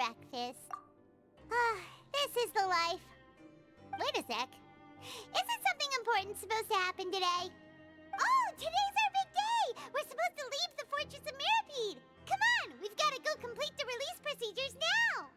breakfast. This is the life. Wait a sec. Isn't something important supposed to happen today? Oh, today's our big day! We're supposed to leave the Fortress of Mirapede! Come on, we've got to go complete the release procedures now!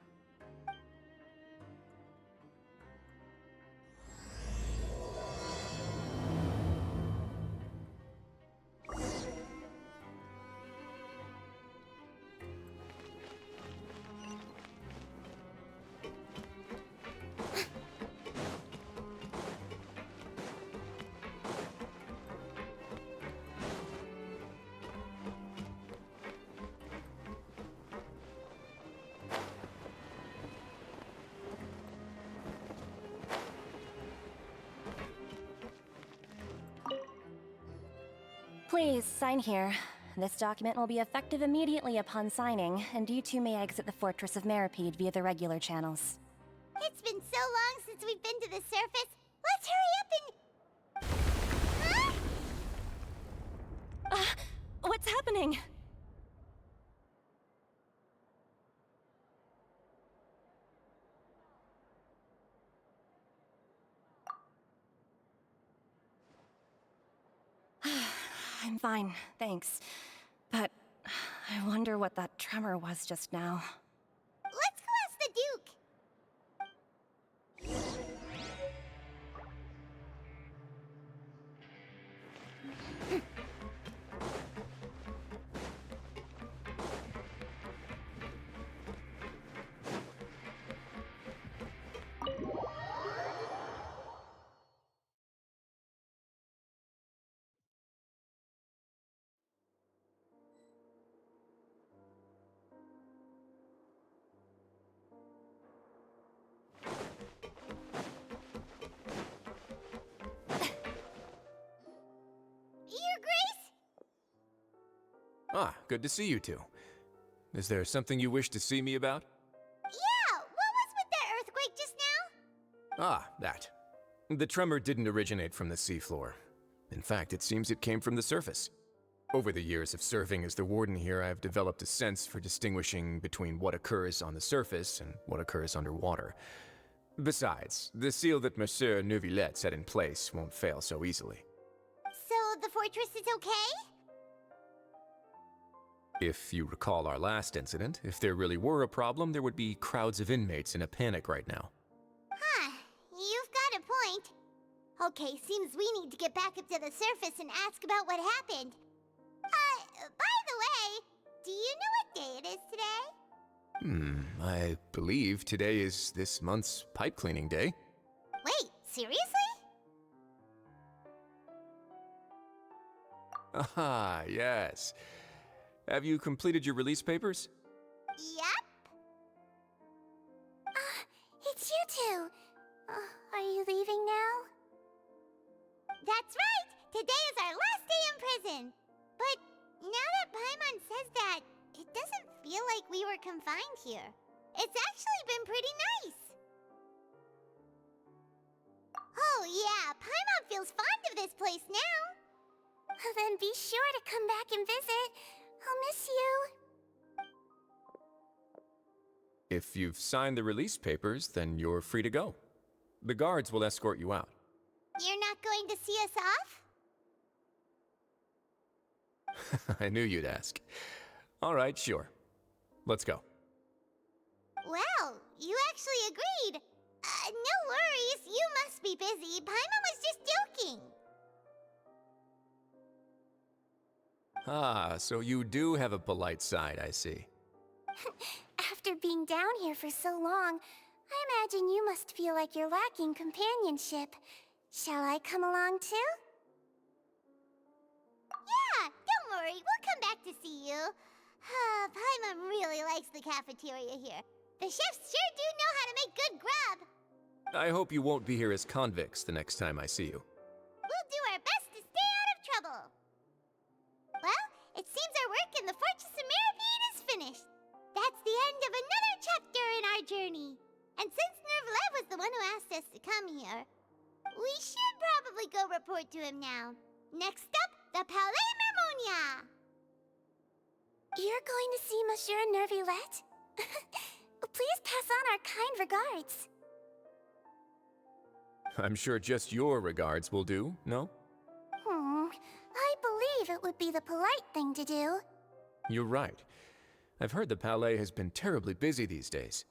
Please, sign here. This document will be effective immediately upon signing, and you two may exit the Fortress of Mirapede via the regular channels. It's been so long since we've been to the surface. Let's hurry up and... What's happening? I'm fine, thanks. But I wonder what that tremor was just now. Let's go ask the Duke! Your Grace? Ah, good to see you two. Is there something you wish to see me about? Yeah, what was with that earthquake just now? Ah, that. The tremor didn't originate from the seafloor. In fact, it seems it came from the surface. Over the years of serving as the warden here, I've developed a sense for distinguishing between what occurs on the surface and what occurs underwater. Besides, the seal that Monsieur Neuvillette set in place won't fail so easily. So the fortress is okay? If you recall our last incident, if there really were a problem, there would be crowds of inmates in a panic right now. Huh, you've got a point. Okay, seems we need to get back up to the surface and ask about what happened. By the way, do you know what day it is today? I believe today is this month's pipe cleaning day. Wait, seriously? Ah, yes. Have you completed your release papers? Yep. It's you two. Are you leaving now? That's right! Today is our last day in prison! But now that Paimon says that, it doesn't feel like we were confined here. It's actually been pretty nice! Oh yeah, Paimon feels fond of this place now! Then be sure to come back and visit. I'll miss you. If you've signed the release papers, then you're free to go. The guards will escort you out. You're not going to see us off? I knew you'd ask. All right, sure. Let's go. Well, you actually agreed. No worries, you must be busy. Paimon was just joking. Ah, so you do have a polite side, I see. After being down here for so long, I imagine you must feel like you're lacking companionship. Shall I come along too? Yeah, don't worry, we'll come back to see you. Paimon really likes the cafeteria here. The chefs sure do know how to make good grub. I hope you won't be here as convicts the next time I see you. We'll do our best to stay out of trouble. Well, it seems our work in the Fortress of Mirapede is finished. That's the end of another chapter in our journey. And since Neuvillette was the one who asked us to come here, we should probably go report to him now. Next up, the Palais Mermonia! You're going to see Monsieur Neuvillette? Please regards. I'm sure just your regards will do, no? I believe it would be the polite thing to do. You're right. I've heard the palais has been terribly busy these days.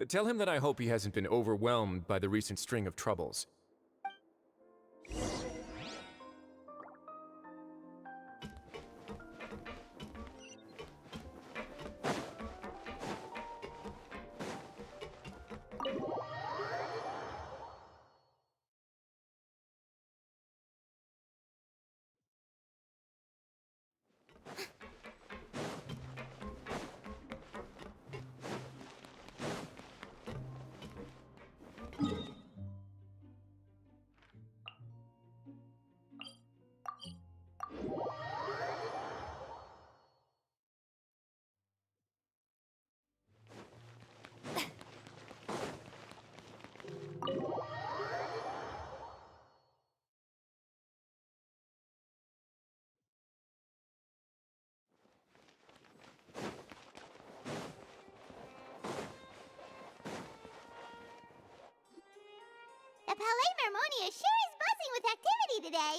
Tell him that I hope he hasn't been overwhelmed by the recent string of troubles. The Palais Mermonia sure is buzzing with activity today.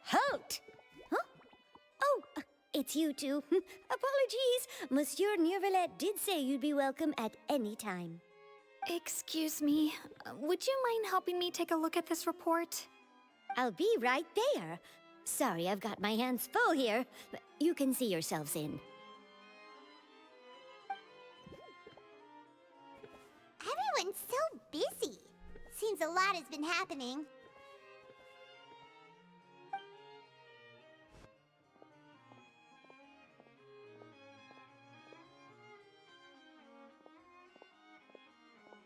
Halt! Huh? Oh, it's you two. Apologies. Monsieur Neuvillette did say you'd be welcome at any time. Excuse me, would you mind helping me take a look at this report? I'll be right there. Sorry, I've got my hands full here. You can see yourselves in. Everyone's so busy. Seems a lot has been happening.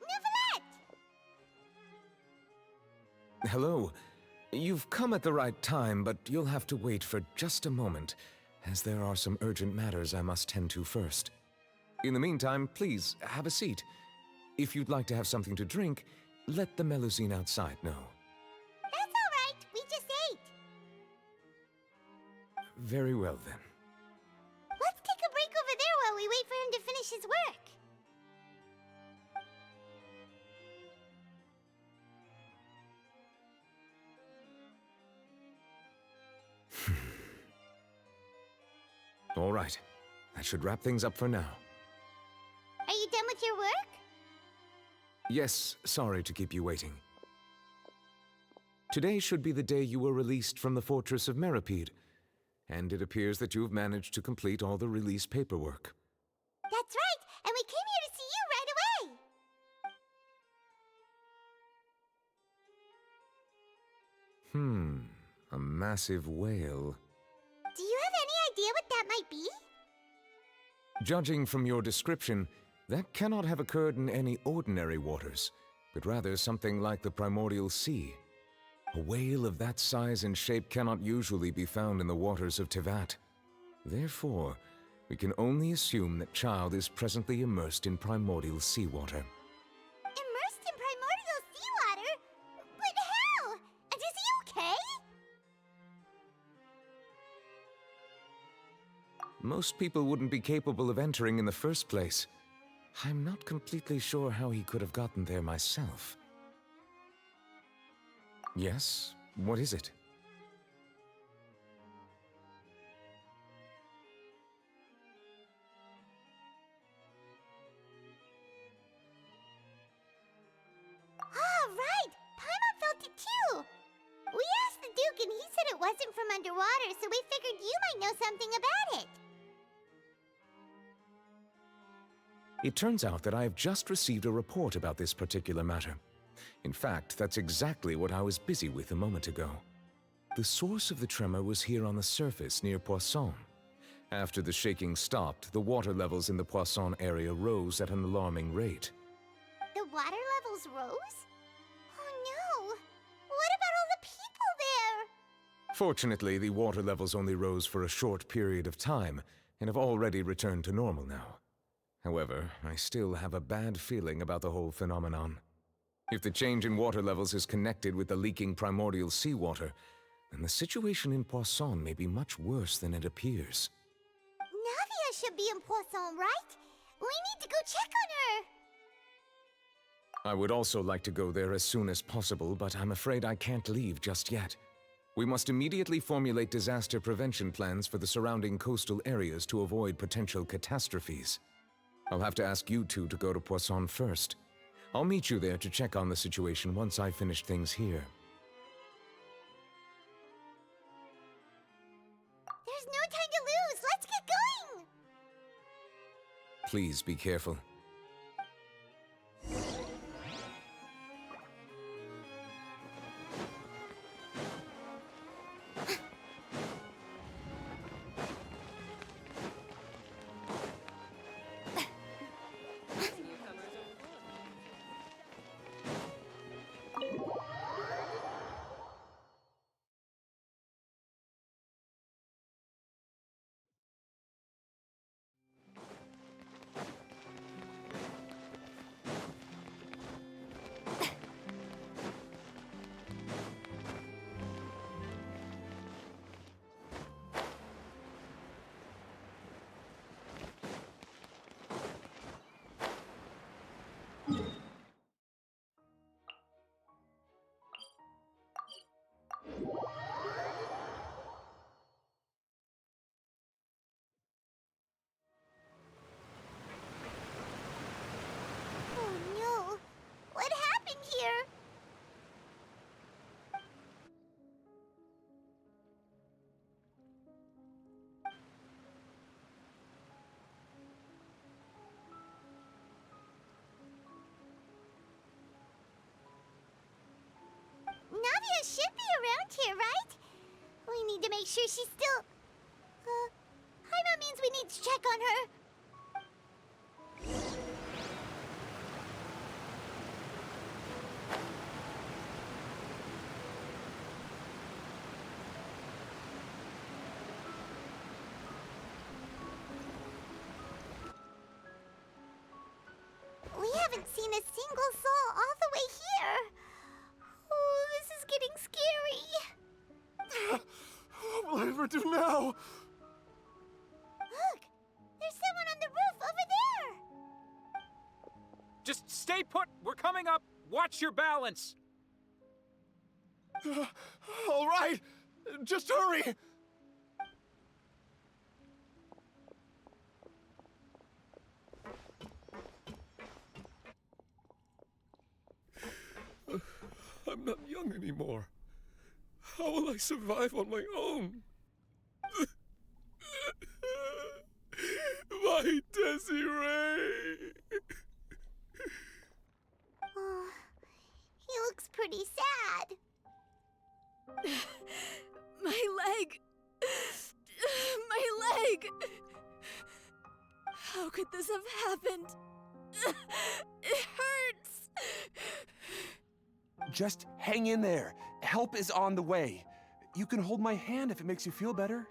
Neuvillette! Hello. You've come at the right time, but you'll have to wait for just a moment, as there are some urgent matters I must tend to first. In the meantime, please, have a seat. If you'd like to have something to drink, let the Melusine outside know. That's all right. We just ate. Very well, then. Let's take a break over there while we wait for him to finish his work. All right. That should wrap things up for now. Are you done with your work? Yes, sorry to keep you waiting. Today should be the day you were released from the fortress of Meripede, and it appears that you have managed to complete all the release paperwork. That's right, and we came here to see you right away. A massive whale. Do you have any idea what that might be? Judging from your description, that cannot have occurred in any ordinary waters, but rather something like the primordial sea. A whale of that size and shape cannot usually be found in the waters of Tevat. Therefore, we can only assume that Child is presently immersed in primordial seawater. Immersed in primordial seawater? But how? And is he okay? Most people wouldn't be capable of entering in the first place. I'm not completely sure how he could have gotten there myself. Yes? What is it? Ah, right! Paimon felt it too! We asked the Duke and he said it wasn't from underwater, so we figured you might know something about it. It turns out that I have just received a report about this particular matter. In fact, that's exactly what I was busy with a moment ago. The source of the tremor was here on the surface near Poisson. After the shaking stopped, the water levels in the Poisson area rose at an alarming rate. The water levels rose? Oh no! What about all the people there? Fortunately, the water levels only rose for a short period of time and have already returned to normal now. However, I still have a bad feeling about the whole phenomenon. If the change in water levels is connected with the leaking primordial seawater, then the situation in Poisson may be much worse than it appears. Navia should be in Poisson, right? We need to go check on her! I would also like to go there as soon as possible, but I'm afraid I can't leave just yet. We must immediately formulate disaster prevention plans for the surrounding coastal areas to avoid potential catastrophes. I'll have to ask you two to go to Poisson first. I'll meet you there to check on the situation once I've finished things here. There's no time to lose! Let's get going! Please be careful. Oh no! What happened here? Navia should be around here, right? We need to make sure she's still... Hyma means we need to check on her. We haven't seen a single soul all the way here. Oh, this is getting scary. What will I ever do now? Look, there's someone on the roof over there. Just stay put! We're coming up! Watch your balance! All right, just hurry! I'm not young anymore. How will I survive on my own? My Desiree! Oh, he looks pretty sad. My leg! My leg! How could this have happened? It hurts! Just hang in there. Help is on the way. You can hold my hand if it makes you feel better.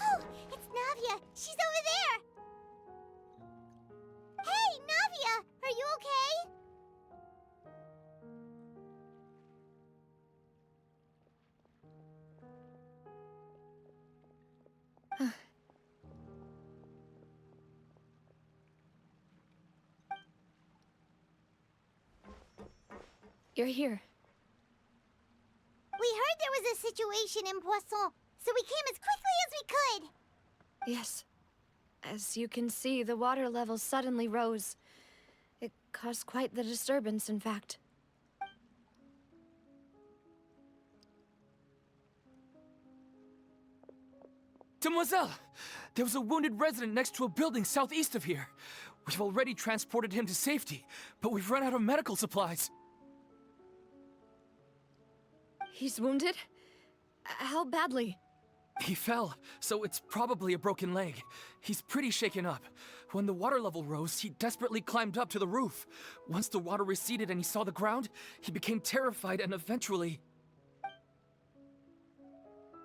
Oh, it's Navia. She's over there. Hey, Navia, are you okay? You're here. We heard there was a situation in Poisson, so we came as quickly as we could. Yes. As you can see, the water level suddenly rose. It caused quite the disturbance, in fact. Demoiselle! There was a wounded resident next to a building southeast of here. We've already transported him to safety, but we've run out of medical supplies. He's wounded? How badly? He fell, so it's probably a broken leg. He's pretty shaken up. When the water level rose, he desperately climbed up to the roof. Once the water receded and he saw the ground, he became terrified and eventually...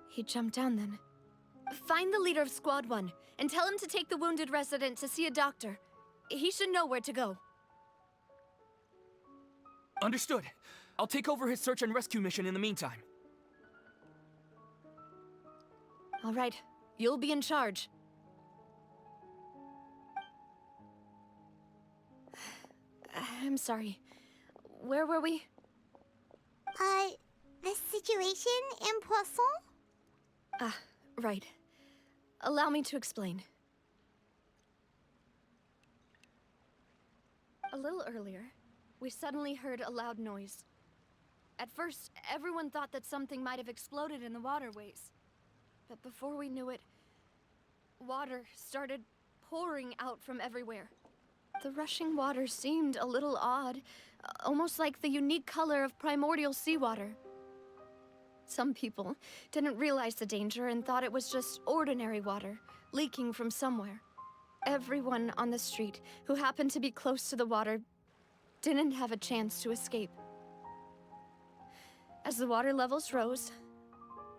He jumped down then. Find the leader of Squad 1 and tell him to take the wounded resident to see a doctor. He should know where to go. Understood. I'll take over his search and rescue mission in the meantime. All right, you'll be in charge. I'm sorry. Where were we? The situation in Poisson? Ah, right. Allow me to explain. A little earlier, we suddenly heard a loud noise. At first, everyone thought that something might have exploded in the waterways. But before we knew it, water started pouring out from everywhere. The rushing water seemed a little odd, almost like the unique color of primordial seawater. Some people didn't realize the danger and thought it was just ordinary water, leaking from somewhere. Everyone on the street who happened to be close to the water didn't have a chance to escape. As the water levels rose,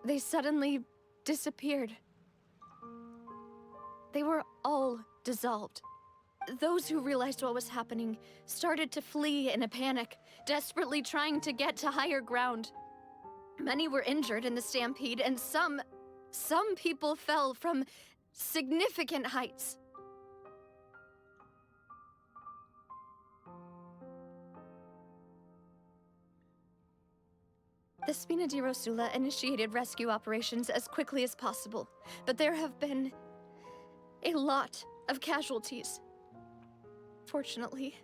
they suddenly disappeared. They were all dissolved. Those who realized what was happening started to flee in a panic, desperately trying to get to higher ground. Many were injured in the stampede, and some people fell from significant heights. The Spina di Rosula initiated rescue operations as quickly as possible, but there have been a lot of casualties. Fortunately,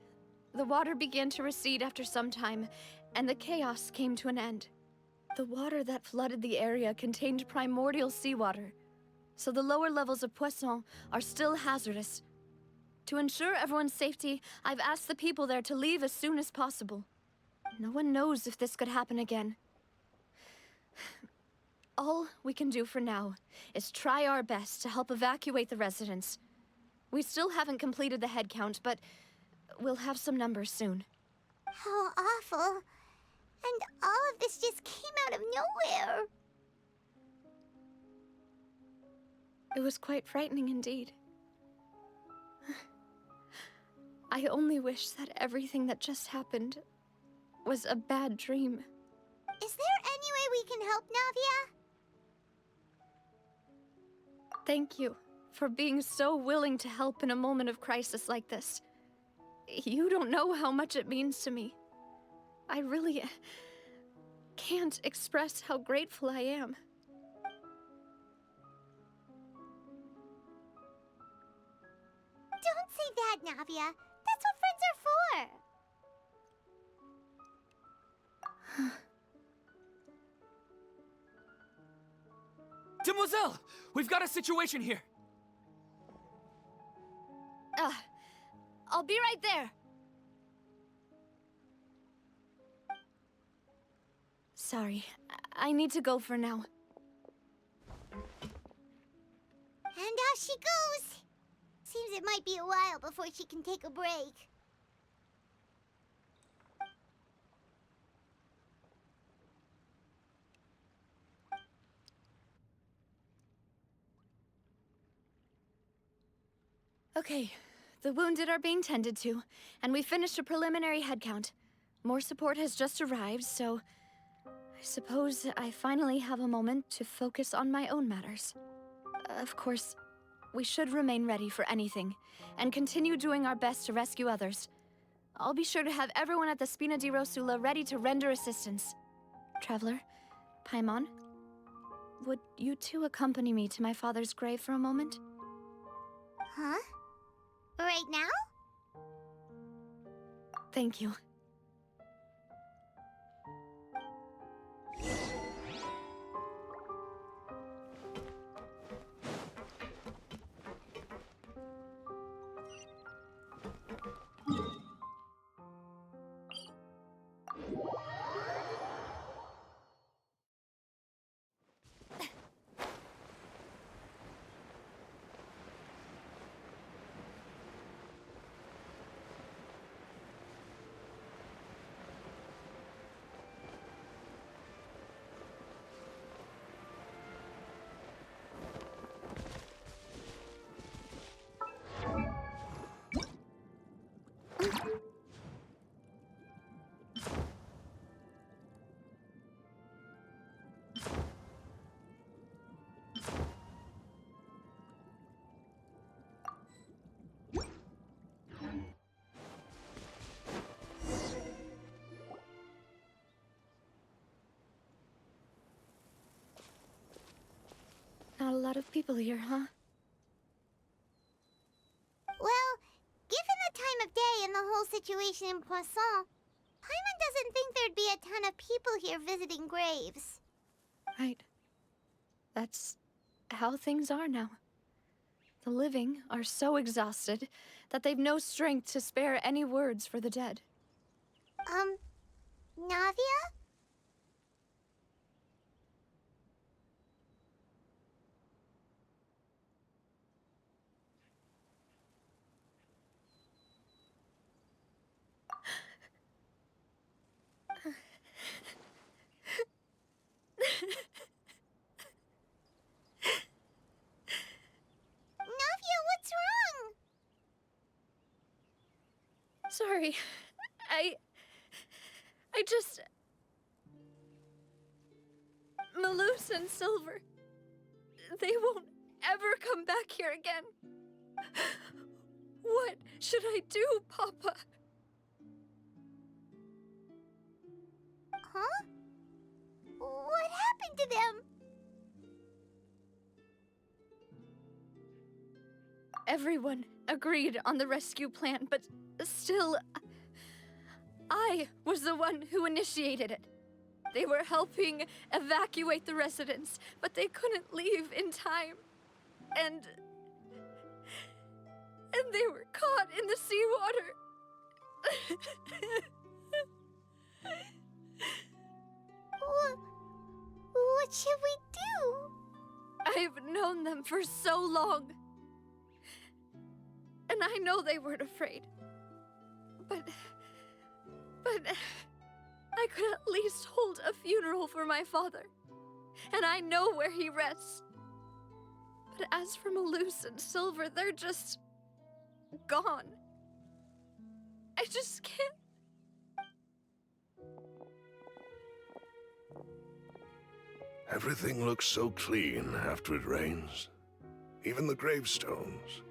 the water began to recede after some time, and the chaos came to an end. The water that flooded the area contained primordial seawater, so the lower levels of Poisson are still hazardous. To ensure everyone's safety, I've asked the people there to leave as soon as possible. No one knows if this could happen again. All we can do for now is try our best to help evacuate the residents. We still haven't completed the head count, but we'll have some numbers soon. How awful. And all of this just came out of nowhere. It was quite frightening indeed. I only wish that everything that just happened was a bad dream. Is there any way we can help, Navia? Thank you for being so willing to help in a moment of crisis like this. You don't know how much it means to me. I really can't express how grateful I am. Don't say that, Navia. That's what friends are for. Demoiselle! We've got a situation here! I'll be right there. Sorry, I need to go for now. And off she goes. Seems it might be a while before she can take a break. Okay, the wounded are being tended to, and we finished a preliminary head count. More support has just arrived, so I suppose I finally have a moment to focus on my own matters. Of course, we should remain ready for anything, and continue doing our best to rescue others. I'll be sure to have everyone at the Spina di Rosula ready to render assistance. Traveler, Paimon, would you two accompany me to my father's grave for a moment? Huh? Right now? Thank you. lot of people here, huh? Well, given the time of day and the whole situation in Poisson, Paimon doesn't think there'd be a ton of people here visiting graves. Right. That's how things are now. The living are so exhausted that they've no strength to spare any words for the dead. Navia? Navia, what's wrong? Sorry. I just... Malus and Silver. They won't ever come back here again. What should I do, Papa? Huh? What happened to them? Everyone agreed on the rescue plan, but still, I was the one who initiated it. They were helping evacuate the residents, but they couldn't leave in time. And they were caught in the seawater. What should we do? I've known them for so long. And I know they weren't afraid. But I could at least hold a funeral for my father. And I know where he rests. But as for Malus and Silver, they're just gone. I just can't. Everything looks so clean after it rains. Even the gravestones.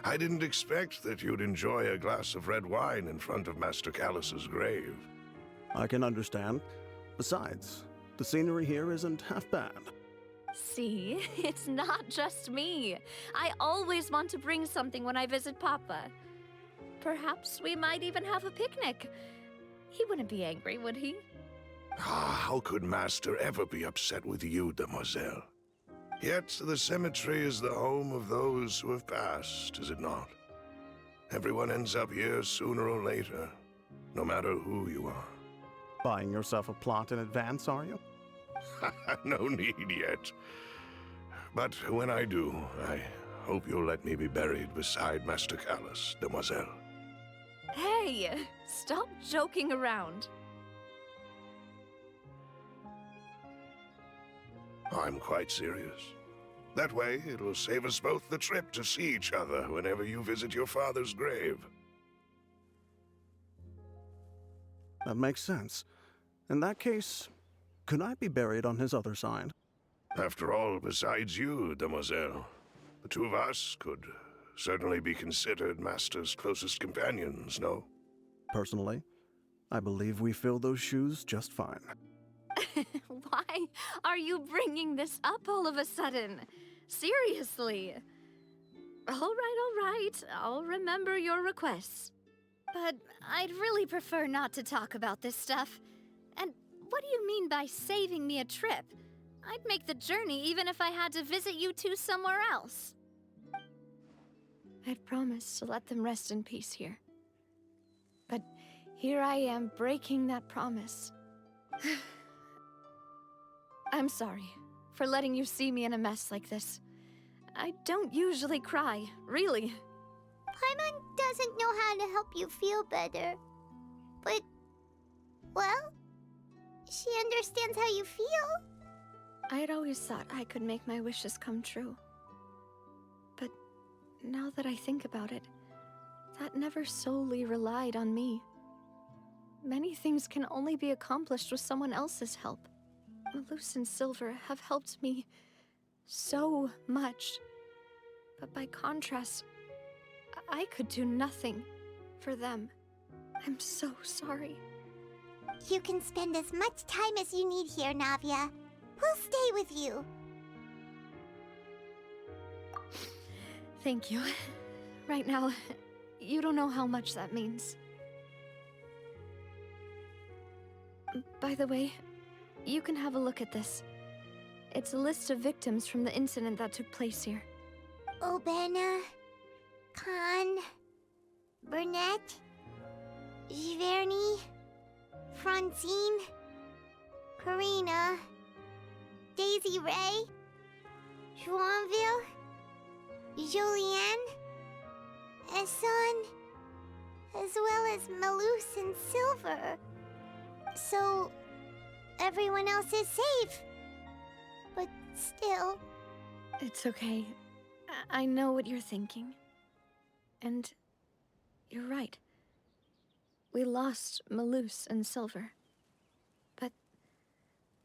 I didn't expect that you'd enjoy a glass of red wine in front of Master Callus's grave. I can understand. Besides, the scenery here isn't half bad. See, it's not just me. I always want to bring something when I visit Papa. Perhaps we might even have a picnic. He wouldn't be angry, would he? Ah, how could Master ever be upset with you, demoiselle? Yet the cemetery is the home of those who have passed, is it not? Everyone ends up here sooner or later, no matter who you are. Buying yourself a plot in advance, are you? No need yet. But when I do, I hope you'll let me be buried beside Master Callus, demoiselle. Hey, stop joking around. I'm quite serious. That way, it'll save us both the trip to see each other whenever you visit your father's grave. That makes sense. In that case, could I be buried on his other side? After all, besides you, demoiselle, the two of us could certainly be considered Master's closest companions, no? Personally, I believe we fill those shoes just fine. Why are you bringing this up all of a sudden? Seriously. All right. I'll remember your requests. But I'd really prefer not to talk about this stuff. And what do you mean by saving me a trip? I'd make the journey even if I had to visit you two somewhere else. I'd promised to let them rest in peace here. But here I am breaking that promise. I'm sorry for letting you see me in a mess like this. I don't usually cry, really. Paimon doesn't know how to help you feel better. But, well, she understands how you feel. I had always thought I could make my wishes come true. But now that I think about it, that never solely relied on me. Many things can only be accomplished with someone else's help. Malus and Silver have helped me so much. But by contrast, I could do nothing for them. I'm so sorry. You can spend as much time as you need here, Navia. We'll stay with you. Thank you. Right now, you don't know how much that means. By the way, you can have a look at this. It's a list of victims from the incident that took place here. Obena, Khan, Burnett, Giverny, Francine, Karina, Daisy Ray, Joinville, Julianne, Esson, as well as Malus and Silver. So, everyone else is safe. But still... It's okay. I know what you're thinking. And you're right. We lost Malus and Silver. But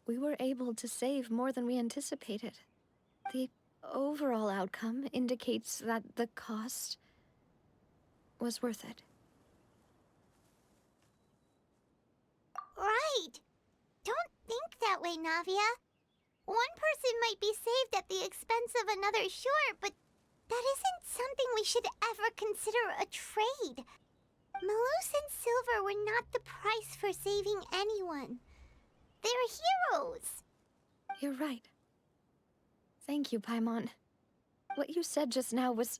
we were able to save more than we anticipated. The overall outcome indicates that the cost was worth it. Right! Don't think that way, Navia. One person might be saved at the expense of another, sure, but that isn't something we should ever consider a trade. Malus and Silver were not the price for saving anyone. They're heroes. You're right. Thank you, Paimon. What you said just now was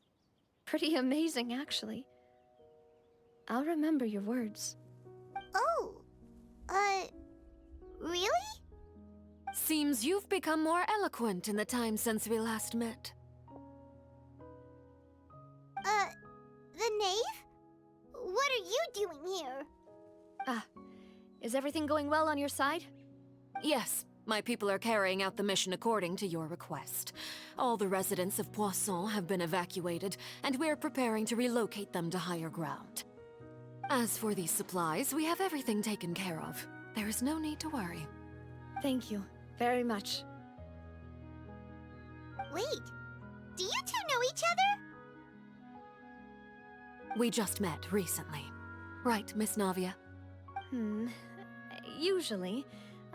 pretty amazing, actually. I'll remember your words. Oh, really? Seems you've become more eloquent in the time since we last met. The knave? What are you doing here? Is everything going well on your side? Yes, my people are carrying out the mission according to your request. All the residents of Poisson have been evacuated, and we're preparing to relocate them to higher ground. As for these supplies, we have everything taken care of. There is no need to worry. Thank you very much. Wait, do you two know each other? We just met recently. Right, Miss Navia? Usually,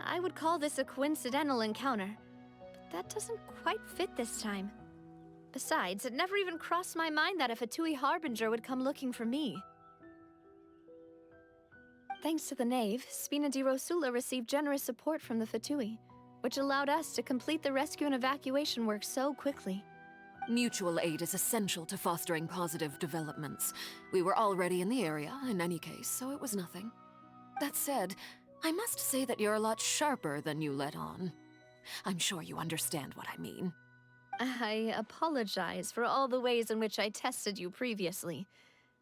I would call this a coincidental encounter, but that doesn't quite fit this time. Besides, it never even crossed my mind that a Fatui Harbinger would come looking for me. Thanks to the Knave, Spina di Rosula received generous support from the Fatui, which allowed us to complete the rescue and evacuation work so quickly. Mutual aid is essential to fostering positive developments. We were already in the area, in any case, so it was nothing. That said, I must say that you're a lot sharper than you let on. I'm sure you understand what I mean. I apologize for all the ways in which I tested you previously.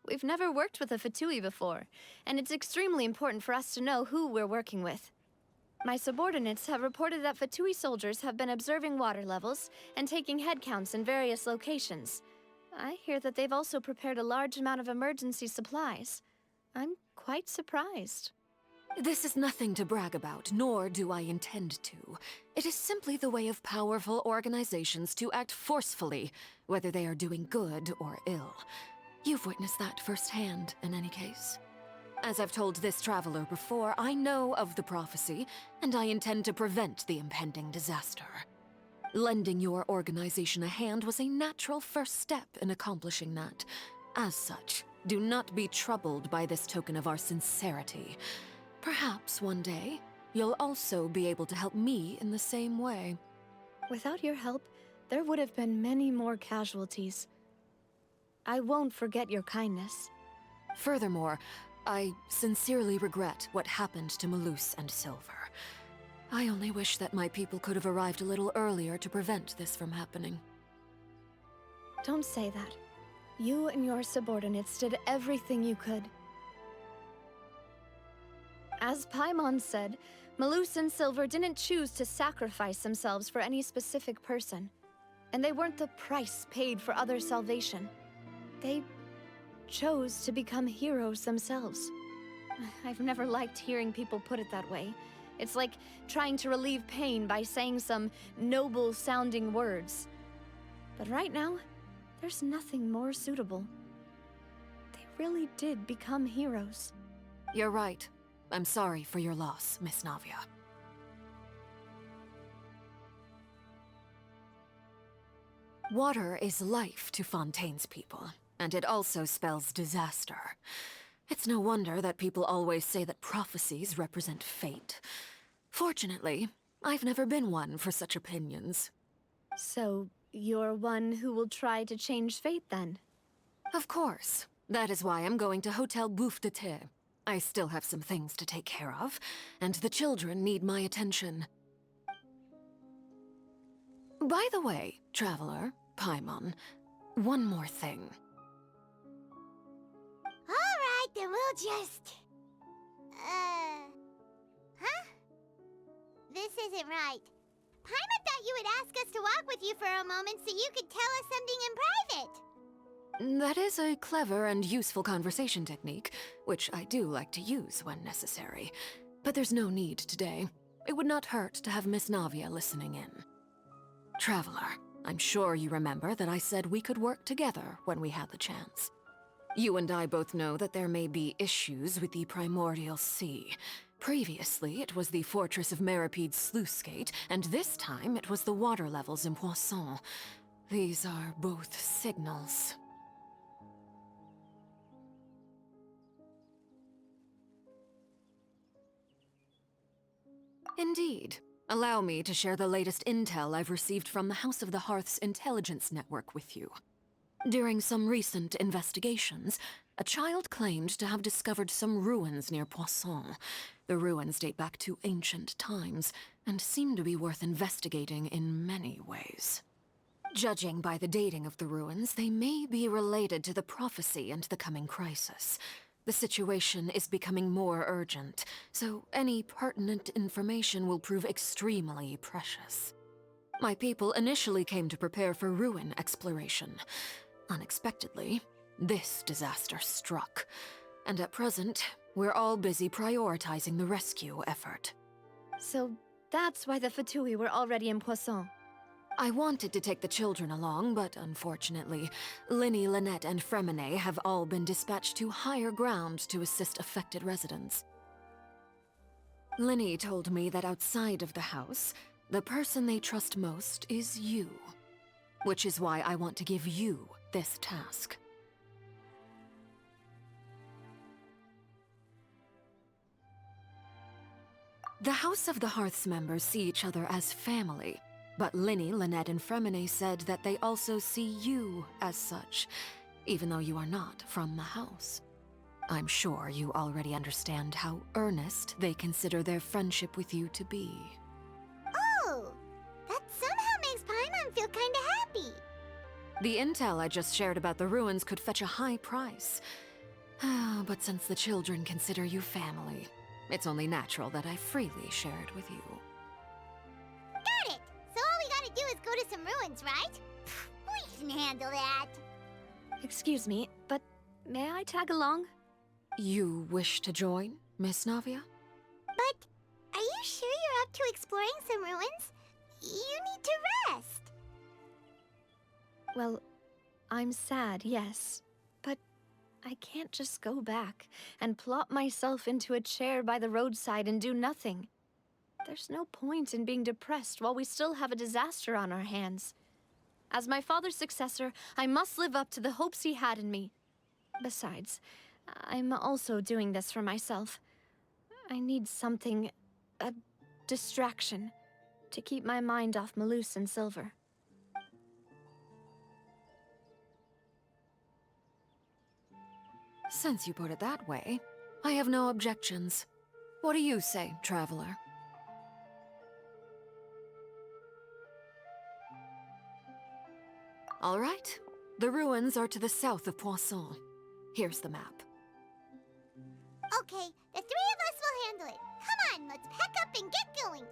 We've never worked with a Fatui before, and it's extremely important for us to know who we're working with. My subordinates have reported that Fatui soldiers have been observing water levels and taking head counts in various locations. I hear that they've also prepared a large amount of emergency supplies. I'm quite surprised. This is nothing to brag about, nor do I intend to. It is simply the way of powerful organizations to act forcefully, whether they are doing good or ill. You've witnessed that firsthand, in any case. As I've told this traveler before, I know of the prophecy, and I intend to prevent the impending disaster. Lending your organization a hand was a natural first step in accomplishing that. As such, do not be troubled by this token of our sincerity. Perhaps one day, you'll also be able to help me in the same way. Without your help, there would have been many more casualties. I won't forget your kindness. Furthermore, I sincerely regret what happened to Malus and Silver. I only wish that my people could have arrived a little earlier to prevent this from happening. Don't say that. You and your subordinates did everything you could. As Paimon said, Malus and Silver didn't choose to sacrifice themselves for any specific person. And they weren't the price paid for other salvation. They chose to become heroes themselves. I've never liked hearing people put it that way. It's like trying to relieve pain by saying some noble-sounding words. But right now, there's nothing more suitable. They really did become heroes. You're right. I'm sorry for your loss, Miss Navia. Thank Water is life to Fontaine's people, and it also spells disaster. It's no wonder that people always say that prophecies represent fate. Fortunately, I've never been one for such opinions. So, you're one who will try to change fate then? Of course. That is why I'm going to Hotel Bouffe de Thé. I still have some things to take care of, and the children need my attention. By the way, Traveler, Paimon, one more thing. Alright, then we'll just... Huh? This isn't right. Paimon thought you would ask us to walk with you for a moment so you could tell us something in private. That is a clever and useful conversation technique, which I do like to use when necessary. But there's no need today. It would not hurt to have Miss Navia listening in. Traveler, I'm sure you remember that I said we could work together when we had the chance. You and I both know that there may be issues with the Primordial Sea. Previously, it was the Fortress of Meripede's sluice gate, and this time it was the water levels in Poisson. These are both signals. Indeed. Allow me to share the latest intel I've received from the House of the Hearth's intelligence network with you. During some recent investigations, a child claimed to have discovered some ruins near Poisson. The ruins date back to ancient times, and seem to be worth investigating in many ways. Judging by the dating of the ruins, they may be related to the prophecy and the coming crisis. The situation is becoming more urgent, so any pertinent information will prove extremely precious. My people initially came to prepare for ruin exploration. Unexpectedly, this disaster struck, and at present, we're all busy prioritizing the rescue effort. So that's why the Fatui were already in Poisson. I wanted to take the children along, but unfortunately, Lyney, Lynette, and Freminet have all been dispatched to higher ground to assist affected residents. Lyney told me that outside of the house, the person they trust most is you. Which is why I want to give you this task. The House of the Hearth's members see each other as family. But Lyney, Lynette, and Freminet said that they also see you as such, even though you are not from the house. I'm sure you already understand how earnest they consider their friendship with you to be. Oh, that somehow makes Paimon feel kinda happy. The intel I just shared about the ruins could fetch a high price. But since the children consider you family, it's only natural that I freely share it with you. Got it! So all we gotta do is go to some ruins, right? We can handle that. Excuse me, but may I tag along? You wish to join, Miss Navia? But are you sure you're up to exploring some ruins? You need to rest. Well, I'm sad, yes. But I can't just go back and plop myself into a chair by the roadside and do nothing. There's no point in being depressed while we still have a disaster on our hands. As my father's successor, I must live up to the hopes he had in me. Besides, I'm also doing this for myself. I need something, a distraction, to keep my mind off Malus and Silver. Since you put it that way, I have no objections. What do you say, Traveler? All right. The ruins are to the south of Poisson. Here's the map. Okay, the three of us will handle it. Come on, let's pack up and get going.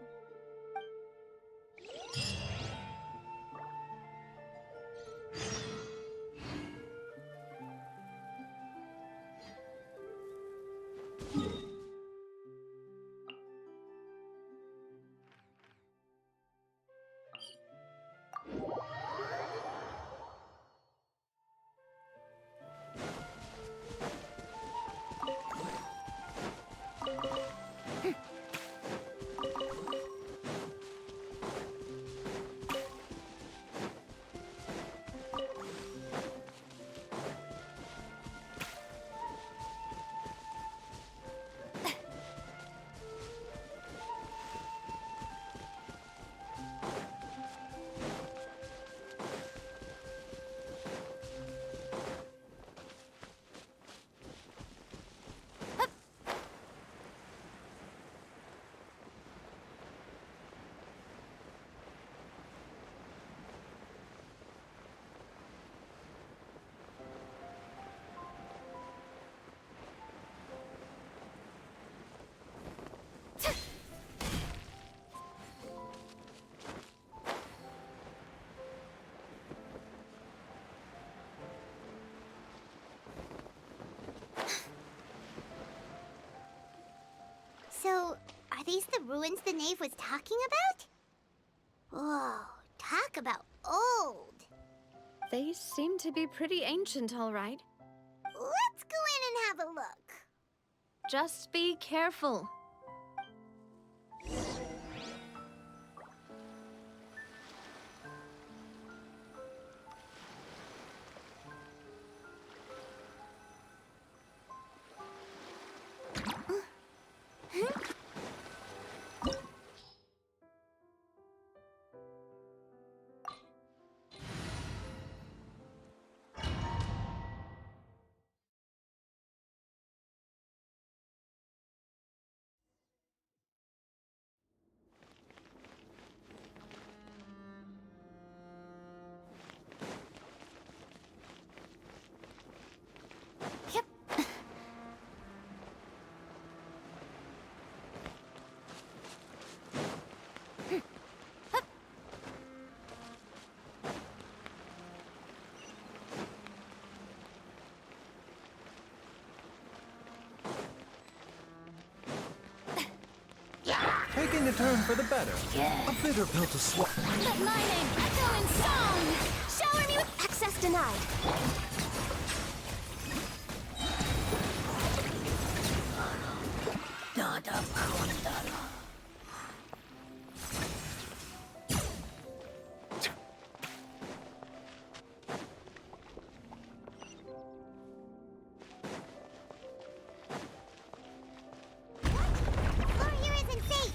Are these the ruins the knave was talking about? Whoa, talk about old. They seem to be pretty ancient, all right. Let's go in and have a look. Just be careful. Taking a turn for the better. A bitter pill to swallow. Let my name echo in song! Shower me with access denied. Floor here isn't safe.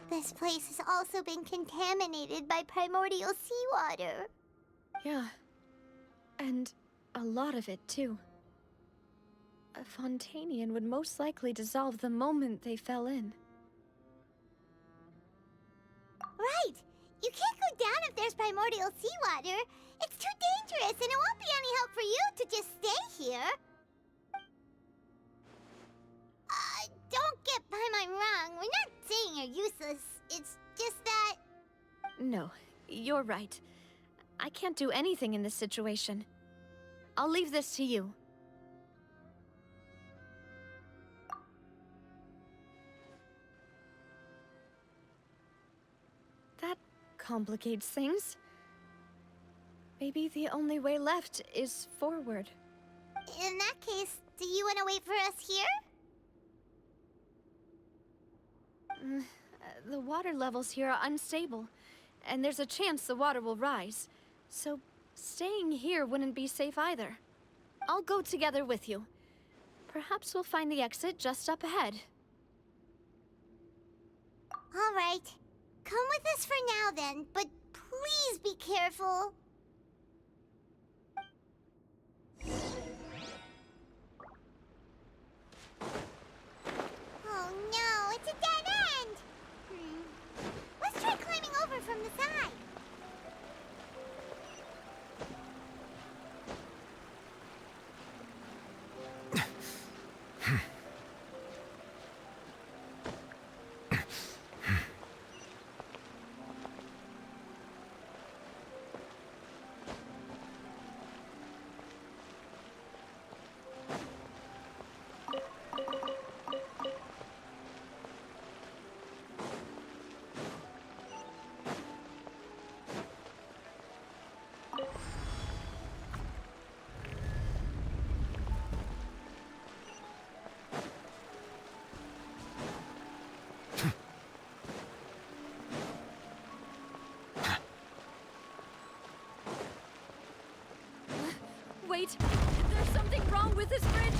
This place has also been contaminated by primordial seawater. Yeah. And a lot of it, too. A Fontainian would most likely dissolve the moment they fell in. Right! You can't go down if there's primordial seawater. It's too dangerous, and it won't be any help for you to just stay here. Don't get by my wrong. We're not saying you're useless. It's just that... No, you're right. I can't do anything in this situation. I'll leave this to you. That complicates things. Maybe the only way left is forward. In that case, do you want to wait for us here? The water levels here are unstable, and there's a chance the water will rise. So staying here wouldn't be safe either. I'll go together with you. Perhaps we'll find the exit just up ahead. All right. Come with us for now then, but please be careful. Oh no, it's a dead end! Let's try climbing over from the side. Wait, there's something wrong with this bridge!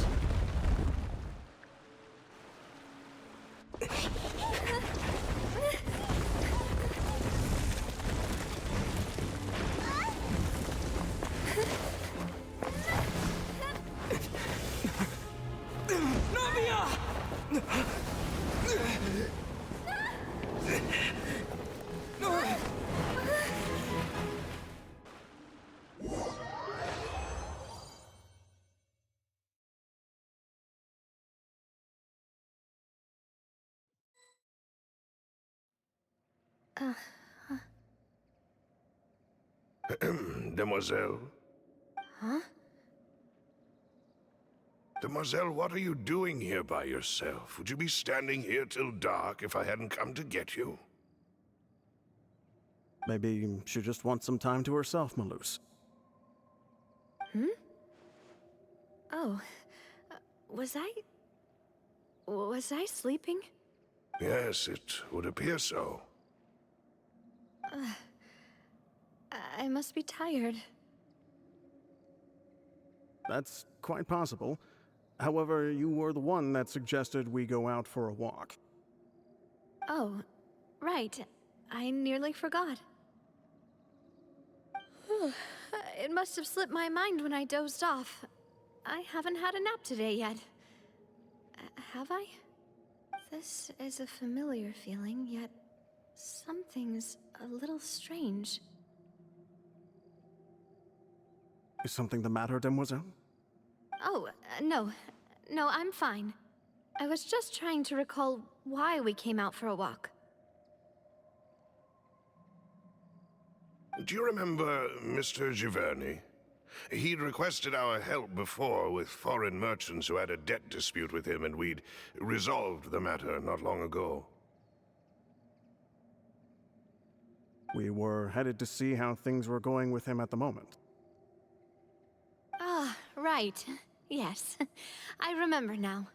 Navia! Demoiselle? Huh? Demoiselle, what are you doing here by yourself? Would you be standing here till dark if I hadn't come to get you? Maybe she just wants some time to herself, Malus. Hmm? Oh. Was I sleeping? Yes, it would appear so. I must be tired. That's quite possible. However, you were the one that suggested we go out for a walk. Oh, right. I nearly forgot. It must have slipped my mind when I dozed off. I haven't had a nap today yet. Have I? This is a familiar feeling, yet something's a little strange. Is something the matter, Demoiselle? Oh, no. No, I'm fine. I was just trying to recall why we came out for a walk. Do you remember Mr. Giverny? He'd requested our help before with foreign merchants who had a debt dispute with him, and we'd resolved the matter not long ago. We were headed to see how things were going with him at the moment. Ah, right. Yes. I remember now.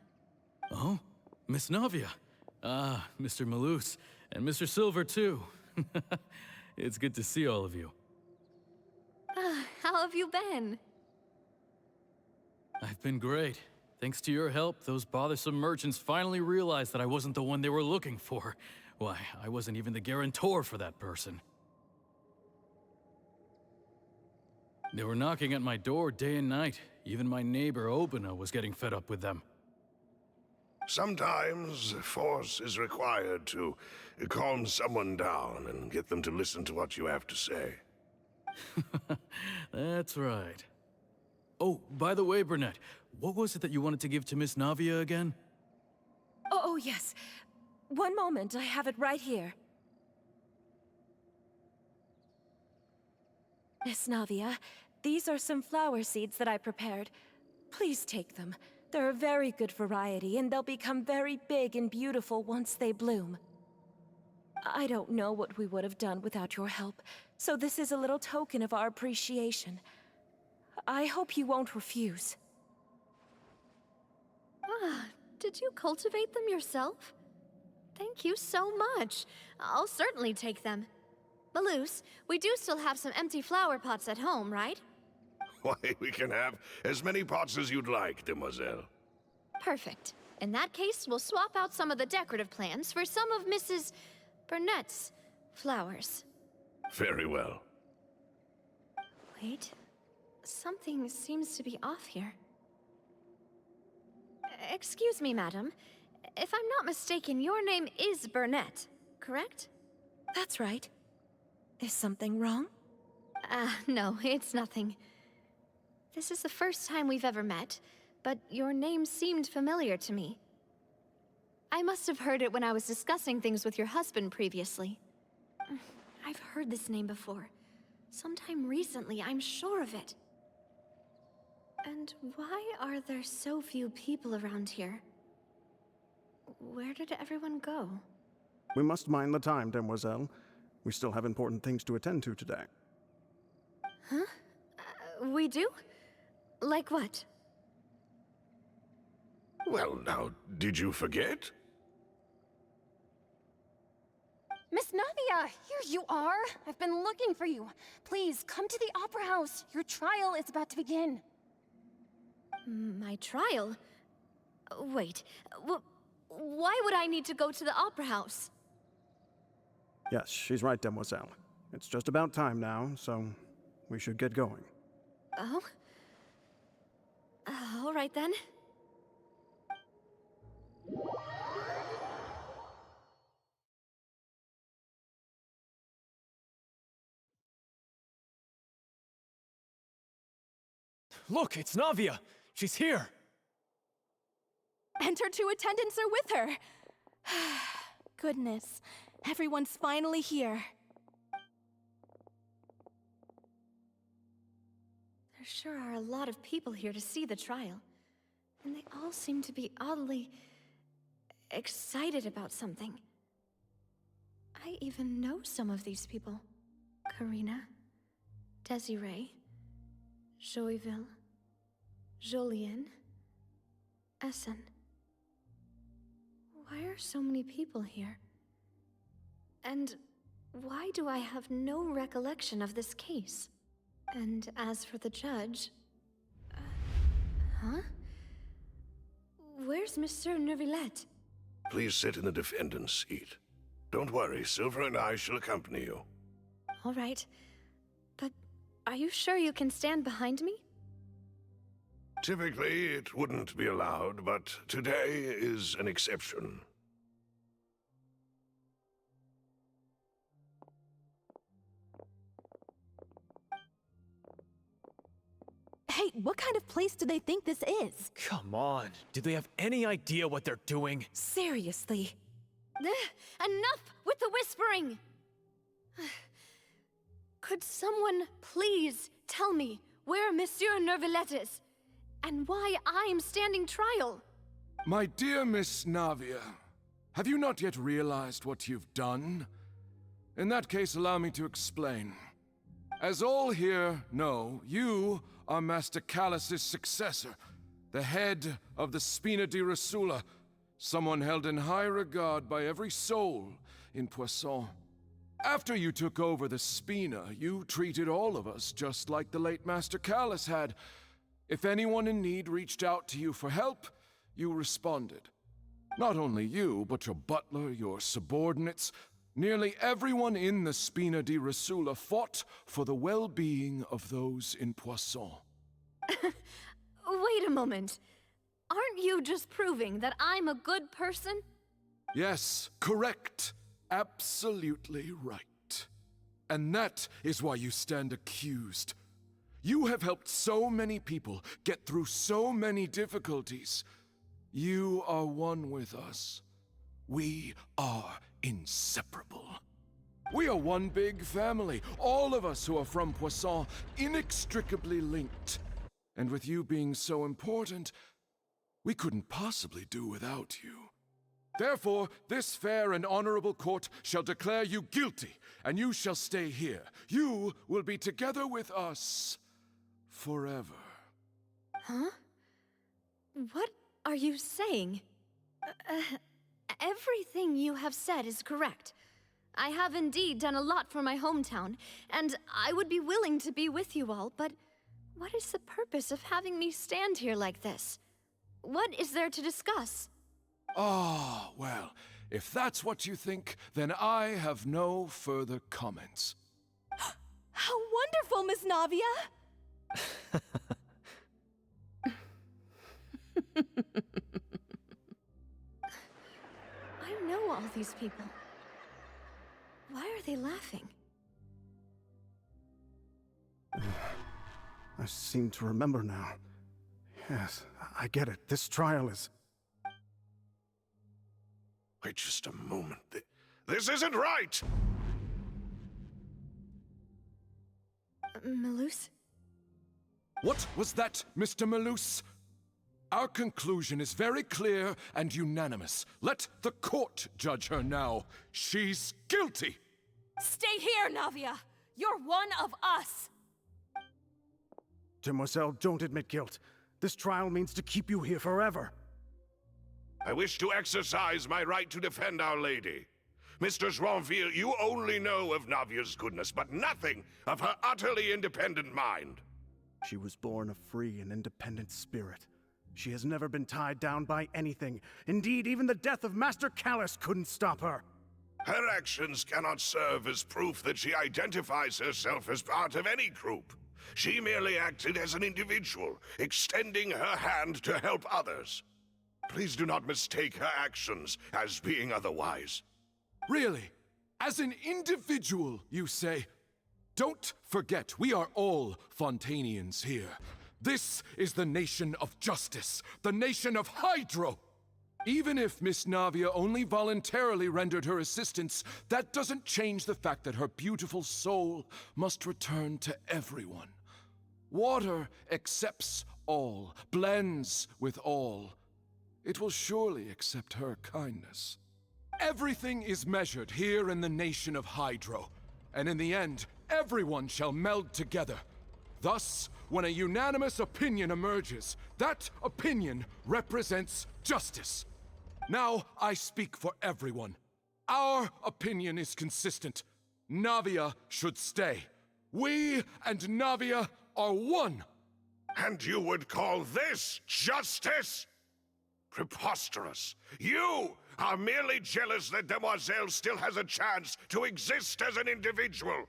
Oh, Miss Navia. Ah, Mr. Malus, and Mr. Silver, too. It's good to see all of you. How have you been? I've been great. Thanks to your help, those bothersome merchants finally realized that I wasn't the one they were looking for. Why, I wasn't even the guarantor for that person. They were knocking at my door day and night. Even my neighbor, Obina, was getting fed up with them. Sometimes force is required to calm someone down and get them to listen to what you have to say. That's right. Oh, by the way, Burnett, what was it that you wanted to give to Miss Navia again? Oh, yes. One moment, I have it right here. Miss Navia, these are some flower seeds that I prepared. Please take them. They're a very good variety, and they'll become very big and beautiful once they bloom. I don't know what we would have done without your help, so this is a little token of our appreciation. I hope you won't refuse. Ah, did you cultivate them yourself? Thank you so much. I'll certainly take them. Malus, we do still have some empty flower pots at home, right? Why, we can have as many pots as you'd like, Demoiselle. Perfect. In that case, we'll swap out some of the decorative plants for some of Mrs. Burnett's flowers. Very well. Wait. Something seems to be off here. Excuse me, madam. If I'm not mistaken, your name is Burnett, correct? That's right. Is something wrong? No, it's nothing. This is the first time we've ever met, but your name seemed familiar to me. I must have heard it when I was discussing things with your husband previously. I've heard this name before. Sometime recently, I'm sure of it. And why are there so few people around here? Where did everyone go? We must mind the time, Demoiselle. We still have important things to attend to today. Huh? We do? Like what? Well, now, did you forget? Miss Navia, here you are. I've been looking for you. Please, come to the Opera House. Your trial is about to begin. My trial? Wait, why would I need to go to the Opera House? Yes, she's right, Demoiselle. It's just about time now, so we should get going. Oh? All right then. Look, it's Navia! She's here! And her two attendants are with her. Goodness. Everyone's finally here. There sure are a lot of people here to see the trial. And they all seem to be oddly excited about something. I even know some of these people. Karina, Desiree, Joyville, Jolien, Essen. Why are so many people here? And why do I have no recollection of this case? And as for the judge... huh? Where's Monsieur Neuvillette? Please sit in the defendant's seat. Don't worry, Silver and I shall accompany you. All right. But are you sure you can stand behind me? Typically, it wouldn't be allowed, but today is an exception. Hey, what kind of place do they think this is? Come on, do they have any idea what they're doing? Seriously. Enough with the whispering! Could someone please tell me where Monsieur Neuvillette is? And why I'm standing trial? My dear Miss Navia, have you not yet realized what you've done? In that case, allow me to explain. As all here know, you are Master Callus's successor, the head of the Spina di Rosula, someone held in high regard by every soul in Poisson. After you took over the Spina, you treated all of us just like the late Master Callus had. If anyone in need reached out to you for help, you responded. Not only you, but your butler, your subordinates, nearly everyone in the Spina di Rosula fought for the well-being of those in Poisson. Wait a moment. Aren't you just proving that I'm a good person? Yes, correct. Absolutely right. And that is why you stand accused. You have helped so many people get through so many difficulties. You are one with us. We are inseparable. We are one big family, all of us who are from Poisson, inextricably linked. And with you being so important, we couldn't possibly do without you. Therefore, this fair and honorable court shall declare you guilty, and you shall stay here. You will be together with us forever. Huh? What are you saying? Everything you have said is correct. I have indeed done a lot for my hometown, and I would be willing to be with you all, but what is the purpose of having me stand here like this? What is there to discuss? Ah, well, if that's what you think, then I have no further comments. How wonderful, Miss Navia! I know all these people. Why are they laughing? I seem to remember now. Yes, I get it. This trial is... Wait just a moment. This isn't right! Malus? What was that, Mr. Malus? Our conclusion is very clear and unanimous. Let the court judge her now. She's guilty! Stay here, Navia! You're one of us! Demoiselle, don't admit guilt. This trial means to keep you here forever. I wish to exercise my right to defend Our Lady. Mr. Joinville, you only know of Navia's goodness, but nothing of her utterly independent mind. She was born a free and independent spirit. She has never been tied down by anything. Indeed, even the death of Master Callus couldn't stop her. Her actions cannot serve as proof that she identifies herself as part of any group. She merely acted as an individual, extending her hand to help others. Please do not mistake her actions as being otherwise. Really? As an individual, you say? Don't forget, we are all Fontainians here. This is the nation of justice, the nation of Hydro. Even if Miss Navia only voluntarily rendered her assistance, that doesn't change the fact that her beautiful soul must return to everyone. Water accepts all, blends with all. It will surely accept her kindness. Everything is measured here in the nation of Hydro, and in the end, everyone shall meld together. Thus, when a unanimous opinion emerges, that opinion represents justice. Now I speak for everyone. Our opinion is consistent. Navia should stay. We and Navia are one. And you would call this justice? Preposterous. You are merely jealous that Demoiselle still has a chance to exist as an individual.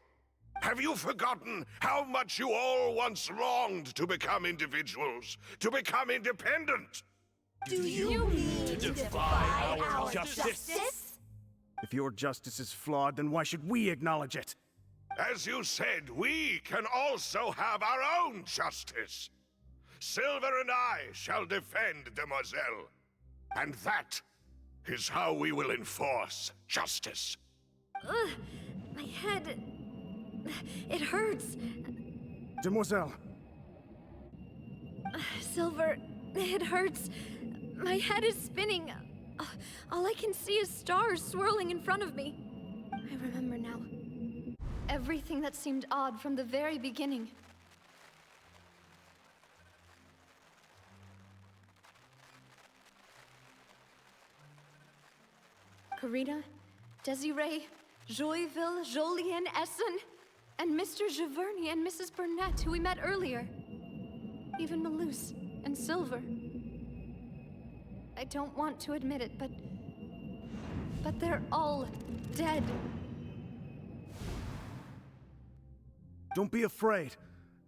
Have you forgotten how much you all once longed to become individuals, to become independent? Do you mean to defy our justice? If your justice is flawed, then why should we acknowledge it? As you said, we can also have our own justice. Silver and I shall defend Demoiselle. And that is how we will enforce justice. Ugh, my head... it hurts. Demoiselle. Silver, it hurts. My head is spinning. All I can see is stars swirling in front of me. I remember now. Everything that seemed odd from the very beginning. Karina, Desiree, Joyville, Jolien, Essen, and Mr. Giverny and Mrs. Burnett, who we met earlier. Even Malus and Silver. I don't want to admit it, but they're all dead. Don't be afraid,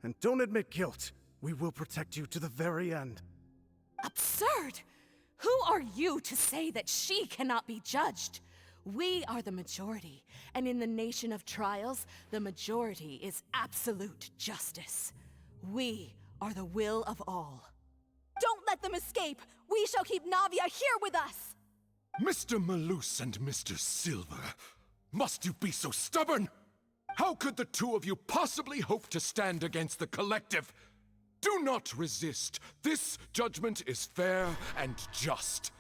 and don't admit guilt. We will protect you to the very end. Absurd! Who are you to say that she cannot be judged? We are the majority, and in the nation of trials, the majority is absolute justice. We are the will of all. Don't let them escape! We shall keep Navia here with us! Mr. Malus and Mr. Silver, must you be so stubborn? How could the two of you possibly hope to stand against the collective? Do not resist. This judgment is fair and just.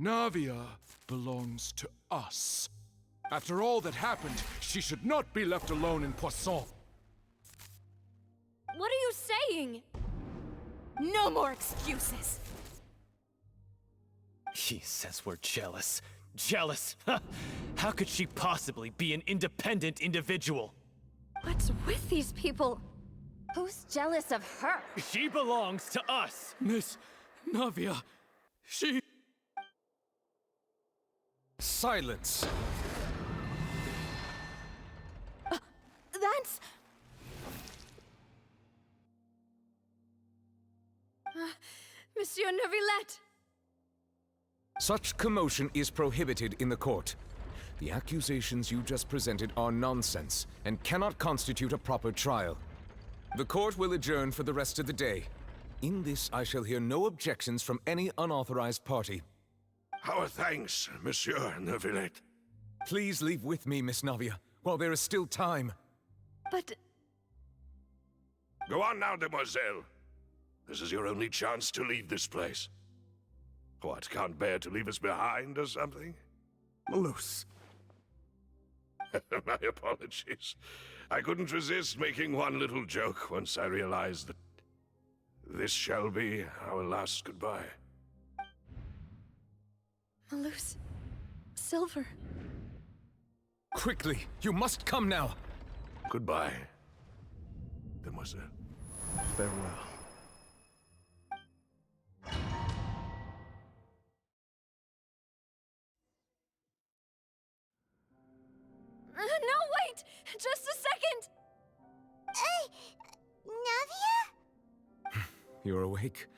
Navia belongs to us. After all that happened, she should not be left alone in Poisson. What are you saying? No more excuses! She says we're jealous. Jealous? How could she possibly be an independent individual? What's with these people? Who's jealous of her? She belongs to us! Miss Navia, she... Silence! That's... Monsieur Neuvillette! Such commotion is prohibited in the court. The accusations you just presented are nonsense and cannot constitute a proper trial. The court will adjourn for the rest of the day. In this, I shall hear no objections from any unauthorized party. Our thanks, Monsieur Neuvillette. Please leave with me, Miss Navia, while there is still time. But... Go on now, Demoiselle. This is your only chance to leave this place. What, can't bear to leave us behind or something? Malus. My apologies. I couldn't resist making one little joke once I realized that this shall be our last goodbye. Malus... Silver... Quickly, you must come now! Goodbye, Demoiselle. Farewell. No, wait! Just a second! Navia? You're awake.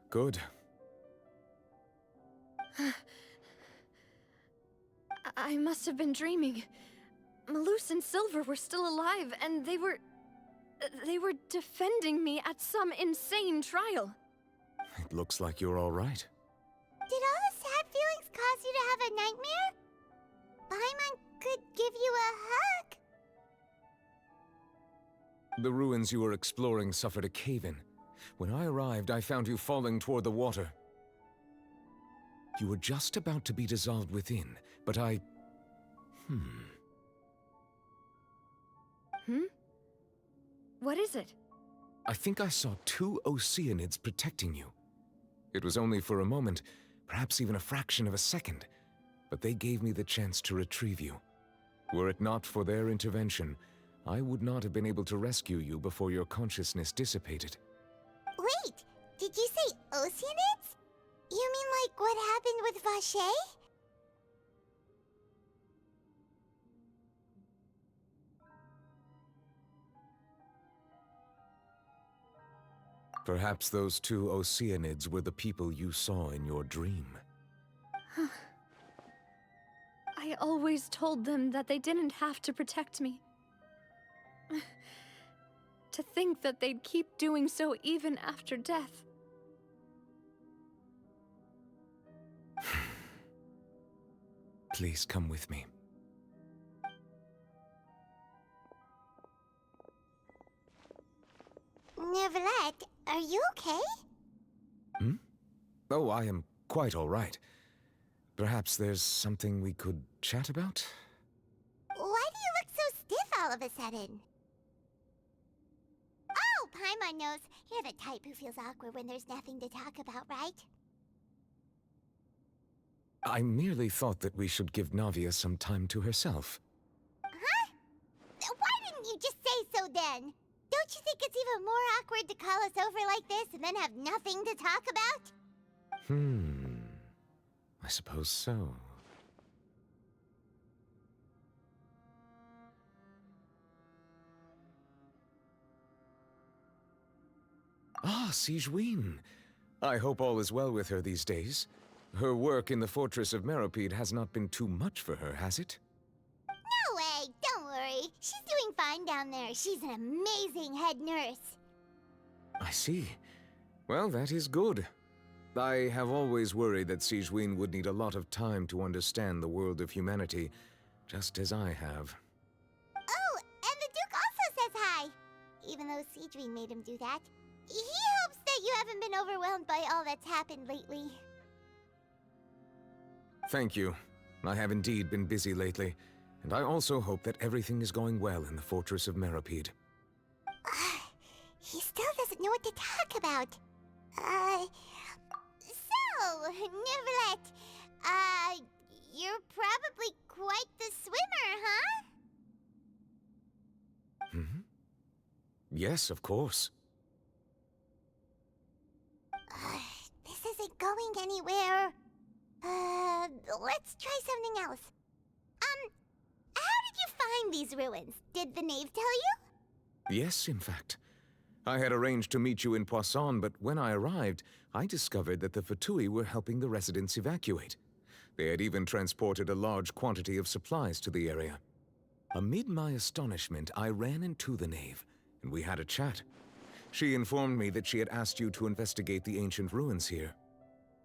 Good. I must have been dreaming. Malus and Silver were still alive, and they were defending me at some insane trial. It looks like you're all right. Did all this cause you to have a nightmare? Paimon could give you a hug. The ruins you were exploring suffered a cave-in. When I arrived, I found you falling toward the water. You were just about to be dissolved within, but I... What is it? I think I saw 2 Oceanids protecting you. It was only for a moment, perhaps even a fraction of a second, but they gave me the chance to retrieve you. Were it not for their intervention, I would not have been able to rescue you before your consciousness dissipated. Wait, did you say Oceanids? You mean like what happened with Vacher? Perhaps those 2 Oceanids were the people you saw in your dream. I always told them that they didn't have to protect me. To think that they'd keep doing so even after death. Please come with me. Neuvillette, are you okay? Oh, I am quite all right. Perhaps there's something we could chat about? Why do you look so stiff all of a sudden? Oh, Paimon knows. You're the type who feels awkward when there's nothing to talk about, right? I merely thought that we should give Navia some time to herself. Huh? Why didn't you just say so then? Don't you think it's even more awkward to call us over like this and then have nothing to talk about? I suppose so. Ah, Sigewinne. I hope all is well with her these days. Her work in the Fortress of Meropide has not been too much for her, has it? No way! Don't worry. She's doing fine down there. She's an amazing head nurse. I see. Well, that is good. I have always worried that Sigewinne would need a lot of time to understand the world of humanity, just as I have. Oh, and the Duke also says hi! Even though Sigewinne made him do that. He hopes that you haven't been overwhelmed by all that's happened lately. Thank you. I have indeed been busy lately, and I also hope that everything is going well in the Fortress of Meropide. He still doesn't know what to talk about. So, Neuvillette, you're probably quite the swimmer, huh? Yes, of course. This isn't going anywhere. Let's try something else. How did you find these ruins? Did the knave tell you? Yes, in fact. I had arranged to meet you in Poisson, but when I arrived, I discovered that the Fatui were helping the residents evacuate. They had even transported a large quantity of supplies to the area. Amid my astonishment, I ran into the knave, and we had a chat. She informed me that she had asked you to investigate the ancient ruins here.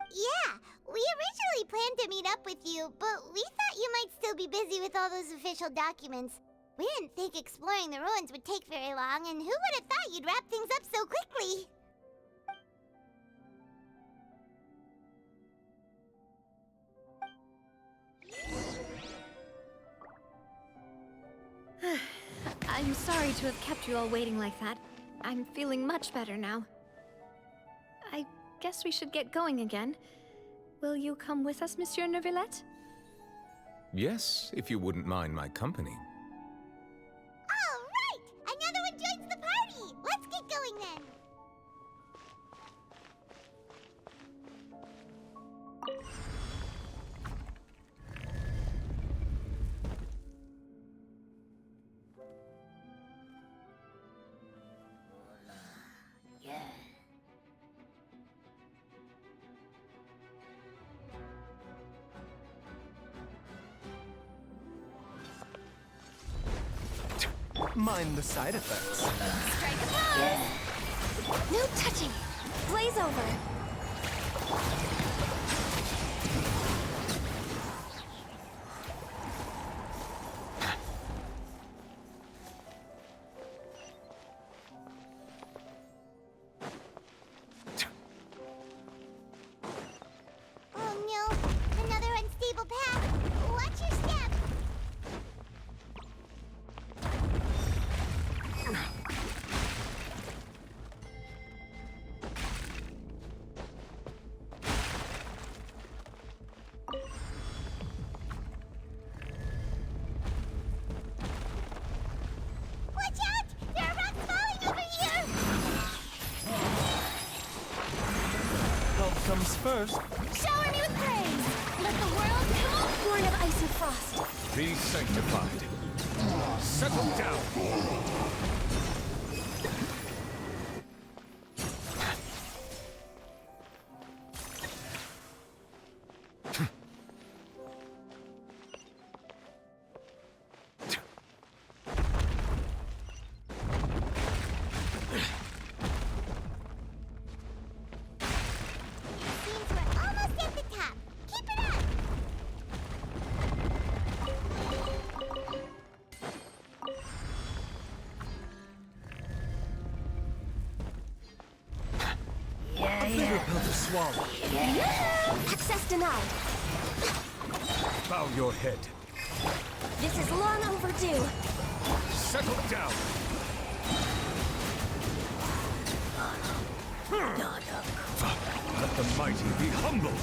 Yeah, we originally planned to meet up with you, but we thought you might still be busy with all those official documents. We didn't think exploring the ruins would take very long, and who would have thought you'd wrap things up so quickly? I'm sorry to have kept you all waiting like that. I'm feeling much better now. I guess we should get going again. Will you come with us, Monsieur Neuvillette? Yes, if you wouldn't mind my company. All right! Another one joins the party! Let's get going then! Mind the side effects. Strike a pose! No touching! Blaze over! first. Shower me with praise! Let the world know! Born of ice and frost! Be sanctified. Settle down. Seems we're almost at the top. Keep it up! A bigger pill to swallow. Access denied. Bow your head. This is long overdue. Settle down. Let the mighty be humbled.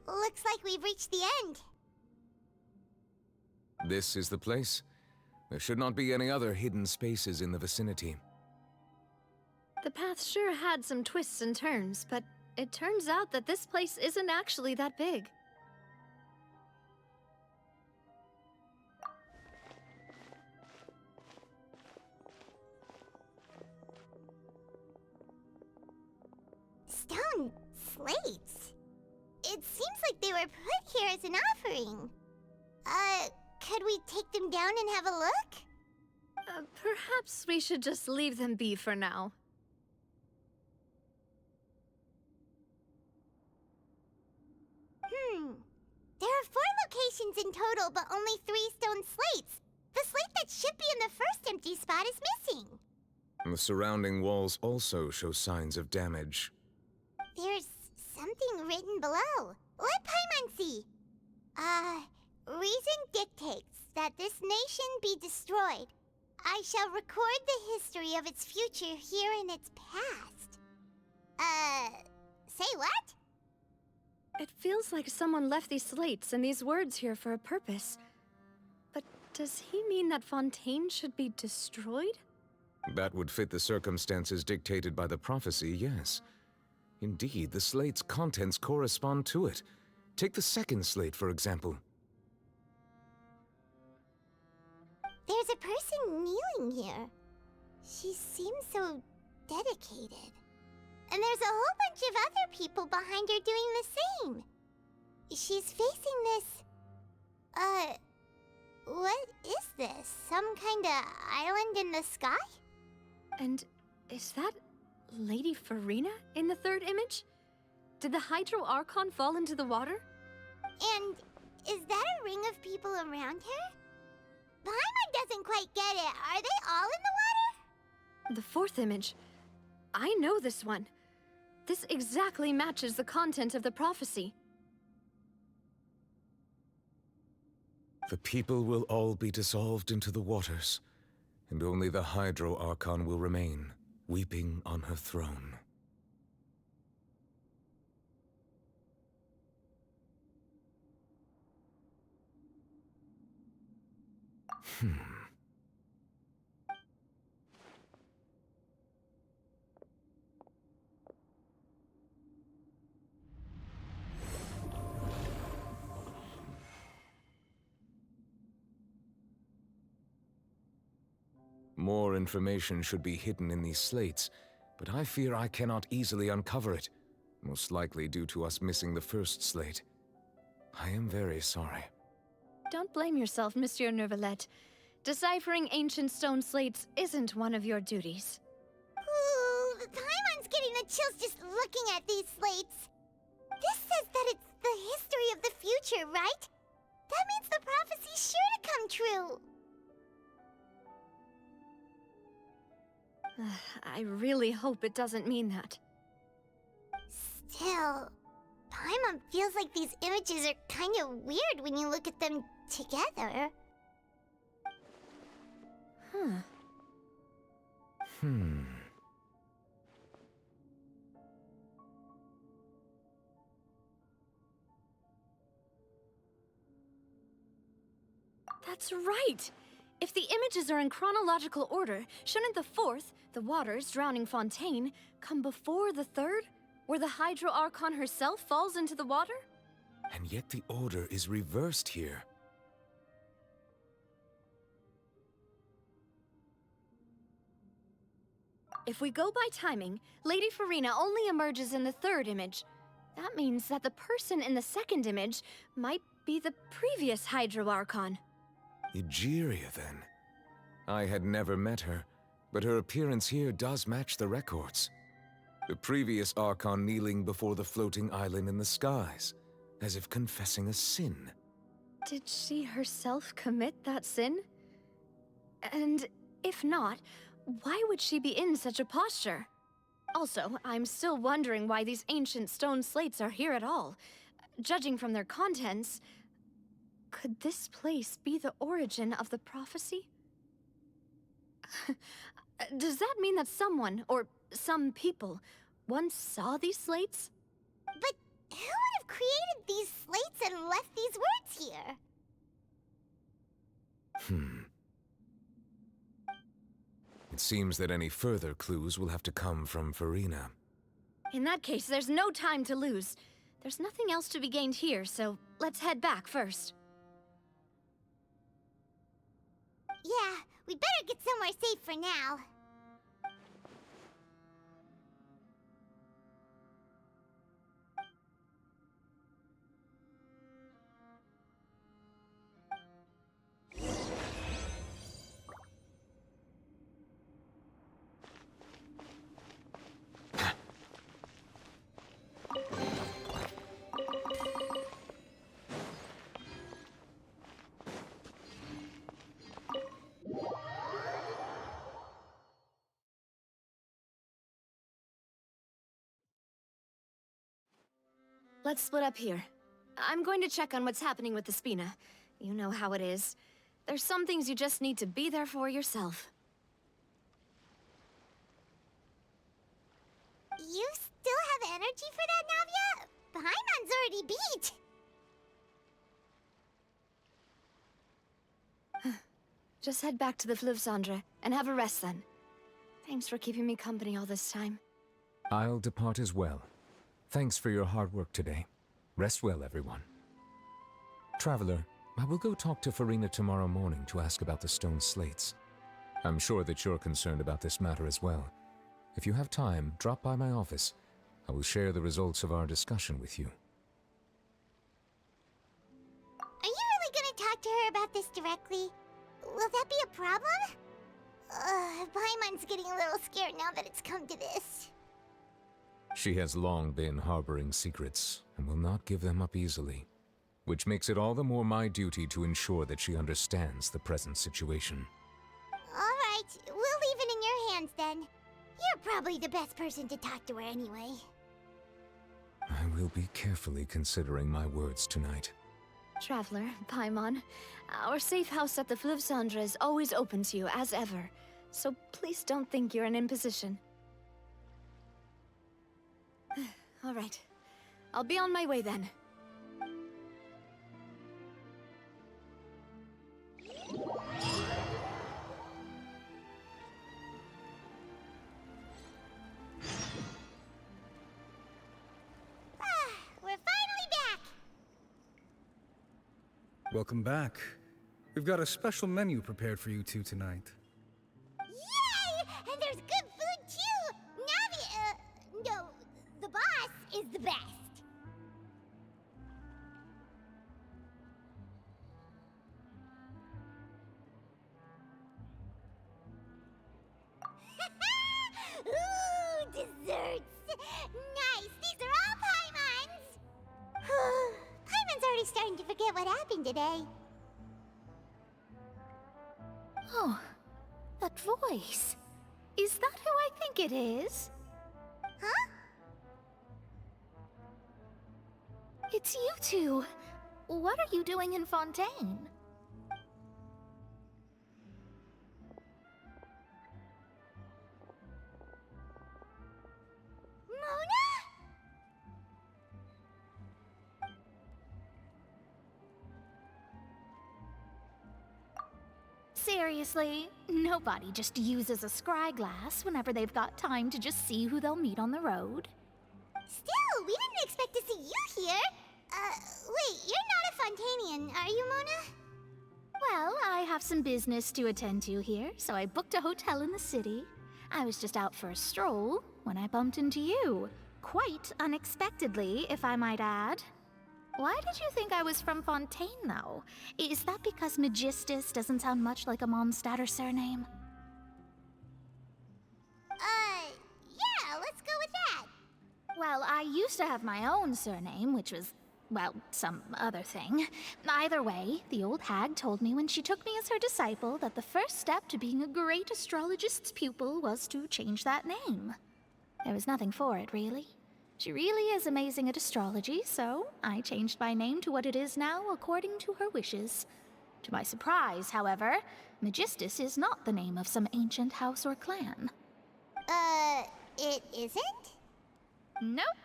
Looks like we've reached the end. This is the place. There should not be any other hidden spaces in the vicinity. The path sure had some twists and turns, but it turns out that this place isn't actually that big. Stone slates. It seems like they were put here as an offering. Could we take them down and have a look? Perhaps we should just leave them be for now. There are 4 locations in total, but only 3 stone slates. The slate that should be in the first empty spot is missing. The surrounding walls also show signs of damage. There's something written below. Let Paimon see. Reason dictates that this nation be destroyed. I shall record the history of its future here in its past. Say what? It feels like someone left these slates and these words here for a purpose. But does he mean that Fontaine should be destroyed? That would fit the circumstances dictated by the prophecy, yes. Indeed, the slate's contents correspond to it. Take the second slate, for example. There's a person kneeling here. She seems so dedicated. And there's a whole bunch of other people behind her doing the same. She's facing this... what is this? Some kind of island in the sky? And is that Lady Farina in the third image? Did the Hydro-Archon fall into the water? And is that a ring of people around her? Paimon doesn't quite get it. Are they all in the water? The fourth image. I know this one. This exactly matches the content of the prophecy. The people will all be dissolved into the waters, and only the Hydro-Archon will remain, weeping on her throne. More information should be hidden in these slates, but I fear I cannot easily uncover it, most likely due to us missing the first slate. I am very sorry. Don't blame yourself, Monsieur Neuvillette. Deciphering ancient stone slates isn't one of your duties. Ooh, Paimon's getting the chills just looking at these slates. This says that it's the history of the future, right? That means the prophecy's sure to come true. I really hope it doesn't mean that. Still, Paimon feels like these images are kind of weird when you look at them together. That's right! If the images are in chronological order, shouldn't the fourth, the waters drowning Fontaine, come before the third, where the Hydro-Archon herself falls into the water? And yet the order is reversed here. If we go by timing, Lady Farina only emerges in the third image. That means that the person in the second image might be the previous Hydro-Archon. Egeria, then. I had never met her, but her appearance here does match the records. The previous Archon kneeling before the floating island in the skies, as if confessing a sin. Did she herself commit that sin? And if not, why would she be in such a posture? Also, I'm still wondering why these ancient stone slates are here at all. Judging from their contents, could this place be the origin of the prophecy? Does that mean that someone, or some people, once saw these slates? But who would have created these slates and left these words here? It seems that any further clues will have to come from Farina. In that case, there's no time to lose. There's nothing else to be gained here, so let's head back first. Yeah, we better get somewhere safe for now. Let's split up here. I'm going to check on what's happening with the Spina. You know how it is. There's some things you just need to be there for yourself. You still have energy for that, Navia? Paimon's already beat. Just head back to the Fleuve Cendre and have a rest then. Thanks for keeping me company all this time. I'll depart as well. Thanks for your hard work today. Rest well, everyone. Traveler, I will go talk to Farina tomorrow morning to ask about the stone slates. I'm sure that you're concerned about this matter as well. If you have time, drop by my office. I will share the results of our discussion with you. Are you really gonna talk to her about this directly? Will that be a problem? Paimon's getting a little scared now that it's come to this. She has long been harboring secrets, and will not give them up easily, which makes it all the more my duty to ensure that she understands the present situation. Alright, we'll leave it in your hands then. You're probably the best person to talk to her anyway. I will be carefully considering my words tonight. Traveler, Paimon, our safe house at the Fleuve Cendre is always open to you, as ever. So please don't think you're an imposition. All right. I'll be on my way then. We're finally back! Welcome back. We've got a special menu prepared for you two tonight. Yeah, the best. Ooh, desserts! Nice! These are all Paimon's! Paimon's already starting to forget what happened today. Oh, that voice. Is that who I think it is? Huh? It's you two. What are you doing in Fontaine? Mona? Seriously, nobody just uses a scry glass whenever they've got time to just see who they'll meet on the road. Still, we didn't expect to see you here. Wait, you're not a Fontainian, are you, Mona? Well, I have some business to attend to here, so I booked a hotel in the city. I was just out for a stroll when I bumped into you. Quite unexpectedly, if I might add. Why did you think I was from Fontaine, though? Is that because Magistus doesn't sound much like a Mondstadter surname? Yeah, let's go with that. Well, I used to have my own surname, which was, well, some other thing. Either way, the old hag told me when she took me as her disciple that the first step to being a great astrologist's pupil was to change that name. There was nothing for it, really. She really is amazing at astrology, so I changed my name to what it is now according to her wishes. To my surprise, however, Magistus is not the name of some ancient house or clan. It isn't? Nope.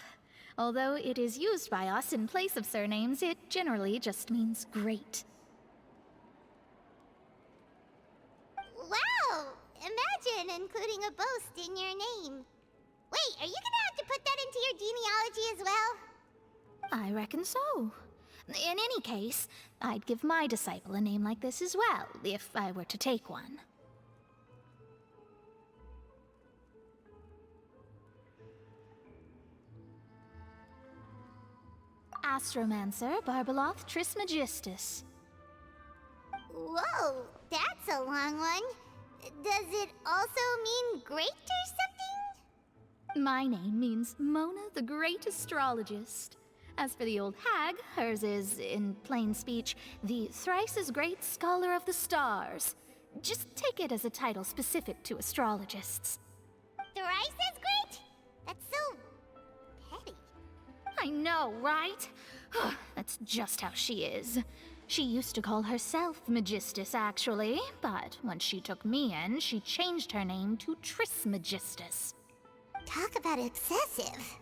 Although it is used by us in place of surnames, it generally just means great. Wow! Imagine including a boast in your name. Wait, are you gonna have to put that into your genealogy as well? I reckon so. In any case, I'd give my disciple a name like this as well, if I were to take one. Astromancer Barbeloth Trismegistus. Whoa, that's a long one. Does it also mean great or something? My name means Mona the Great Astrologist. As for the old hag, hers is, in plain speech, the thrice-as-great Scholar of the Stars. Just take it as a title specific to astrologists. Thrice as great? That's so petty. I know, right? That's just how she is. She used to call herself Magistus, actually, but when she took me in, she changed her name to Trismegistus. Talk about excessive.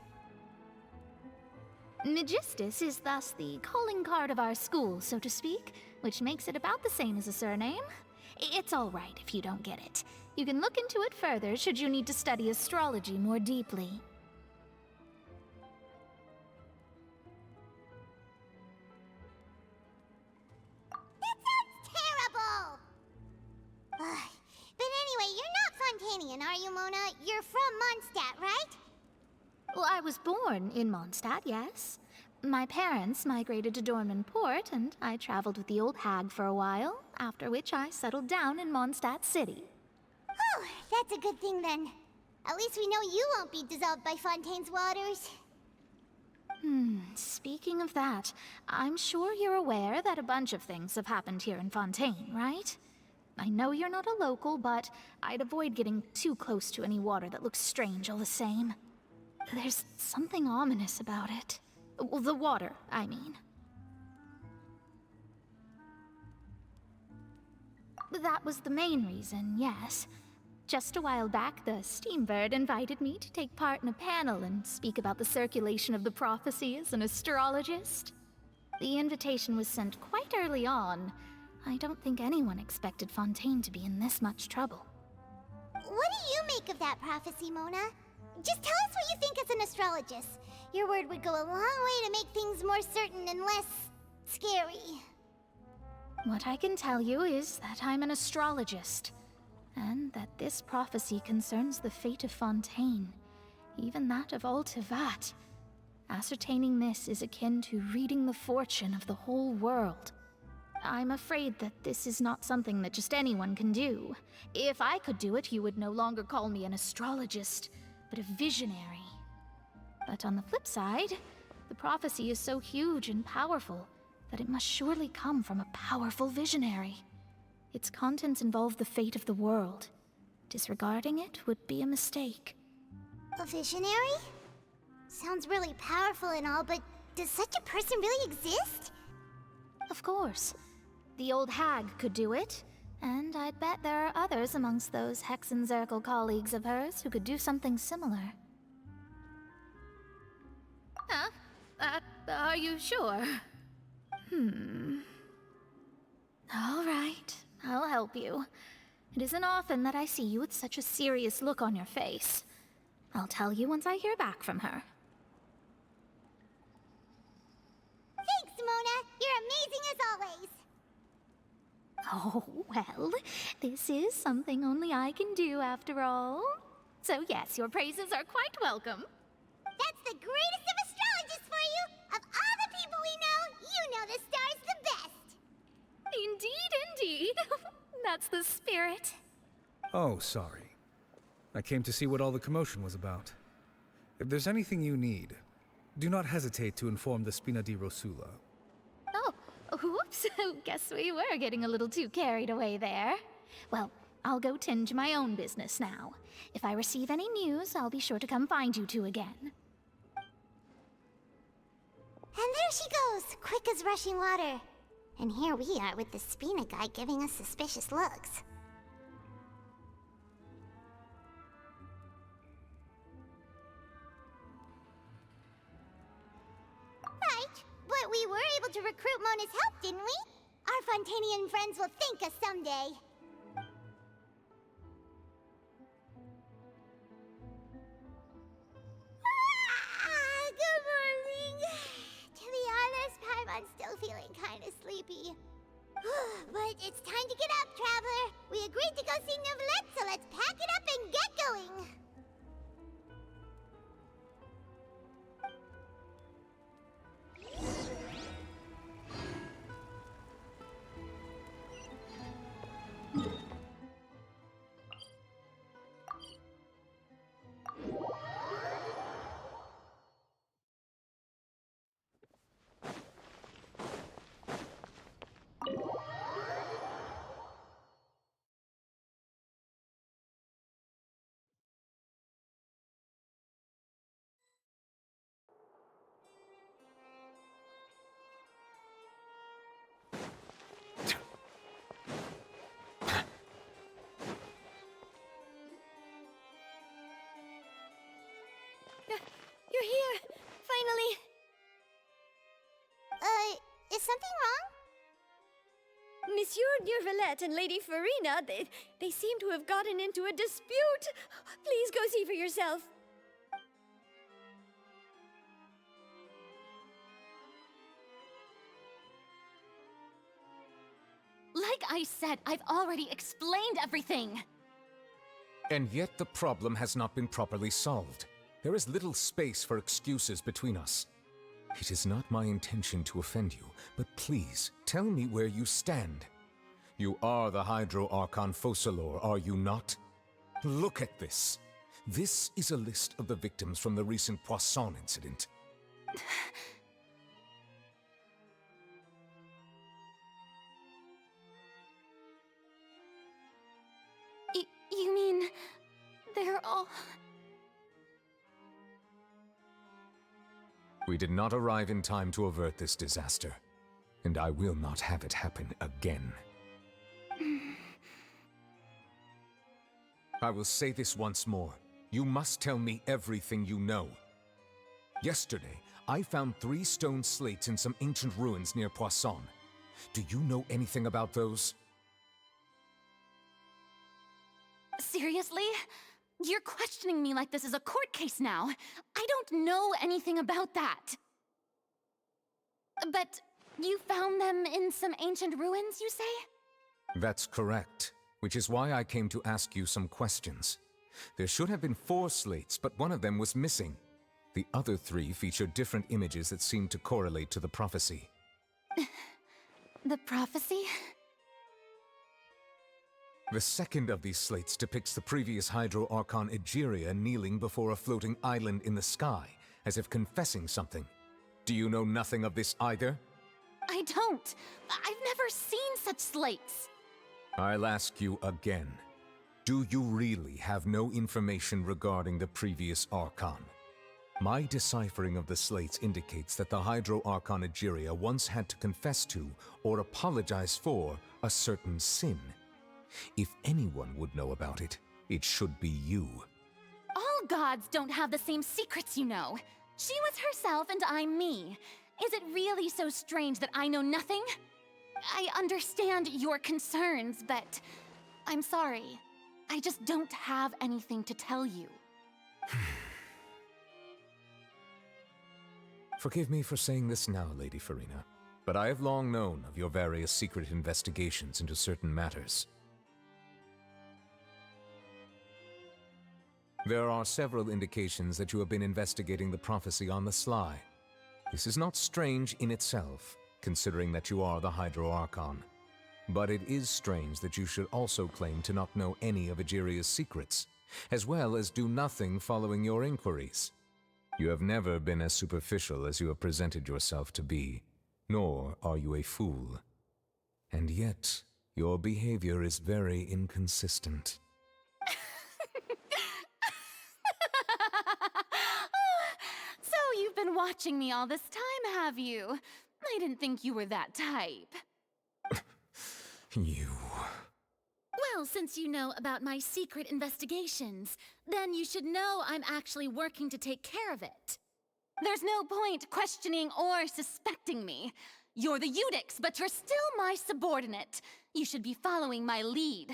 Magistus is thus the calling card of our school, so to speak, which makes it about the same as a surname. It's all right if you don't get it. You can look into it further should you need to study astrology more deeply. That sounds terrible! But anyway, you're not Fontainian, are you, Mona? You're from Mondstadt, right? Well, I was born in Mondstadt, yes. My parents migrated to Dorman Port, and I traveled with the old hag for a while, after which I settled down in Mondstadt City. Oh, that's a good thing then. At least we know you won't be dissolved by Fontaine's waters. Speaking of that, I'm sure you're aware that a bunch of things have happened here in Fontaine, right? I know you're not a local, but I'd avoid getting too close to any water that looks strange all the same. There's something ominous about it. Well, the water, I mean. That was the main reason, yes. Just a while back, the Steambird invited me to take part in a panel and speak about the circulation of the prophecy as an astrologist. The invitation was sent quite early on. I don't think anyone expected Fontaine to be in this much trouble. What do you make of that prophecy, Mona? Just tell us what you think as an astrologist. Your word would go a long way to make things more certain and less scary. What I can tell you is that I'm an astrologist, and that this prophecy concerns the fate of Fontaine, even that of all Tevat. Ascertaining this is akin to reading the fortune of the whole world. I'm afraid that this is not something that just anyone can do. If I could do it, you would no longer call me an astrologist, but a visionary. But on the flip side, the prophecy is so huge and powerful that it must surely come from a powerful visionary. Its contents involve the fate of the world. Disregarding it would be a mistake. A visionary? Sounds really powerful and all, but does such a person really exist? Of course. The old hag could do it, and I'd bet there are others amongst those Hexenzirkel colleagues of hers who could do something similar. Huh? Are you sure? All right, I'll help you. It isn't often that I see you with such a serious look on your face. I'll tell you once I hear back from her. Thanks, Mona! You're amazing as always! Oh, well, this is something only I can do after all. So yes, your praises are quite welcome. That's the greatest of astrologists for you! Of all the people we know, you know the star's the best! Indeed. That's the spirit. Oh, sorry. I came to see what all the commotion was about. If there's anything you need, do not hesitate to inform the Spina di Rosula. Oh, whoops. Guess we were getting a little too carried away there. Well, I'll go tend to my own business now. If I receive any news, I'll be sure to come find you two again. And there she goes, quick as rushing water. And here we are with the Spina guy giving us suspicious looks. Right, but we were able to recruit Mona's help, didn't we? Our Fontanian friends will thank us someday. Good morning. To be honest, I'm still feeling kind of sleepy. But it's time to get up, Traveler. We agreed to go see Neuvillette, so let's pack it up and get going. You're here! Finally! Is something wrong? Monsieur Neuvillette and Lady Farina, they seem to have gotten into a dispute. Please go see for yourself. Like I said, I've already explained everything. And yet the problem has not been properly solved. There is little space for excuses between us. It is not my intention to offend you, but please, tell me where you stand. You are the Hydro-Archon Focalor, are you not? Look at this. This is a list of the victims from the recent Poisson incident. You mean... they're all... We did not arrive in time to avert this disaster, and I will not have it happen again. I will say this once more. You must tell me everything you know. Yesterday, I found 3 stone slates in some ancient ruins near Poisson. Do you know anything about those? Seriously? You're questioning me like this is a court case now. I don't know anything about that. But you found them in some ancient ruins, you say? That's correct, which is why I came to ask you some questions. There should have been 4 slates, but one of them was missing. The other 3 feature different images that seem to correlate to the prophecy. The prophecy? The second of these slates depicts the previous Hydro-Archon Egeria kneeling before a floating island in the sky, as if confessing something. Do you know nothing of this either? I don't. I've never seen such slates. I'll ask you again. Do you really have no information regarding the previous Archon? My deciphering of the slates indicates that the Hydro-Archon Egeria once had to confess to, or apologize for, a certain sin. If anyone would know about it, it should be you. All gods don't have the same secrets, you know. She was herself and I'm me. Is it really so strange that I know nothing? I understand your concerns, but I'm sorry. I just don't have anything to tell you. Forgive me for saying this now, Lady Farina, but I have long known of your various secret investigations into certain matters. There are several indications that you have been investigating the prophecy on the sly. This is not strange in itself, considering that you are the Hydro-Archon. But it is strange that you should also claim to not know any of Egeria's secrets, as well as do nothing following your inquiries. You have never been as superficial as you have presented yourself to be, nor are you a fool. And yet, your behavior is very inconsistent. So you've been watching me all this time, have you? I didn't think you were that type. You... Well, since you know about my secret investigations, then you should know I'm actually working to take care of it. There's no point questioning or suspecting me. You're the Eudix, but you're still my subordinate. You should be following my lead.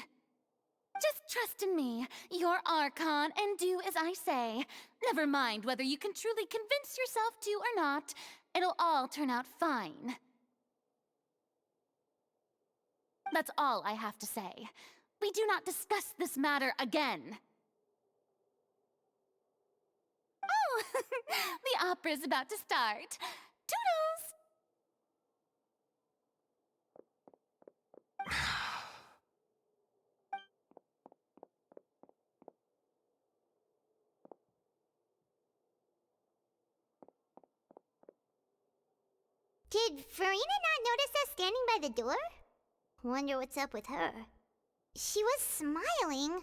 Just trust in me, you're Archon, and do as I say. Never mind whether you can truly convince yourself to or not. It'll all turn out fine. That's all I have to say. We do not discuss this matter again. Oh, the opera's about to start. Toodles! Did Farina not notice us standing by the door? Wonder what's up with her. She was smiling.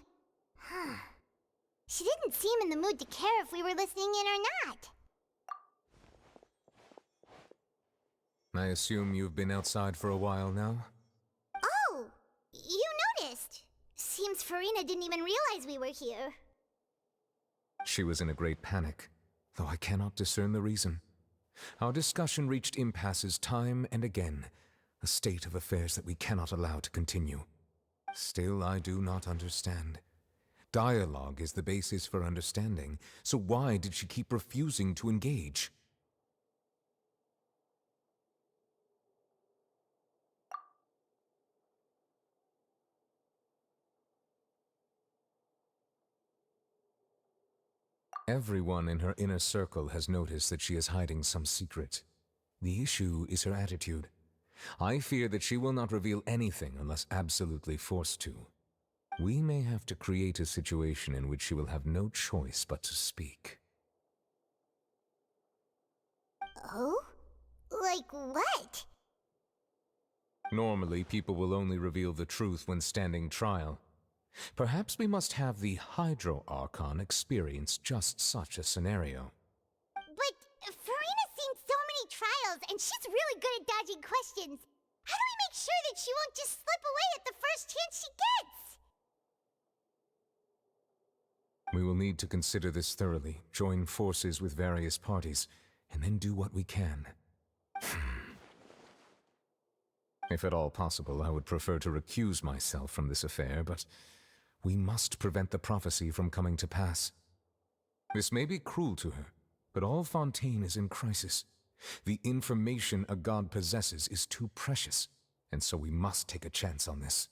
She didn't seem in the mood to care if we were listening in or not. I assume you've been outside for a while now? Oh, you noticed. Seems Farina didn't even realize we were here. She was in a great panic, though I cannot discern the reason. Our discussion reached impasses time and again, a state of affairs that we cannot allow to continue. Still, I do not understand. Dialogue is the basis for understanding, so why did she keep refusing to engage? Everyone in her inner circle has noticed that she is hiding some secret. The issue is her attitude. I fear that she will not reveal anything unless absolutely forced to. We may have to create a situation in which she will have no choice but to speak. Oh? Like what? Normally, people will only reveal the truth when standing trial. Perhaps we must have the Hydro-Archon experience just such a scenario. But Farina's seen so many trials, and she's really good at dodging questions. How do we make sure that she won't just slip away at the first chance she gets? We will need to consider this thoroughly, join forces with various parties, and then do what we can. If at all possible, I would prefer to recuse myself from this affair, but we must prevent the prophecy from coming to pass. This may be cruel to her, but all Fontaine is in crisis. The information a god possesses is too precious, and so we must take a chance on this.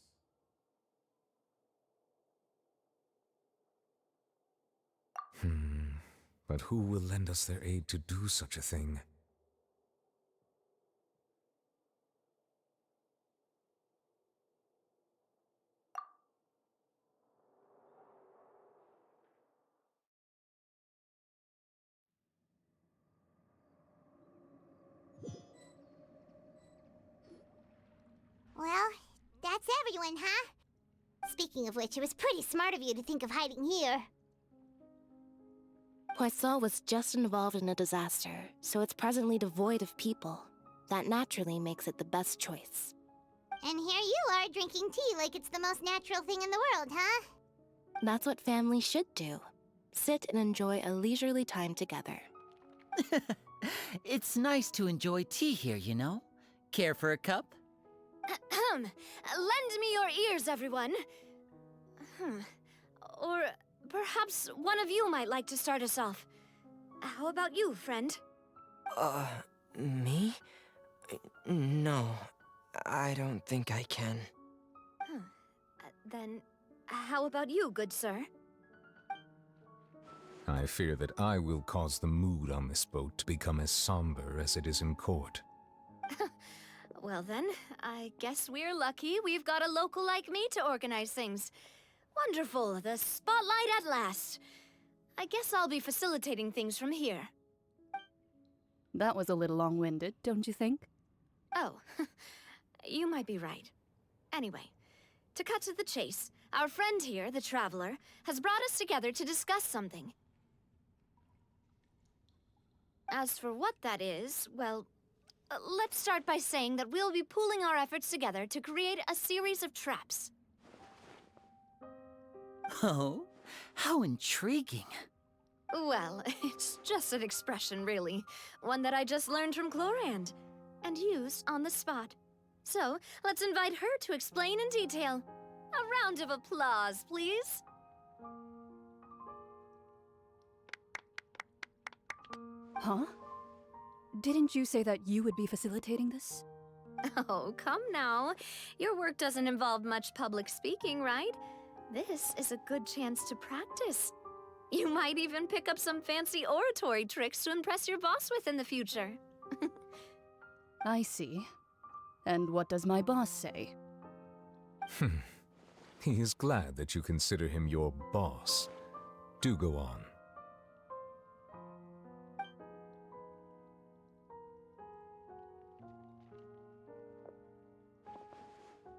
But who will lend us their aid to do such a thing? Well, that's everyone, huh? Speaking of which, it was pretty smart of you to think of hiding here. Poisson was just involved in a disaster, so it's presently devoid of people. That naturally makes it the best choice. And here you are drinking tea like it's the most natural thing in the world, huh? That's what family should do. Sit and enjoy a leisurely time together. It's nice to enjoy tea here, you know? Care for a cup? Lend me your ears, everyone. Or perhaps one of you might like to start us off. How about you, friend? Me? No, I don't think I can. Then, how about you, good sir? I fear that I will cause the mood on this boat to become as somber as it is in court. Well then, I guess we're lucky we've got a local like me to organize things. Wonderful, the spotlight at last. I guess I'll be facilitating things from here. That was a little long-winded, don't you think? Oh, you might be right. Anyway, to cut to the chase, our friend here, the Traveler, has brought us together to discuss something. As for what that is, well, let's start by saying that we'll be pooling our efforts together to create a series of traps. Oh, how intriguing. Well, it's just an expression, really. One that I just learned from Chlorand, and used on the spot. So, let's invite her to explain in detail. A round of applause, please. Huh? Didn't you say that you would be facilitating this? Oh, come now. Your work doesn't involve much public speaking, right? This is a good chance to practice. You might even pick up some fancy oratory tricks to impress your boss with in the future. I see. And what does my boss say? He is glad that you consider him your boss. Do go on.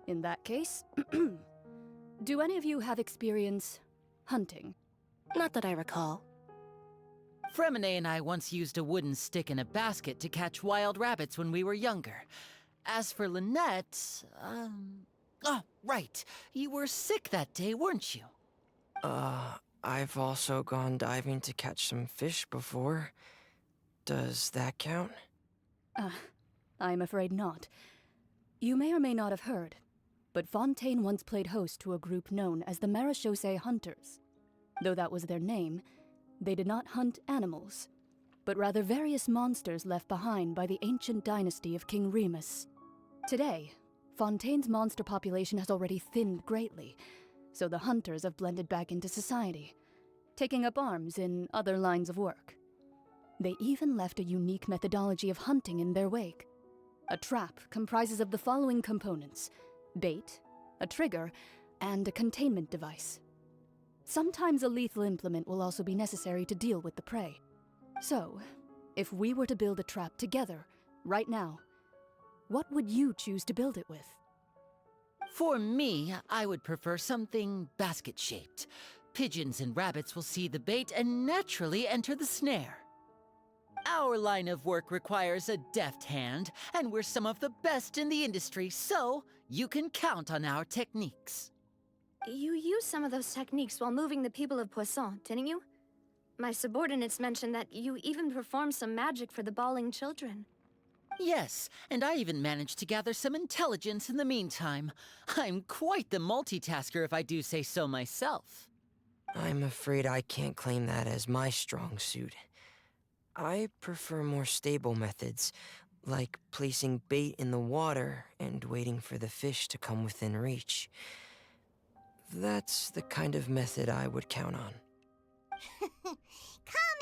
In that case, do any of you have experience hunting? Not that I recall. Fremine and I once used a wooden stick in a basket to catch wild rabbits when we were younger. As for Lynette, oh, right. You were sick that day, weren't you? I've also gone diving to catch some fish before. Does that count? I'm afraid not. You may or may not have heard, but Fontaine once played host to a group known as the Marechaussee Hunters. Though that was their name, they did not hunt animals, but rather various monsters left behind by the ancient dynasty of King Remus. Today, Fontaine's monster population has already thinned greatly, so the hunters have blended back into society, taking up arms in other lines of work. They even left a unique methodology of hunting in their wake. A trap comprises of the following components: bait, a trigger, and a containment device. Sometimes a lethal implement will also be necessary to deal with the prey. So, if we were to build a trap together, right now, what would you choose to build it with? For me, I would prefer something basket-shaped. Pigeons and rabbits will see the bait and naturally enter the snare. Our line of work requires a deft hand, and we're some of the best in the industry, so you can count on our techniques. You used some of those techniques while moving the people of Poisson, didn't you? My subordinates mentioned that you even performed some magic for the bawling children. Yes, and I even managed to gather some intelligence in the meantime. I'm quite the multitasker if I do say so myself. I'm afraid I can't claim that as my strong suit. I prefer more stable methods, like placing bait in the water and waiting for the fish to come within reach. That's the kind of method I would count on. Calm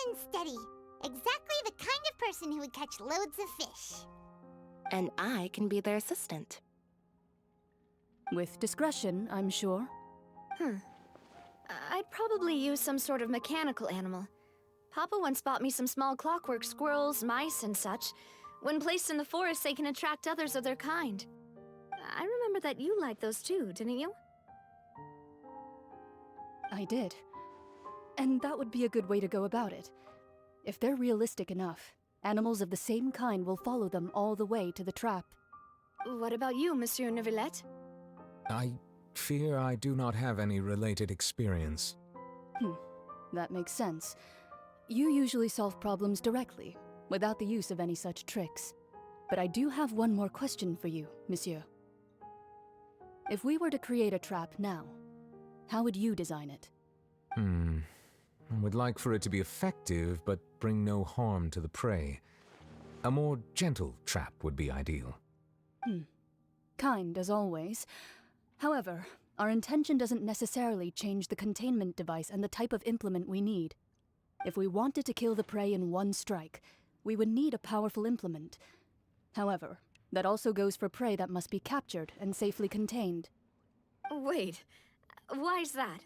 and steady. Exactly the kind of person who would catch loads of fish. And I can be their assistant. With discretion, I'm sure. I'd probably use some sort of mechanical animal. Papa once bought me some small clockwork squirrels, mice, and such. When placed in the forest, they can attract others of their kind. I remember that you liked those too, didn't you? I did. And that would be a good way to go about it. If they're realistic enough, animals of the same kind will follow them all the way to the trap. What about you, Monsieur Neuvillette? I fear I do not have any related experience. That makes sense. You usually solve problems directly, without the use of any such tricks. But I do have one more question for you, Monsieur. If we were to create a trap now, how would you design it? I would like for it to be effective, but bring no harm to the prey. A more gentle trap would be ideal. Kind, as always. However, our intention doesn't necessarily change the containment device and the type of implement we need. If we wanted to kill the prey in one strike, we would need a powerful implement. However, that also goes for prey that must be captured and safely contained. Wait, why's that?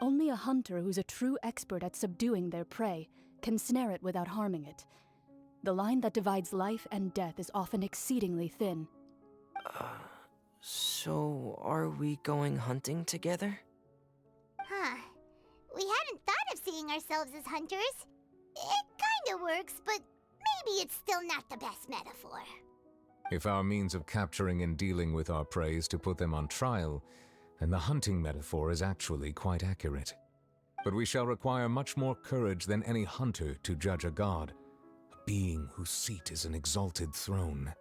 Only a hunter who's a true expert at subduing their prey can snare it without harming it. The line that divides life and death is often exceedingly thin. So are we going hunting together? We hadn't thought of seeing ourselves as hunters. It kinda works, but maybe it's still not the best metaphor. If our means of capturing and dealing with our prey is to put them on trial, then the hunting metaphor is actually quite accurate. But we shall require much more courage than any hunter to judge a god, a being whose seat is an exalted throne.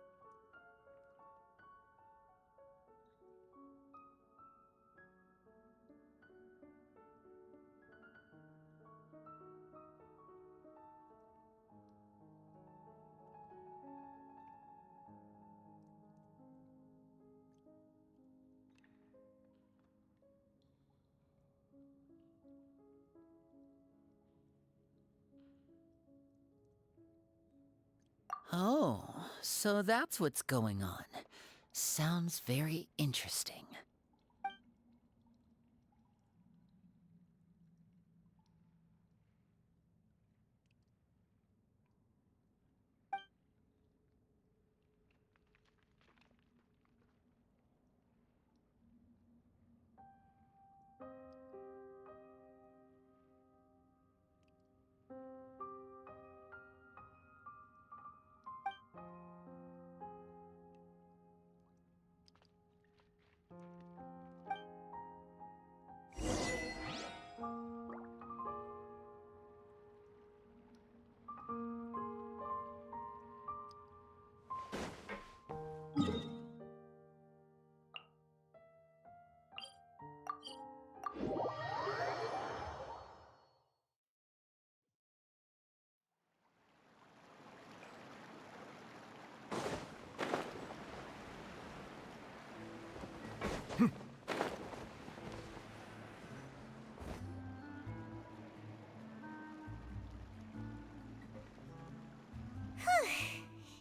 Oh, so that's what's going on. Sounds very interesting.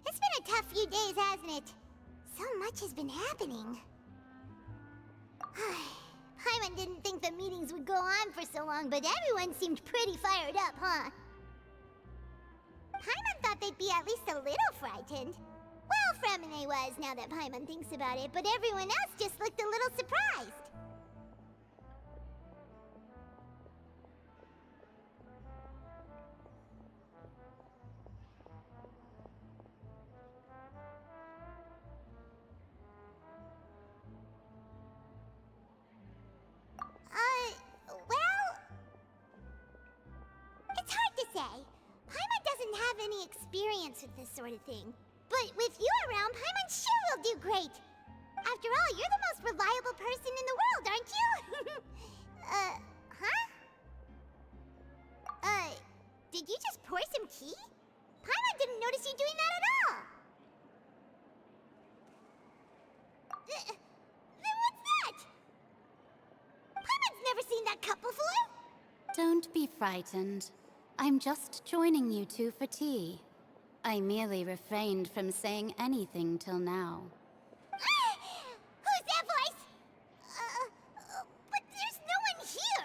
It's been a tough few days, hasn't it? So much has been happening. Paimon didn't think the meetings would go on for so long, but everyone seemed pretty fired up, huh? Paimon thought they'd be at least a little frightened. Well, Fremine was, now that Paimon thinks about it, but everyone else just looked a little surprised. Well... It's hard to say. Paimon doesn't have any experience with this sort of thing. But with you around, Paimon sure will do great. After all, you're the most reliable person in the world, aren't you? Did you just pour some tea? Paimon didn't notice you doing that at all. Then what's that? Paimon's never seen that cup before. Don't be frightened. I'm just joining you two for tea. I merely refrained from saying anything till now. Who's that voice? But there's no one here!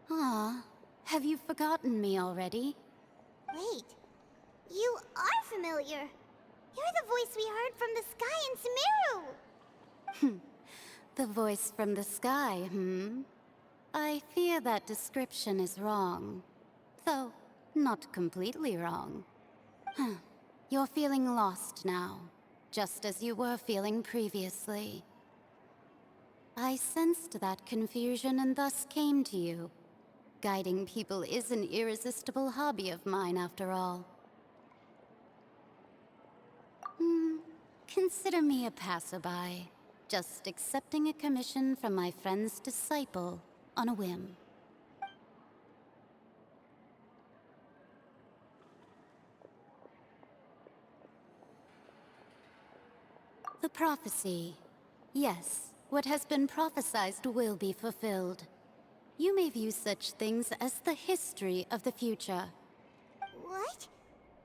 Ah, have you forgotten me already? Wait, you are familiar. You're the voice we heard from the sky in Sumeru. The voice from the sky, I fear that description is wrong. Though, not completely wrong. You're feeling lost now, just as you were feeling previously. I sensed that confusion and thus came to you. Guiding people is an irresistible hobby of mine, after all. Consider me a passerby, just accepting a commission from my friend's disciple on a whim. The prophecy. Yes, what has been prophesied will be fulfilled. You may view such things as the history of the future. What?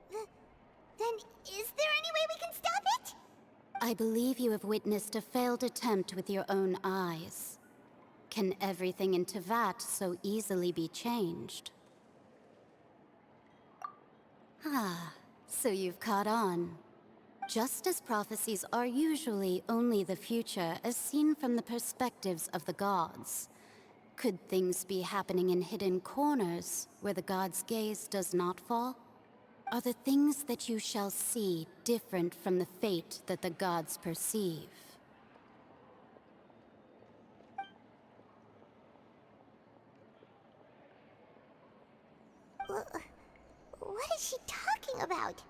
Then is there any way we can stop it? I believe you have witnessed a failed attempt with your own eyes. Can everything in Tevat so easily be changed? Ah, so you've caught on. Just as prophecies are usually only the future as seen from the perspectives of the gods, could things be happening in hidden corners where the gods' gaze does not fall? Are the things that you shall see different from the fate that the gods perceive? What is she talking about?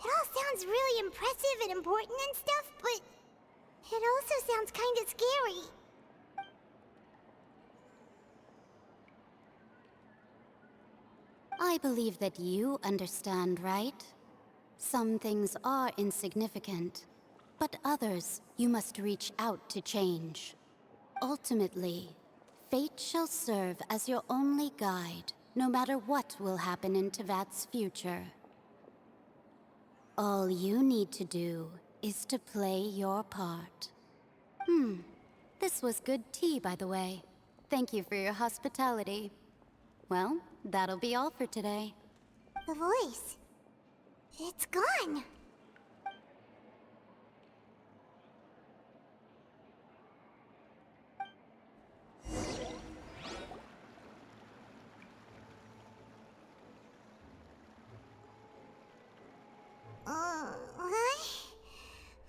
It all sounds really impressive and important and stuff, but it also sounds kind of scary. I believe that you understand, right? Some things are insignificant, but others you must reach out to change. Ultimately, fate shall serve as your only guide, no matter what will happen in Tevat's future. All you need to do is to play your part. This was good tea, by the way. Thank you for your hospitality. Well, that'll be all for today. The voice. It's gone.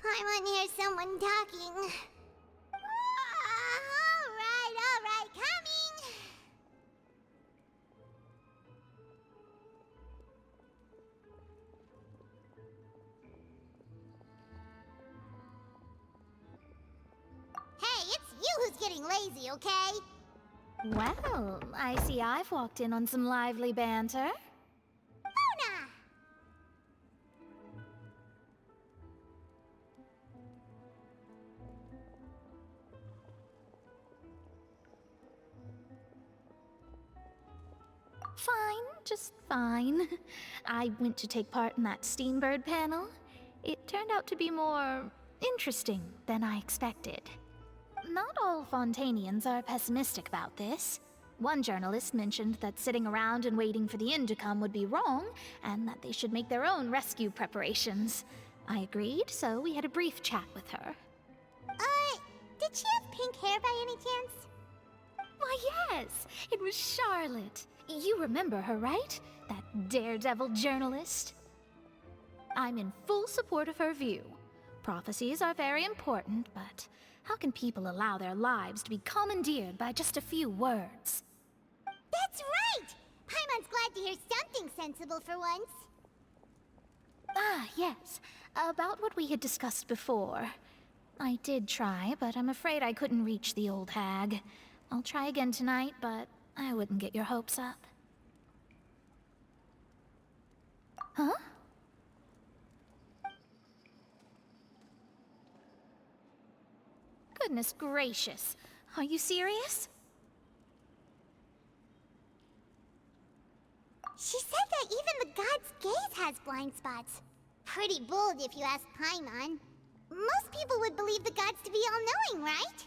I want to hear someone talking. All right, coming. Hey, it's you who's getting lazy, okay? Well, I see I've walked in on some lively banter. Luna! Fine, just fine. I went to take part in that Steambird panel. It turned out to be more interesting than I expected. Not all Fontainians are pessimistic about this. One journalist mentioned that sitting around and waiting for the end to come would be wrong, and that they should make their own rescue preparations. I agreed, so we had a brief chat with her. Did she have pink hair by any chance? Why, yes! It was Charlotte. You remember her, right? That daredevil journalist? I'm in full support of her view. Prophecies are very important, but how can people allow their lives to be commandeered by just a few words? That's right! Paimon's glad to hear something sensible for once. Ah, yes. About what we had discussed before. I did try, but I'm afraid I couldn't reach the old hag. I'll try again tonight, but I wouldn't get your hopes up. Huh? Goodness gracious. Are you serious? She said that even the god's gaze has blind spots. Pretty bold if you ask Paimon. Most people would believe the gods to be all-knowing, right?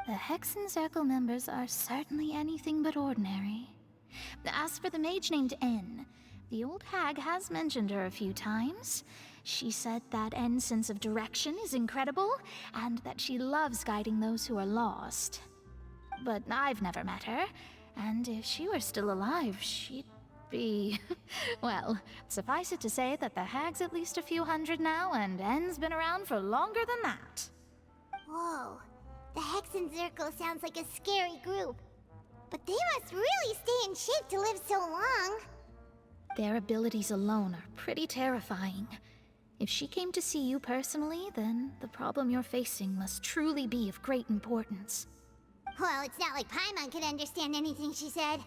The Hexen Circle members are certainly anything but ordinary. As for the mage named N, the old hag has mentioned her a few times. She said that N's sense of direction is incredible, and that she loves guiding those who are lost. But I've never met her, and if she were still alive, she'd be... well, suffice it to say that the hag's at least a few hundred now, and N's been around for longer than that. Whoa, the Hexen Circle sounds like a scary group. But they must really stay in shape to live so long. Their abilities alone are pretty terrifying. If she came to see you personally, then the problem you're facing must truly be of great importance. Well, it's not like Paimon could understand anything she said.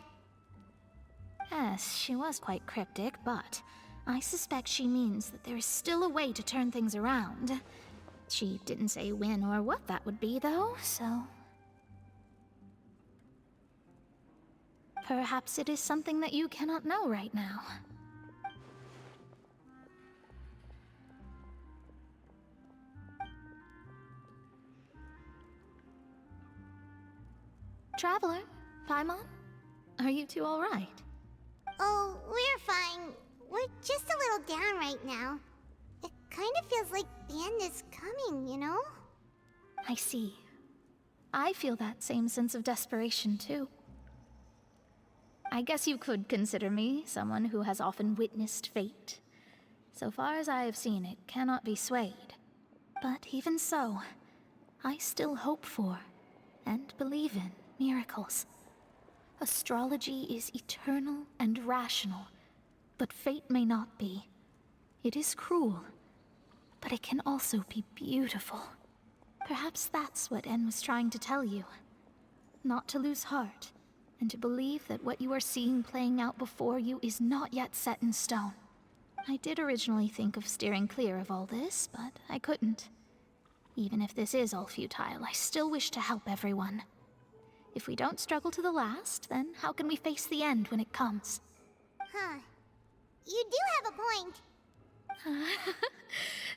Yes, she was quite cryptic, but I suspect she means that there is still a way to turn things around. She didn't say when or what that would be, though, so... perhaps it is something that you cannot know right now. Traveler, Paimon, are you two all right? Oh, we're fine. We're just a little down right now. It kind of feels like the end is coming, you know? I see. I feel that same sense of desperation, too. I guess you could consider me someone who has often witnessed fate. So far as I have seen, it cannot be swayed. But even so, I still hope for, and believe in, miracles. Astrology is eternal and rational, but fate may not be. It is cruel, but it can also be beautiful. Perhaps that's what En was trying to tell you. Not to lose heart, and to believe that what you are seeing playing out before you is not yet set in stone. I did originally think of steering clear of all this, but I couldn't. Even if this is all futile, I still wish to help everyone. If we don't struggle to the last, then how can we face the end when it comes? Huh. You do have a point.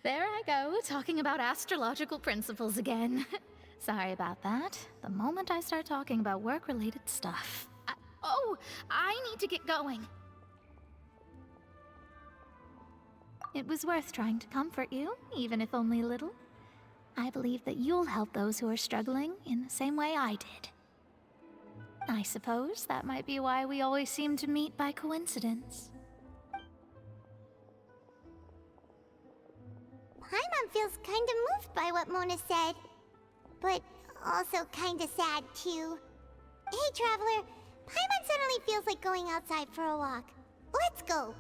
There I go, talking about astrological principles again. Sorry about that. The moment I start talking about work-related stuff... I need to get going. It was worth trying to comfort you, even if only a little. I believe that you'll help those who are struggling in the same way I did. I suppose that might be why we always seem to meet by coincidence. Paimon feels kinda moved by what Mona said. But also kinda sad, too. Hey, Traveler. Paimon suddenly feels like going outside for a walk. Let's go.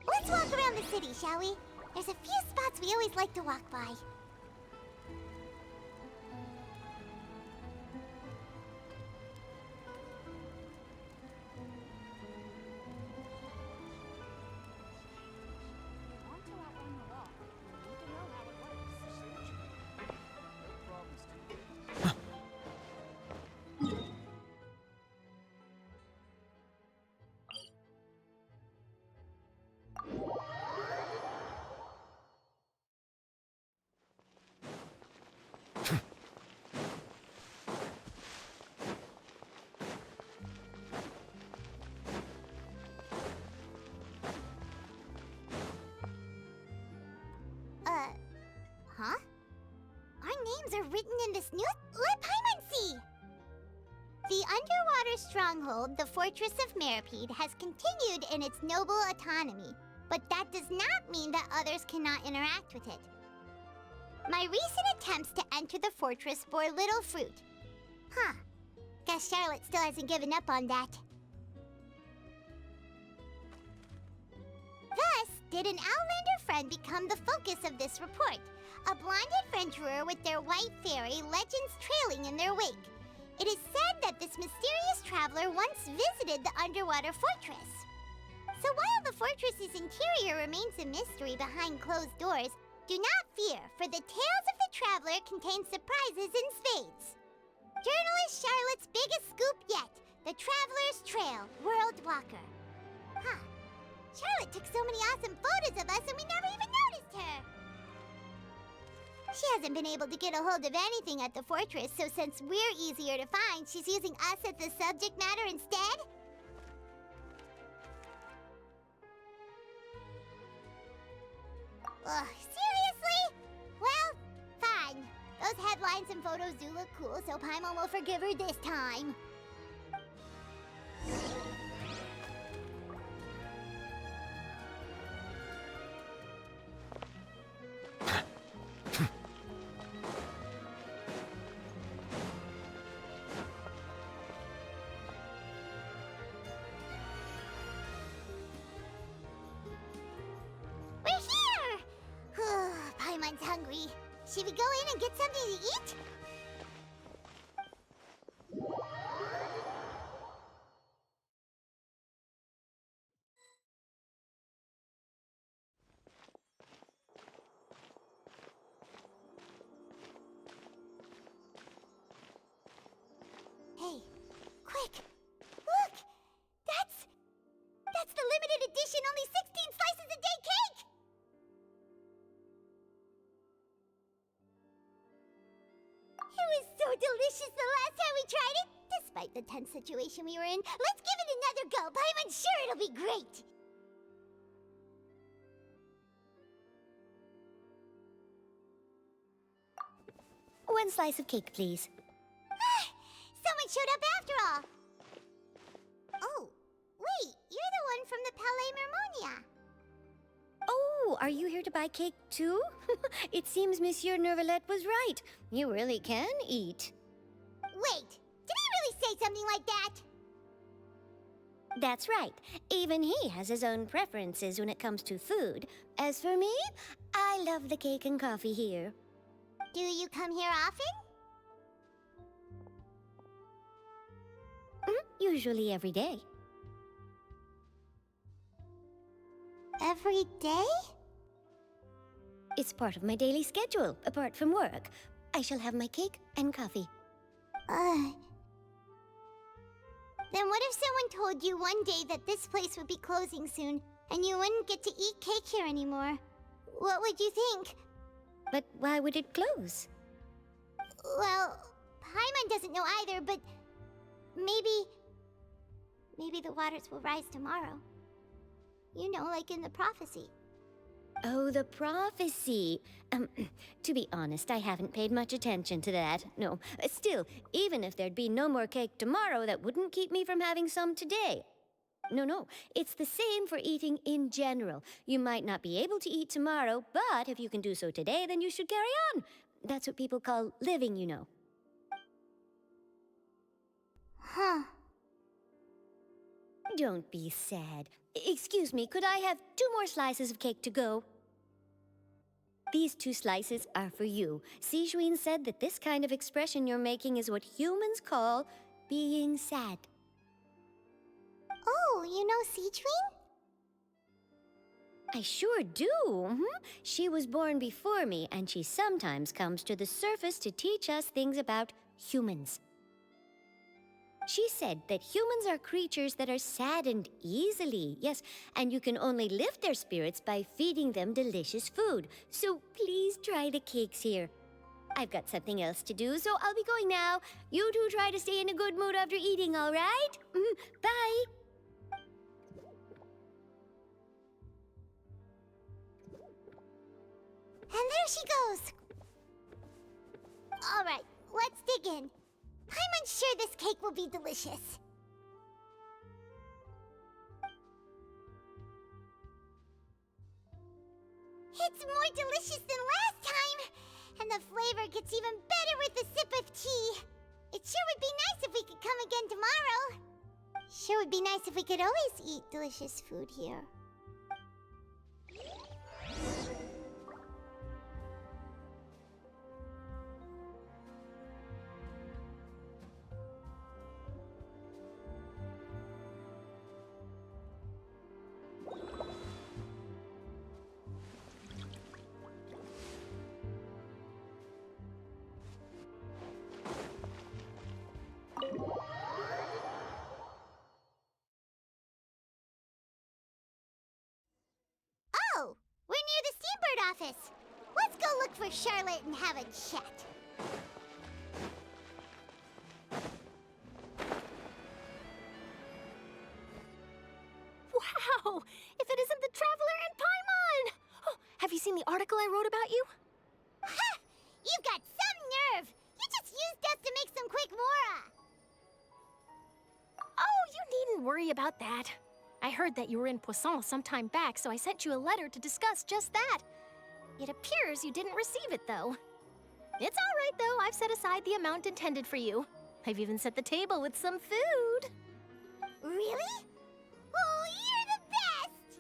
Let's walk around the city, shall we? There's a few spots we always like to walk by. Huh? Our names are written in this new... Let Paimon see! The underwater stronghold, the Fortress of Maskerade, has continued in its noble autonomy, but that does not mean that others cannot interact with it. My recent attempts to enter the fortress bore little fruit. Huh. Guess Charlotte still hasn't given up on that. Thus, did an Outlander friend become the focus of this report. A blonde adventurer with their white fairy, legends trailing in their wake. It is said that this mysterious traveler once visited the underwater fortress. So while the fortress's interior remains a mystery behind closed doors, do not fear, for the tales of the traveler contain surprises in spades. Journalist Charlotte's biggest scoop yet. the Traveler's Trail, World Walker. Huh. Charlotte took so many awesome photos of us and we never even noticed her. She hasn't been able to get a hold of anything at the fortress, so since we're easier to find, she's using us as the subject matter instead? Ugh, seriously? Well, fine. Those headlines and photos do look cool, so Paimon will forgive her this time. Paimon's hungry. Should we go in and get something to eat? Hey, quick! Look! That's the limited edition only 16 slices a day cake! It was so delicious the last time we tried it, despite the tense situation we were in. Let's give it another go. I'm sure it'll be great. One slice of cake, please. Someone showed up after all. Oh, wait, you're the one from the Palais Mermonia. Oh, are you here to buy cake too? It seems Monsieur Neuvillette was right. You really can eat. Wait, did he really say something like that? That's right. Even he has his own preferences when it comes to food. As for me, I love the cake and coffee here. Do you come here often? Usually every day. Every day? It's part of my daily schedule, apart from work. I shall have my cake and coffee. Then what if someone told you one day that this place would be closing soon, and you wouldn't get to eat cake here anymore? What would you think? But why would it close? Well, Paimon doesn't know either, but maybe the waters will rise tomorrow. You know, like in the prophecy. Oh, the prophecy. To be honest, I haven't paid much attention to that. No, still, even if there'd be no more cake tomorrow, that wouldn't keep me from having some today. No, it's the same for eating in general. You might not be able to eat tomorrow, but if you can do so today, then you should carry on. That's what people call living, you know. Huh. Don't be sad. Excuse me, could I have 2 more slices of cake to go? These 2 slices are for you. Sijuin said that this kind of expression you're making is what humans call being sad. Oh, you know Sijuin? I sure do. She was born before me, and she sometimes comes to the surface to teach us things about humans. She said that humans are creatures that are saddened easily, yes, and you can only lift their spirits by feeding them delicious food. So please try the cakes here. I've got something else to do, so I'll be going now. You two try to stay in a good mood after eating, all right? Bye. And there she goes. All right, let's dig in. I'm unsure this cake will be delicious. It's more delicious than last time, and the flavor gets even better with a sip of tea. It sure would be nice if we could come again tomorrow. Sure would be nice if we could always eat delicious food here. office. Let's go look for Charlotte and have a chat. Wow! If it isn't the Traveler and Paimon! Oh, have you seen the article I wrote about you? Ha! You've got some nerve! You just used us to make some quick mora! Oh, you needn't worry about that. I heard that you were in Poisson some time back, so I sent you a letter to discuss just that. It appears you didn't receive it, though. It's all right, though. I've set aside the amount intended for you. I've even set the table with some food. Really? Oh, you're the best!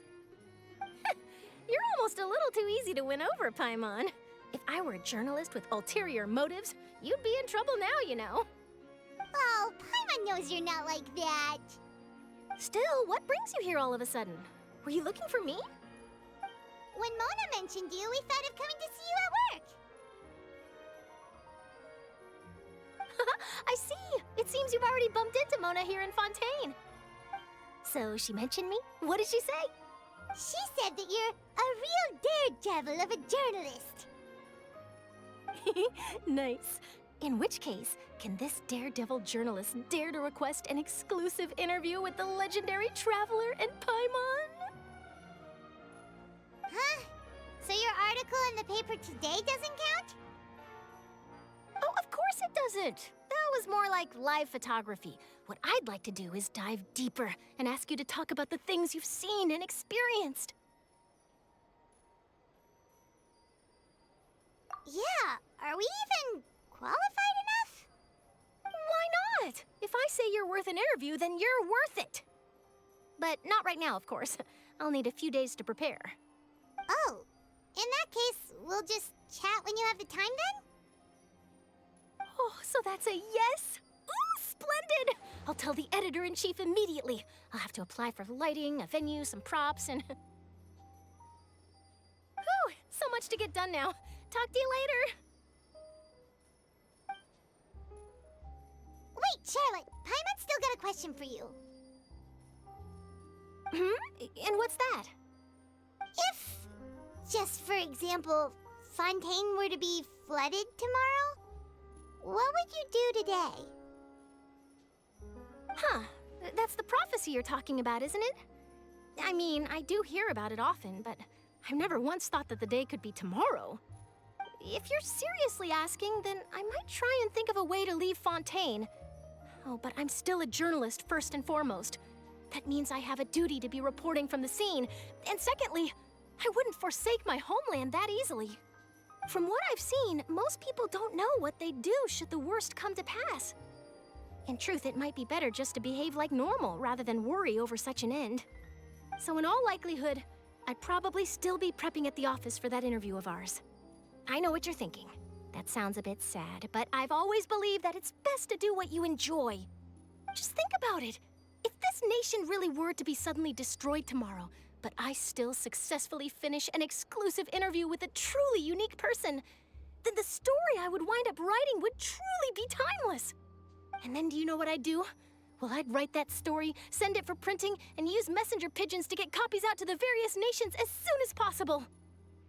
You're almost a little too easy to win over, Paimon. If I were a journalist with ulterior motives, you'd be in trouble now, you know. Oh, Paimon knows you're not like that. Still, what brings you here all of a sudden? Were you looking for me? When Mona mentioned you, we thought of coming to see you at work. I see. It seems you've already bumped into Mona here in Fontaine. So she mentioned me? What did she say? She said that you're a real daredevil of a journalist. Nice. In which case, can this daredevil journalist dare to request an exclusive interview with the legendary Traveler and Paimon? Huh? So your article in the paper today doesn't count? Oh, of course it doesn't. That was more like live photography. What I'd like to do is dive deeper and ask you to talk about the things you've seen and experienced. Yeah, are we even qualified enough? Why not? If I say you're worth an interview, then you're worth it. But not right now, of course. I'll need a few days to prepare. Oh, in that case, we'll just chat when you have the time then? Oh, so that's a yes? Ooh, splendid! I'll tell the editor-in-chief immediately. I'll have to apply for lighting, a venue, some props, and... Whew, so much to get done now. Talk to you later. Wait, Charlotte, Paimon's still got a question for you. And what's that? If, just for example, Fontaine were to be flooded tomorrow, what would you do today? Huh. That's the prophecy you're talking about, isn't it? I mean, I do hear about it often, but I've never once thought that the day could be tomorrow. If you're seriously asking, then I might try and think of a way to leave Fontaine. Oh, but I'm still a journalist first and foremost. That means I have a duty to be reporting from the scene. And secondly, I wouldn't forsake my homeland that easily. From what I've seen, most people don't know what they'd do should the worst come to pass. In truth, it might be better just to behave like normal rather than worry over such an end. So in all likelihood, I'd probably still be prepping at the office for that interview of ours. I know what you're thinking. That sounds a bit sad, but I've always believed that it's best to do what you enjoy. Just think about it. If this nation really were to be suddenly destroyed tomorrow, but I still successfully finish an exclusive interview with a truly unique person, then the story I would wind up writing would truly be timeless. And then do you know what I'd do? Well, I'd write that story, send it for printing, and use messenger pigeons to get copies out to the various nations as soon as possible.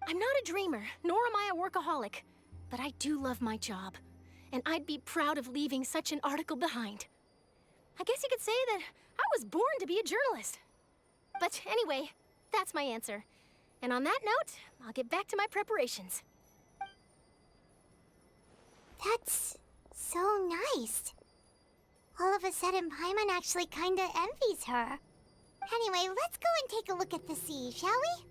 I'm not a dreamer, nor am I a workaholic, but I do love my job, and I'd be proud of leaving such an article behind. I guess you could say that I was born to be a journalist. But anyway, that's my answer. And on that note, I'll get back to my preparations. That's so nice. All of a sudden, Paimon actually kinda envies her. Anyway, let's go and take a look at the sea, shall we?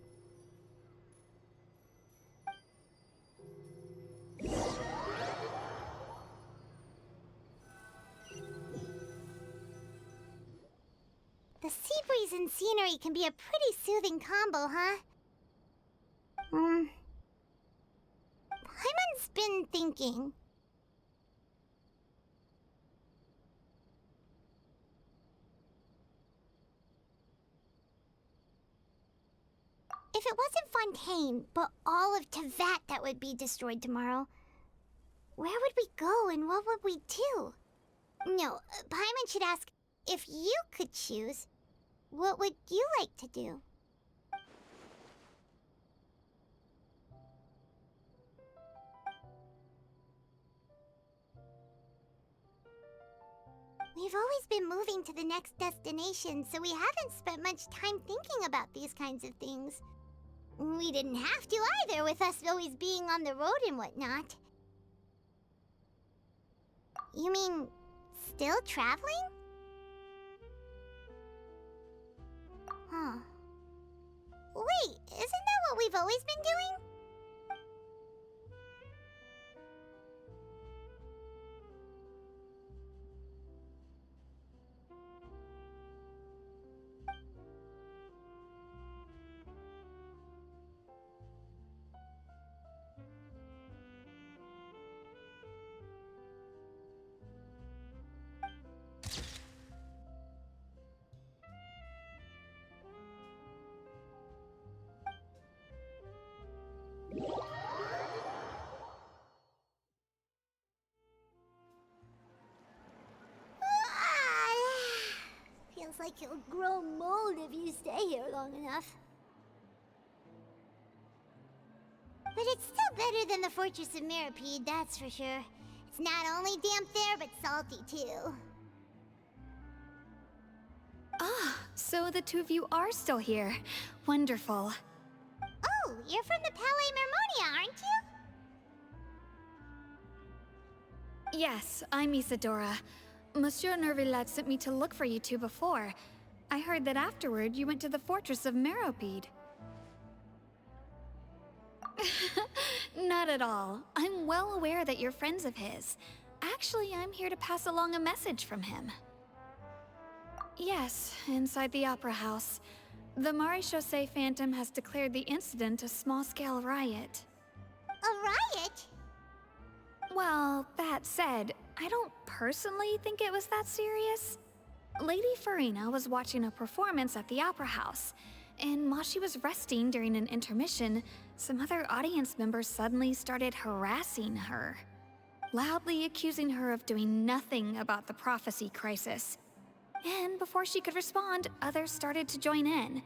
The sea breeze and scenery can be a pretty soothing combo, huh? Paimon's been thinking. If it wasn't Fontaine, but all of Tevat that would be destroyed tomorrow, where would we go and what would we do? No, Paimon should ask, if you could choose, what would you like to do? We've always been moving to the next destination, so we haven't spent much time thinking about these kinds of things. We didn't have to either, with us always being on the road and whatnot. You mean, still traveling? Huh. Wait, isn't that what we've always been doing? Feels like you'll grow mold if you stay here long enough. But it's still better than the Fortress of Mirapede, that's for sure. It's not only damp there, but salty too. Ah, so the two of you are still here. Wonderful. Oh, you're from the Palais Mermonia, aren't you? Yes, I'm Isadora. Monsieur Neuvillette sent me to look for you two before. I heard that afterward you went to the Fortress of Mirapede. Not at all. I'm well aware that you're friends of his. Actually, I'm here to pass along a message from him. Yes, inside the Opera House. The Maréchaussée Phantom has declared the incident a small-scale riot. A riot? Well, that said, I don't personally think it was that serious. Lady Farina was watching a performance at the Opera House, and while she was resting during an intermission, some other audience members suddenly started harassing her, loudly accusing her of doing nothing about the prophecy crisis. And before she could respond, others started to join in.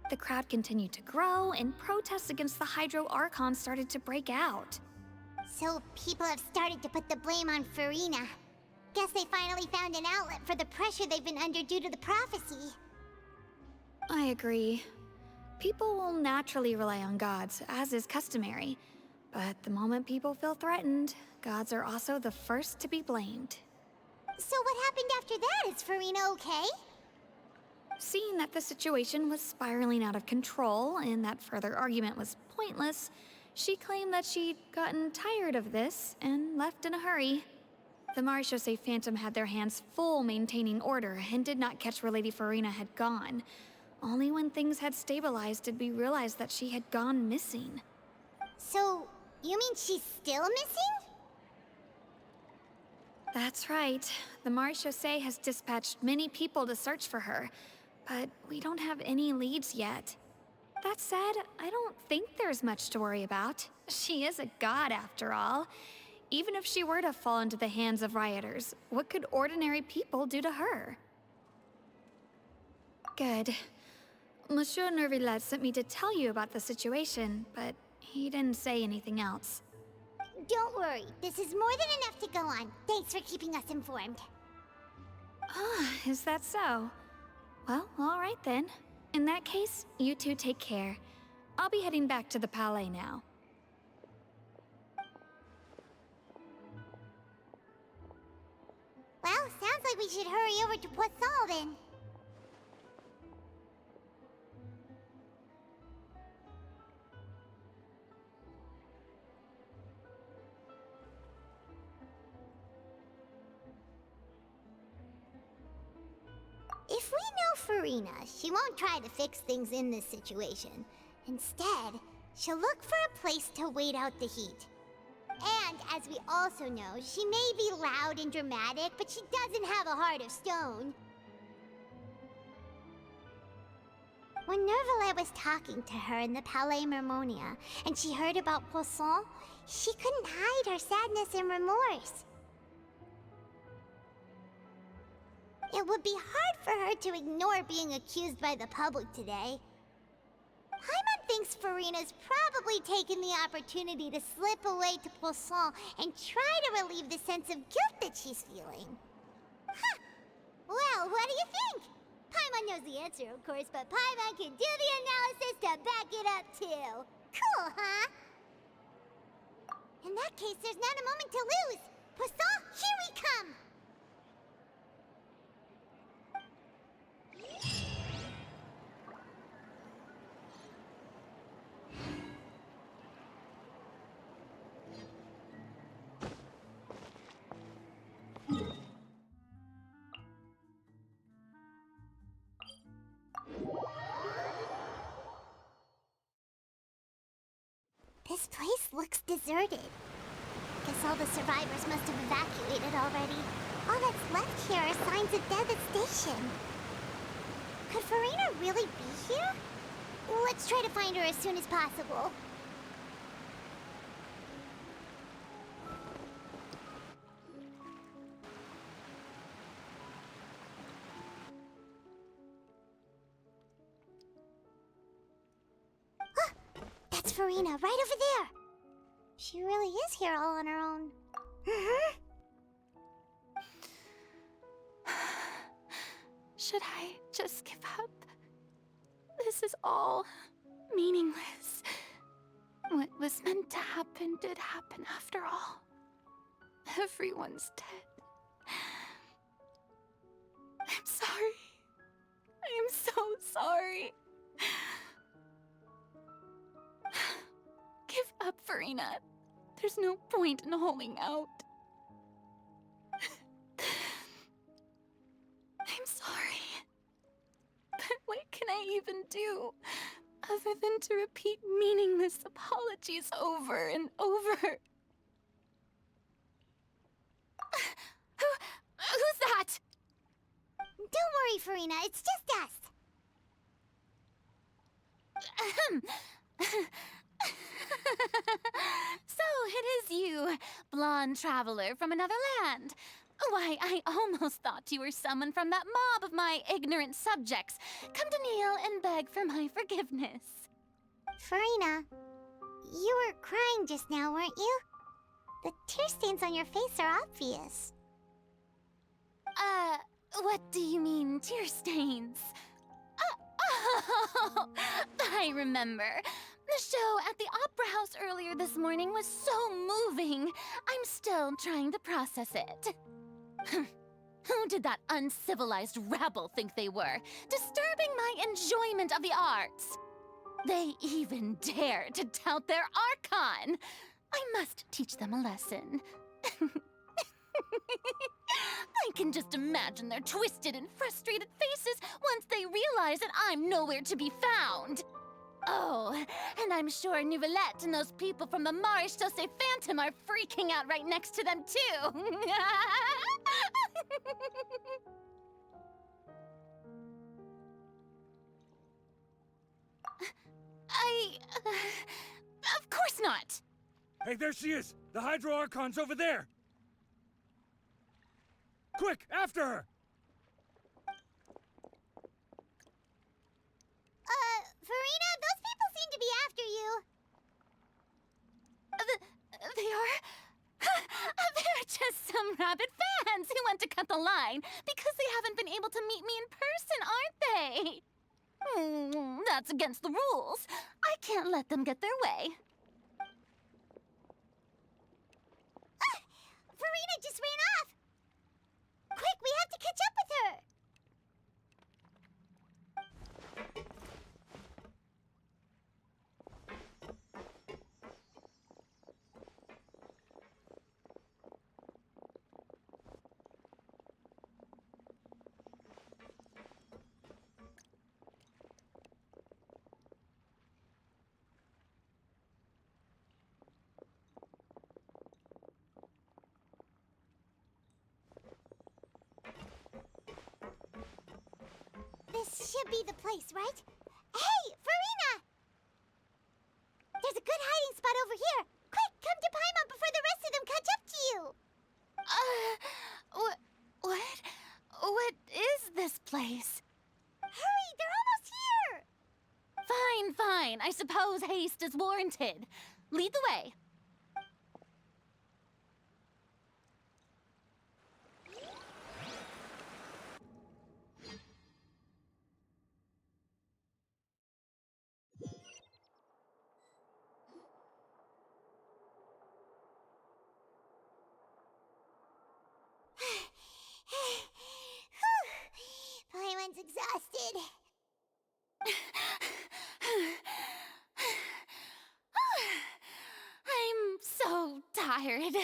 The crowd continued to grow, and protests against the Hydro-Archon started to break out. So people have started to put the blame on Farina. Guess they finally found an outlet for the pressure they've been under due to the prophecy. I agree. People will naturally rely on gods, as is customary. But the moment people feel threatened, gods are also the first to be blamed. So what happened after that? Is Farina okay? Seeing that the situation was spiraling out of control and that further argument was pointless, she claimed that she'd gotten tired of this and left in a hurry. The Maréchaussée Phantom had their hands full maintaining order and did not catch where Lady Farina had gone. Only when things had stabilized did we realize that she had gone missing. So, you mean she's still missing? That's right. The Maréchaussée has dispatched many people to search for her, but we don't have any leads yet. That said, I don't think there's much to worry about. She is a god after all. Even if she were to fall into the hands of rioters, what could ordinary people do to her? Good. Monsieur Neuvillette sent me to tell you about the situation, but he didn't say anything else. Don't worry, this is more than enough to go on. Thanks for keeping us informed. Ah, is that so? Well, all right then. In that case, you two take care. I'll be heading back to the Palais now. Well, sounds like we should hurry over to Poisson then. If we know Farina, she won't try to fix things in this situation. Instead, she'll look for a place to wait out the heat. And, as we also know, she may be loud and dramatic, but she doesn't have a heart of stone. When Neuvillette was talking to her in the Palais Mermonia, and she heard about Poisson, she couldn't hide her sadness and remorse. It would be hard for her to ignore being accused by the public today. Paimon thinks Farina Farina's probably taken the opportunity to slip away to Poisson and try to relieve the sense of guilt that she's feeling. Huh. Well, what do you think? Paimon knows the answer, of course, but Paimon can do the analysis to back it up, too. Cool, huh? In that case, there's not a moment to lose. Poisson, here we come! This place looks deserted. Guess all the survivors must have evacuated already. All that's left here are signs of devastation. Could Farina really be here? Let's try to find her as soon as possible. That's Farina, right over there! She really is here all on her own. Should I just give up? This is all meaningless. What was meant to happen did happen after all. Everyone's dead. I'm sorry. I am so sorry. Give up, Farina. There's no point in holding out. I'm sorry. But what can I even do other than to repeat meaningless apologies over and over? Who's that? Don't worry, Farina. It's just us. So it is you, blonde traveler from another land. Why, I almost thought you were someone from that mob of my ignorant subjects, come to kneel and beg for my forgiveness. Farina, you were crying just now, weren't you? The tear stains on your face are obvious. What do you mean, tear stains? Oh, I remember. The show at the Opera House earlier this morning was so moving. I'm still trying to process it. Who did that uncivilized rabble think they were, disturbing my enjoyment of the arts? They even dare to tout their Archon. I must teach them a lesson. I can just imagine their twisted and frustrated faces once they realize that I'm nowhere to be found. Oh, and I'm sure Neuvillette and those people from the Maréchaussée Phantom are freaking out right next to them, too. Of course not. Hey, there she is! The Hydro-Archon's over there! Quick, after her! Farina, those people seem to be after you. They are? They're just some rabid fans who want to cut the line because they haven't been able to meet me in person, aren't they? That's against the rules. I can't let them get their way. Farina just ran off! Quick, we have to catch up with her! This should be the place, right? Hey, Farina! There's a good hiding spot over here. Quick, come to Paimon before the rest of them catch up to you. What is this place? Hurry, they're almost here! Fine. I suppose haste is warranted. Lead the way. Paimon's exhausted. I'm so tired.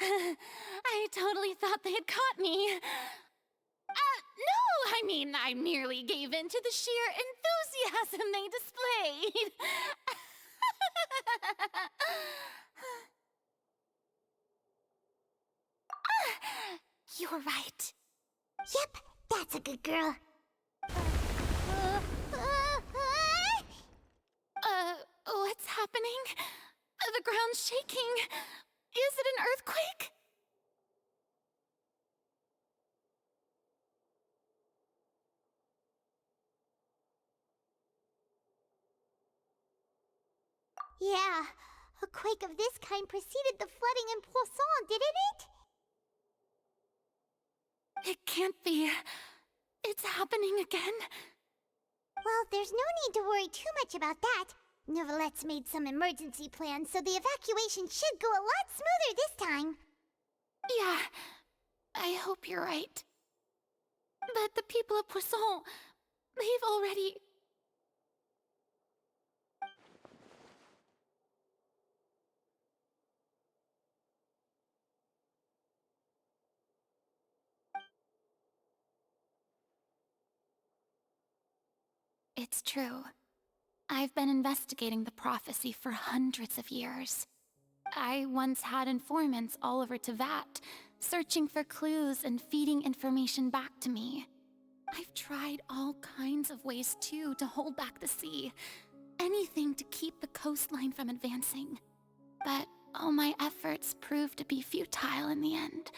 I totally thought they had caught me. No, I mean, I merely gave in to the sheer enthusiasm they displayed. You're right. Yep, that's a good girl. What's happening? The ground's shaking. Is it an earthquake? Yeah, a quake of this kind preceded the flooding in Poisson, didn't it? It can't be. It's happening again. Well, there's no need to worry too much about that. Neuvillette's made some emergency plans, so the evacuation should go a lot smoother this time. Yeah, I hope you're right. But the people of Poisson, they've already... It's true. I've been investigating the prophecy for hundreds of years. I once had informants all over Tevat, searching for clues and feeding information back to me. I've tried all kinds of ways, too, to hold back the sea. Anything to keep the coastline from advancing. But all my efforts proved to be futile in the end.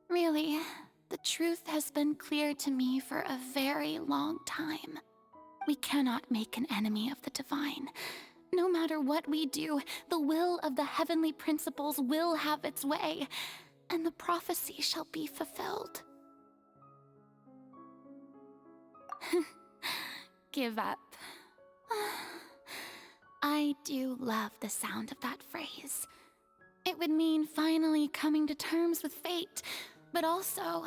Really, the truth has been clear to me for a very long time. We cannot make an enemy of the divine. No matter what we do, the will of the heavenly principles will have its way, and the prophecy shall be fulfilled. Give up. I do love the sound of that phrase. It would mean finally coming to terms with fate, but also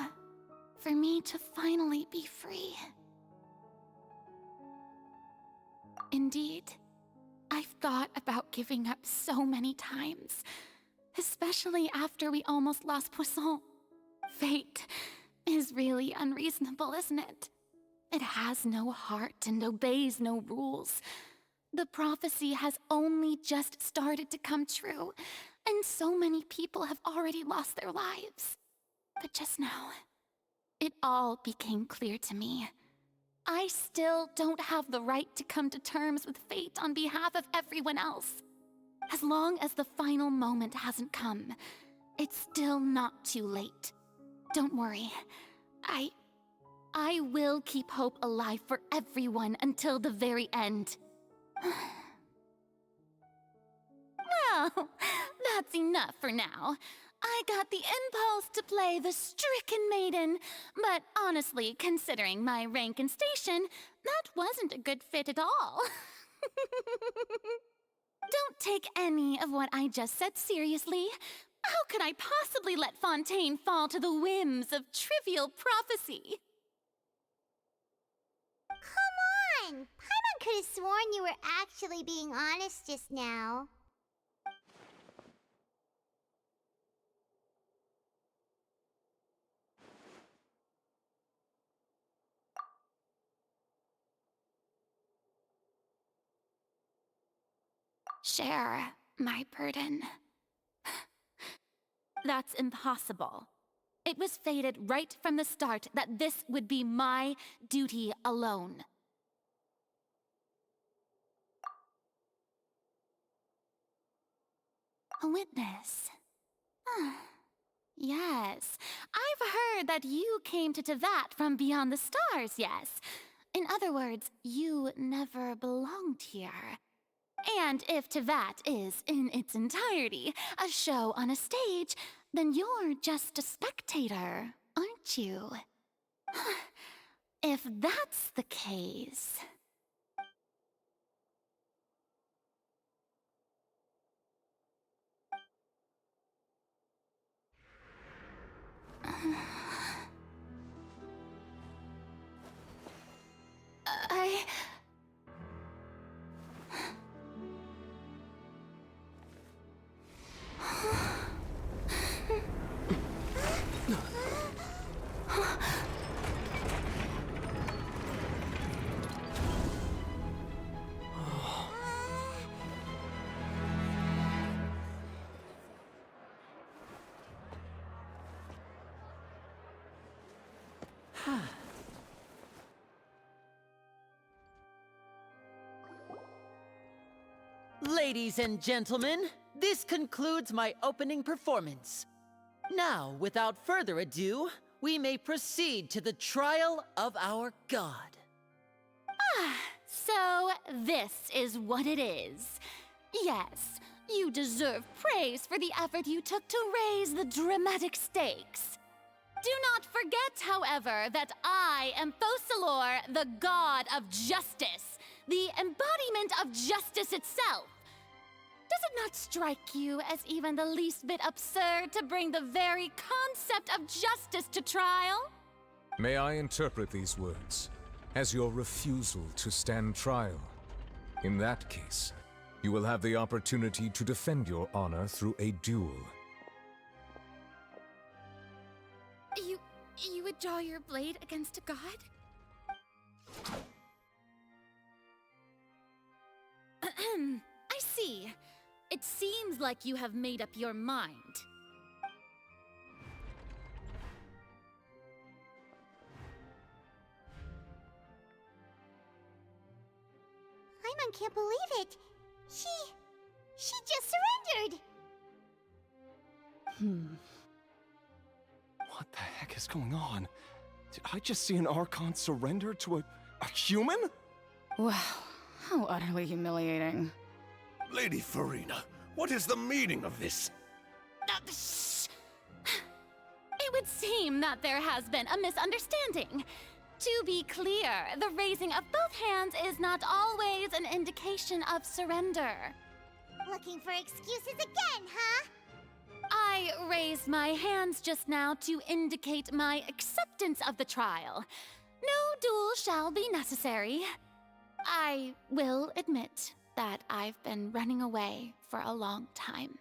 for me to finally be free. Indeed, I've thought about giving up so many times, especially after we almost lost Poisson. Fate is really unreasonable, isn't it? It has no heart and obeys no rules. The prophecy has only just started to come true, and so many people have already lost their lives. But just now, it all became clear to me. I still don't have the right to come to terms with fate on behalf of everyone else. As long as the final moment hasn't come, it's still not too late. Don't worry. I will keep hope alive for everyone until the very end. Well, that's enough for now. I got the impulse to play the stricken maiden, but honestly, considering my rank and station, that wasn't a good fit at all. Don't take any of what I just said seriously. How could I possibly let Fontaine fall to the whims of trivial prophecy? Come on! Paimon could have sworn you were actually being honest just now. Share my burden. That's impossible. It was fated right from the start that this would be my duty alone. A witness. Yes, I've heard that you came to Tevat from beyond the stars, yes. In other words, you never belonged here. And if Tevat is, in its entirety, a show on a stage, then you're just a spectator, aren't you? If that's the case... Ladies and gentlemen, this concludes my opening performance. Now, without further ado, we may proceed to the trial of our god. So this is what it is. Yes, you deserve praise for the effort you took to raise the dramatic stakes. Do not forget, however, that I am Focalor, the god of justice, the embodiment of justice itself. Does it not strike you as even the least bit absurd to bring the very concept of justice to trial? May I interpret these words as your refusal to stand trial? In that case, you will have the opportunity to defend your honor through a duel. You would draw your blade against a god? I see. It seems like you have made up your mind. Paimon can't believe it. She just surrendered. What the heck is going on? Did I just see an Archon surrender to a human? Wow, how utterly humiliating. Lady Farina, what is the meaning of this? Shh! It would seem that there has been a misunderstanding. To be clear, the raising of both hands is not always an indication of surrender. Looking for excuses again, huh? I raised my hands just now to indicate my acceptance of the trial. No duel shall be necessary. I will admit that I've been running away for a long time.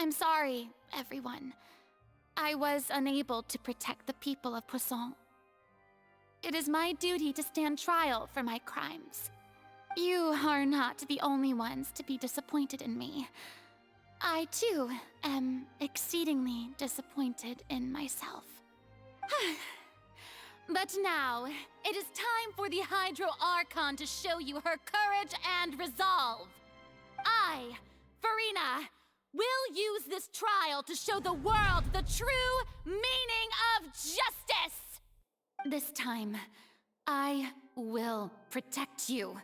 I'm sorry, everyone. I was unable to protect the people of Poisson. It is my duty to stand trial for my crimes. You are not the only ones to be disappointed in me. I, too, am exceedingly disappointed in myself. But now, it is time for the Hydro-Archon to show you her courage and resolve. I, Farina, will use this trial to show the world the true meaning of justice! This time, I will protect you.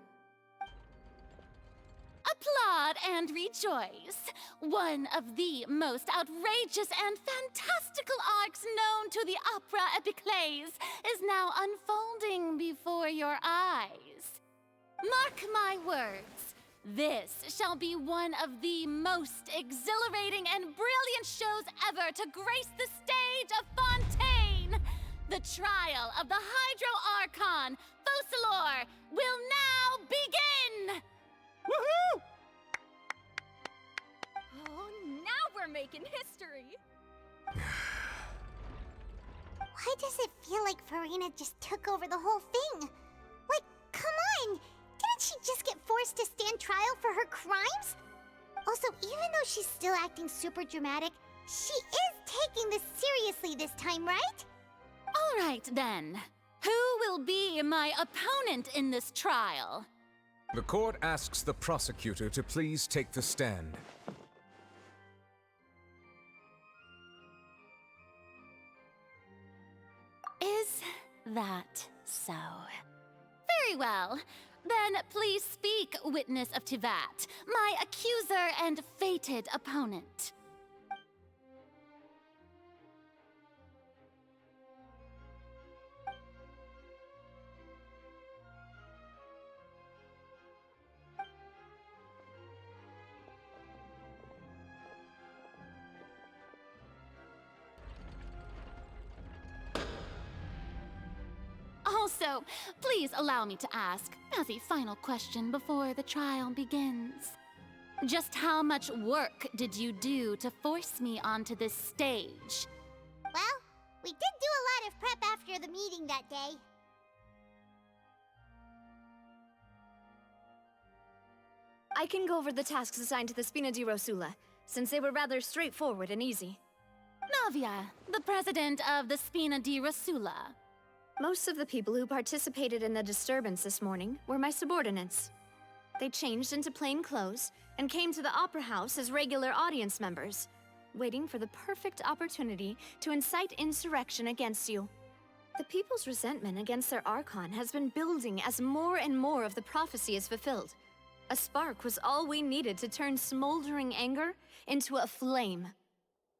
Applaud and rejoice. One of the most outrageous and fantastical arcs known to the opera epiclese is now unfolding before your eyes. Mark my words, this shall be one of the most exhilarating and brilliant shows ever to grace the stage of Fontaine. The trial of the Hydro-Archon, Focalor, will now begin! Woohoo! Oh, now we're making history! Why does it feel like Farina just took over the whole thing? Like, come on! Didn't she just get forced to stand trial for her crimes? Also, even though she's still acting super dramatic, she is taking this seriously this time, right? All right, then. Who will be my opponent in this trial? The court asks the prosecutor to please take the stand. Is that so? Very well. Then please speak, witness of Tivat, my accuser and fated opponent. Also, please allow me to ask, as a final question before the trial begins. Just how much work did you do to force me onto this stage? Well, we did do a lot of prep after the meeting that day. I can go over the tasks assigned to the Spina di Rosula, since they were rather straightforward and easy. Navia, the president of the Spina di Rosula. Most of the people who participated in the disturbance this morning were my subordinates. They changed into plain clothes and came to the Opera House as regular audience members, waiting for the perfect opportunity to incite insurrection against you. The people's resentment against their Archon has been building as more and more of the prophecy is fulfilled. A spark was all we needed to turn smoldering anger into a flame.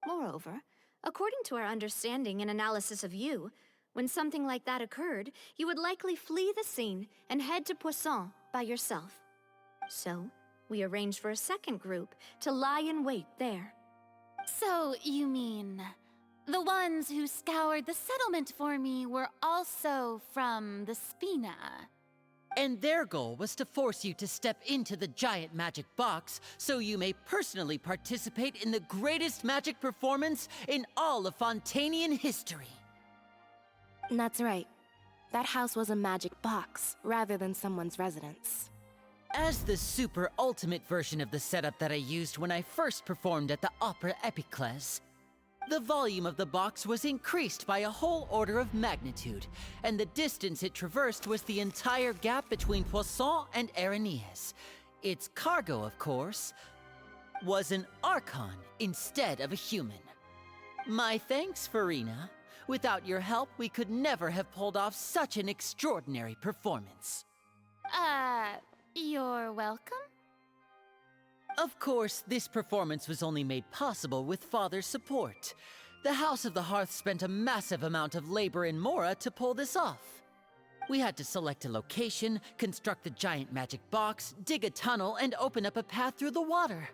Moreover, according to our understanding and analysis of you, when something like that occurred, you would likely flee the scene and head to Poisson by yourself. So, we arranged for a second group to lie in wait there. So, you mean, the ones who scoured the settlement for me were also from the Spina? And their goal was to force you to step into the giant magic box so you may personally participate in the greatest magic performance in all of Fontainian history. That's right. That house was a magic box, rather than someone's residence. As the super ultimate version of the setup that I used when I first performed at the Opera Epiclese, the volume of the box was increased by a whole order of magnitude, and the distance it traversed was the entire gap between Poisson and Aranias. Its cargo, of course, was an Archon instead of a human. My thanks, Farina. Without your help, we could never have pulled off such an extraordinary performance. You're welcome? Of course, this performance was only made possible with Father's support. The House of the Hearth spent a massive amount of labor in Mora to pull this off. We had to select a location, construct the giant magic box, dig a tunnel, and open up a path through the water.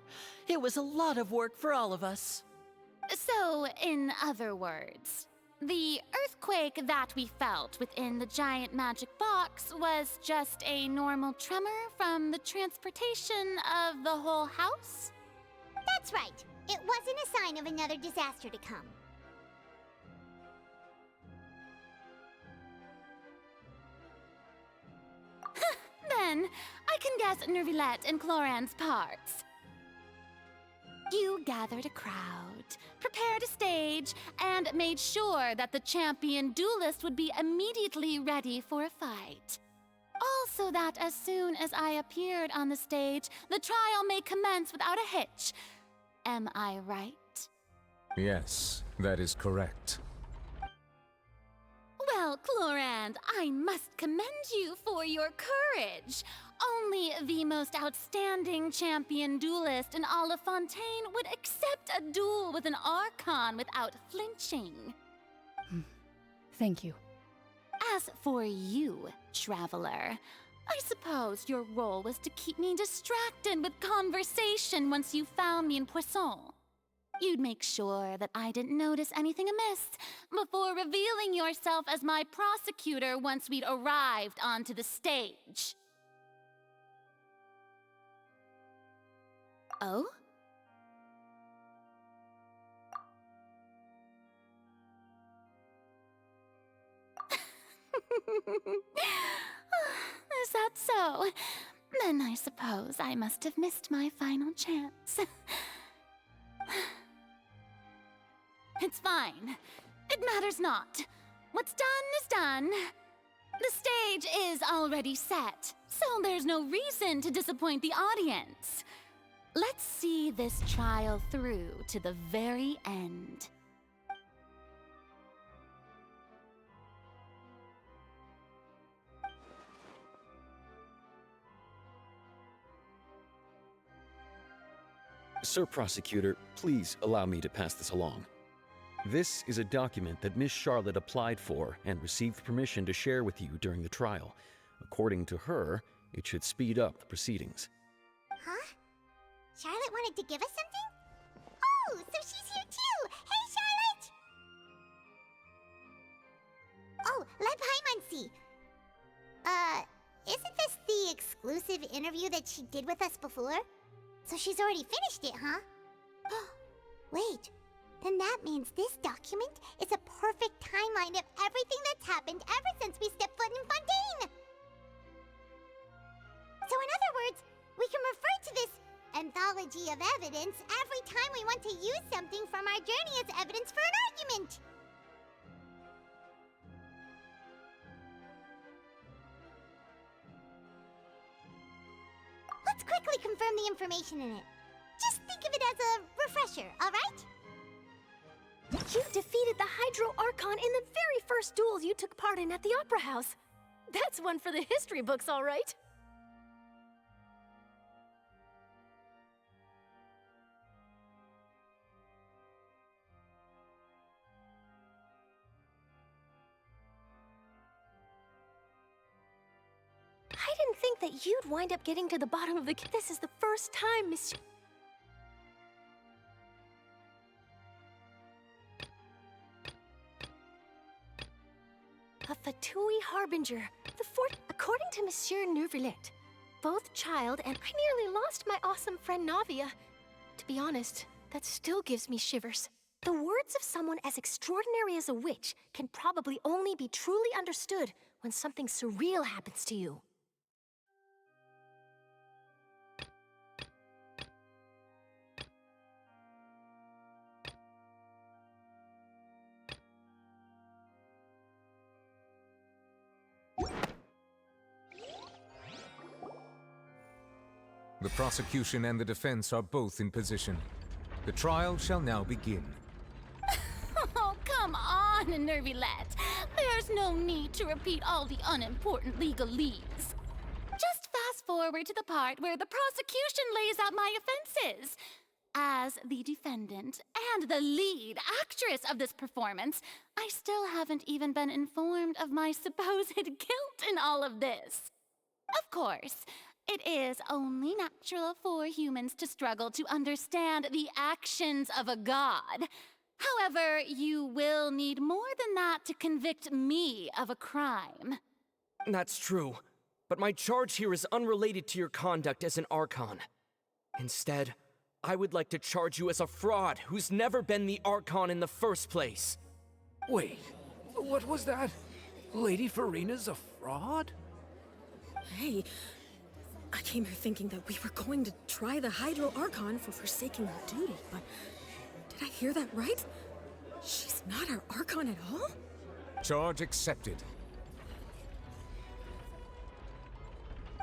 It was a lot of work for all of us. So, in other words, the earthquake that we felt within the giant magic box was just a normal tremor from the transportation of the whole house? That's right. It wasn't a sign of another disaster to come. Then, I can guess Neuvillette and Cloran's parts. You gathered a crowd, prepared a stage, and made sure that the champion duelist would be immediately ready for a fight. Also that as soon as I appeared on the stage, the trial may commence without a hitch. Am I right? Yes, that is correct. Well, Clorand, I must commend you for your courage. Only the most outstanding champion duelist in all of Fontaine would accept a duel with an Archon without flinching. Thank you. As for you, Traveler, I suppose your role was to keep me distracted with conversation once you found me in Poisson. You'd make sure that I didn't notice anything amiss before revealing yourself as my prosecutor once we'd arrived onto the stage. Oh? Is that so? Then I suppose I must have missed my final chance. It's fine. It matters not. What's done is done. The stage is already set, so there's no reason to disappoint the audience. Let's see this trial through to the very end. Sir Prosecutor, please allow me to pass this along. This is a document that Miss Charlotte applied for and received permission to share with you during the trial. According to her, it should speed up the proceedings. Huh? Charlotte wanted to give us something? Oh, so she's here too! Hey, Charlotte! Oh, let Paimon see. Isn't this the exclusive interview that she did with us before? So she's already finished it, huh? Wait, then that means this document is a perfect timeline of everything that's happened ever since we stepped foot in Fontaine! So in other words, we can refer to this anthology of evidence every time we want to use something from our journey as evidence for an argument! Let's quickly confirm the information in it. Just think of it as a refresher, alright? You defeated the Hydro-Archon in the very first duels you took part in at the Opera House. That's one for the history books, all right. I didn't think that you'd wind up getting to the bottom of the case. This is the first time, Monsieur. A Fatui Harbinger. The fourth, according to Monsieur Neuvillette, both child and I nearly lost my awesome friend Navia. To be honest, that still gives me shivers. The words of someone as extraordinary as a witch can probably only be truly understood when something surreal happens to you. The prosecution and the defense are both in position. The trial shall now begin. Oh, come on, Neuvillette. There's no need to repeat all the unimportant legalese. Just fast forward to the part where the prosecution lays out my offenses. As the defendant and the lead actress of this performance, I still haven't even been informed of my supposed guilt in all of this. Of course, it is only natural for humans to struggle to understand the actions of a god. However, you will need more than that to convict me of a crime. That's true, but my charge here is unrelated to your conduct as an Archon. Instead, I would like to charge you as a fraud who's never been the Archon in the first place. Wait, what was that? Lady Farina's a fraud? Hey, I came here thinking that we were going to try the Hydro-Archon for forsaking her duty, but did I hear that right? She's not our Archon at all? Charge accepted.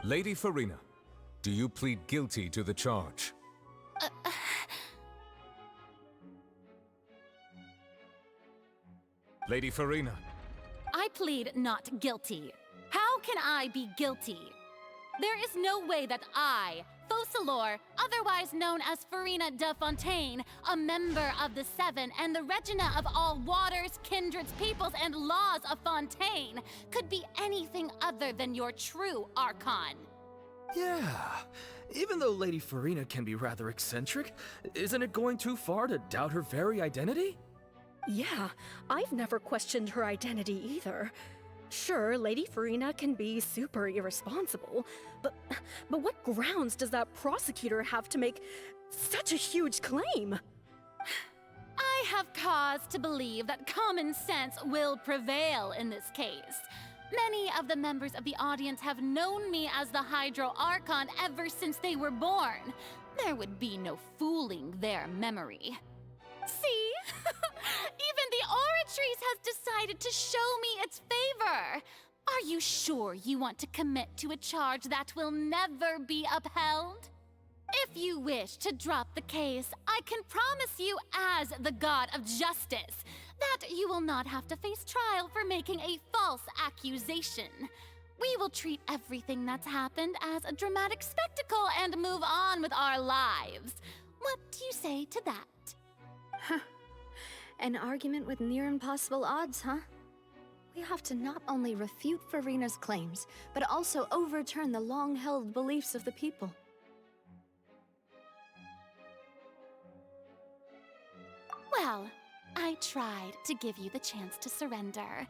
Lady Farina, do you plead guilty to the charge? Lady Farina. I plead not guilty. How can I be guilty? There is no way that I, Focalor, otherwise known as Farina de Fontaine, a member of the Seven and the Regina of all waters, kindreds, peoples, and laws of Fontaine, could be anything other than your true Archon. Yeah, even though Lady Farina can be rather eccentric, isn't it going too far to doubt her very identity? Yeah, I've never questioned her identity either. Sure, Lady Farina can be super irresponsible, but what grounds does that prosecutor have to make such a huge claim? I have cause to believe that common sense will prevail in this case. Many of the members of the audience have known me as the Hydro-Archon ever since they were born. There would be no fooling their memory. See? Even the Oratrice has decided to show me its favor. Are you sure you want to commit to a charge that will never be upheld? If you wish to drop the case, I can promise you as the God of Justice that you will not have to face trial for making a false accusation. We will treat everything that's happened as a dramatic spectacle and move on with our lives. What do you say to that? Huh. An argument with near impossible odds, huh? We have to not only refute Furina's claims, but also overturn the long-held beliefs of the people. Well, I tried to give you the chance to surrender.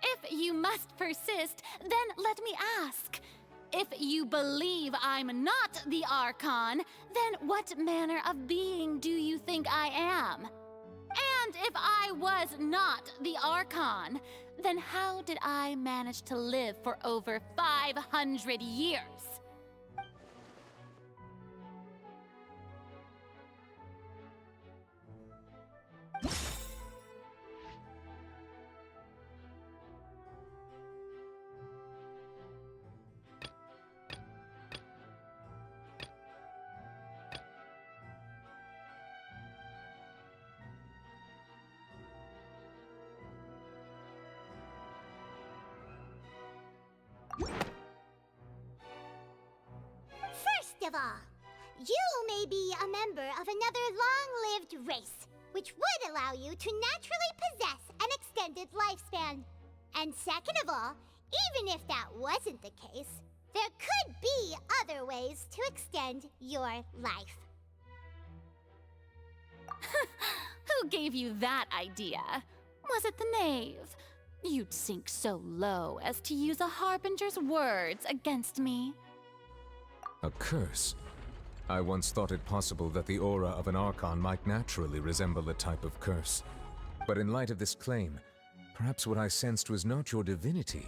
If you must persist, then let me ask. If you believe I'm not the Archon, then what manner of being do you think I am? And if I was not the Archon, then how did I manage to live for over 500 years? First of all, you may be a member of another long-lived race, which would allow you to naturally possess an extended lifespan. And second of all, even if that wasn't the case, there could be other ways to extend your life. Who gave you that idea? Was it the knave? You'd sink so low as to use a harbinger's words against me. A curse? I once thought it possible that the aura of an Archon might naturally resemble a type of curse. But in light of this claim, perhaps what I sensed was not your divinity,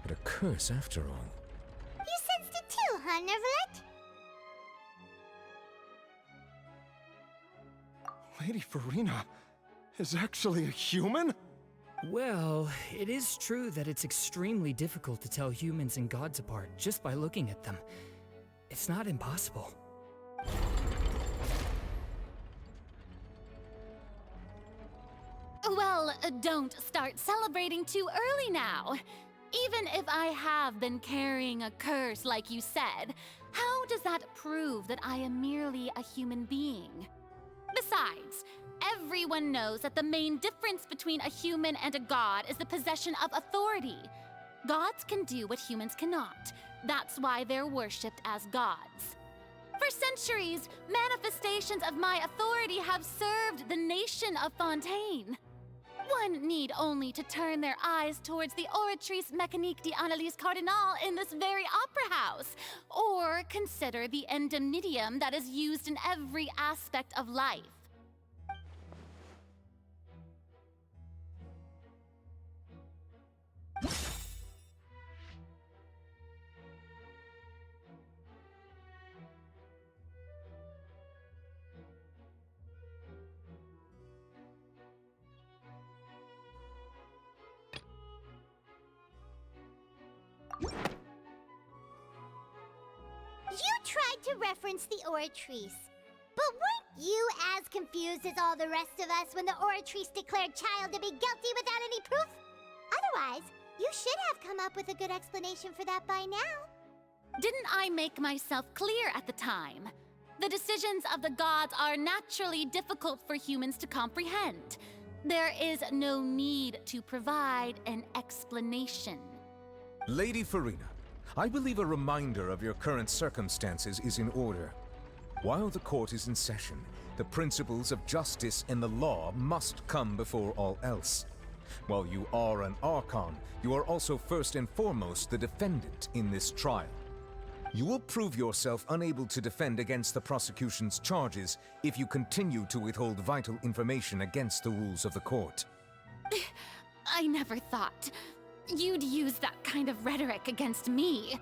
but a curse after all. You sensed it too, huh, Neuvillette? Lady Furina is actually a human? Well, it is true that it's extremely difficult to tell humans and gods apart just by looking at them. It's not impossible. Well, don't start celebrating too early now. Even if I have been carrying a curse like you said, how does that prove that I am merely a human being? Besides, everyone knows that the main difference between a human and a god is the possession of authority. Gods can do what humans cannot. That's why they're worshipped as gods. For centuries, manifestations of my authority have served the nation of Fontaine. One need only to turn their eyes towards the Oratrice Mécanique d'Analyse Cardinal in this very opera house, or consider the endemnitium that is used in every aspect of life. You tried to reference the Oratrice, but weren't you as confused as all the rest of us when the Oratrice declared Child to be guilty without any proof? Otherwise, you should have come up with a good explanation for that by now. Didn't I make myself clear at the time? The decisions of the gods are naturally difficult for humans to comprehend. There is no need to provide an explanation. Lady Furina, I believe a reminder of your current circumstances is in order. While the court is in session, the principles of justice and the law must come before all else. While you are an Archon, you are also first and foremost the defendant in this trial. You will prove yourself unable to defend against the prosecution's charges if you continue to withhold vital information against the rules of the court. I never thought you'd use that kind of rhetoric against me.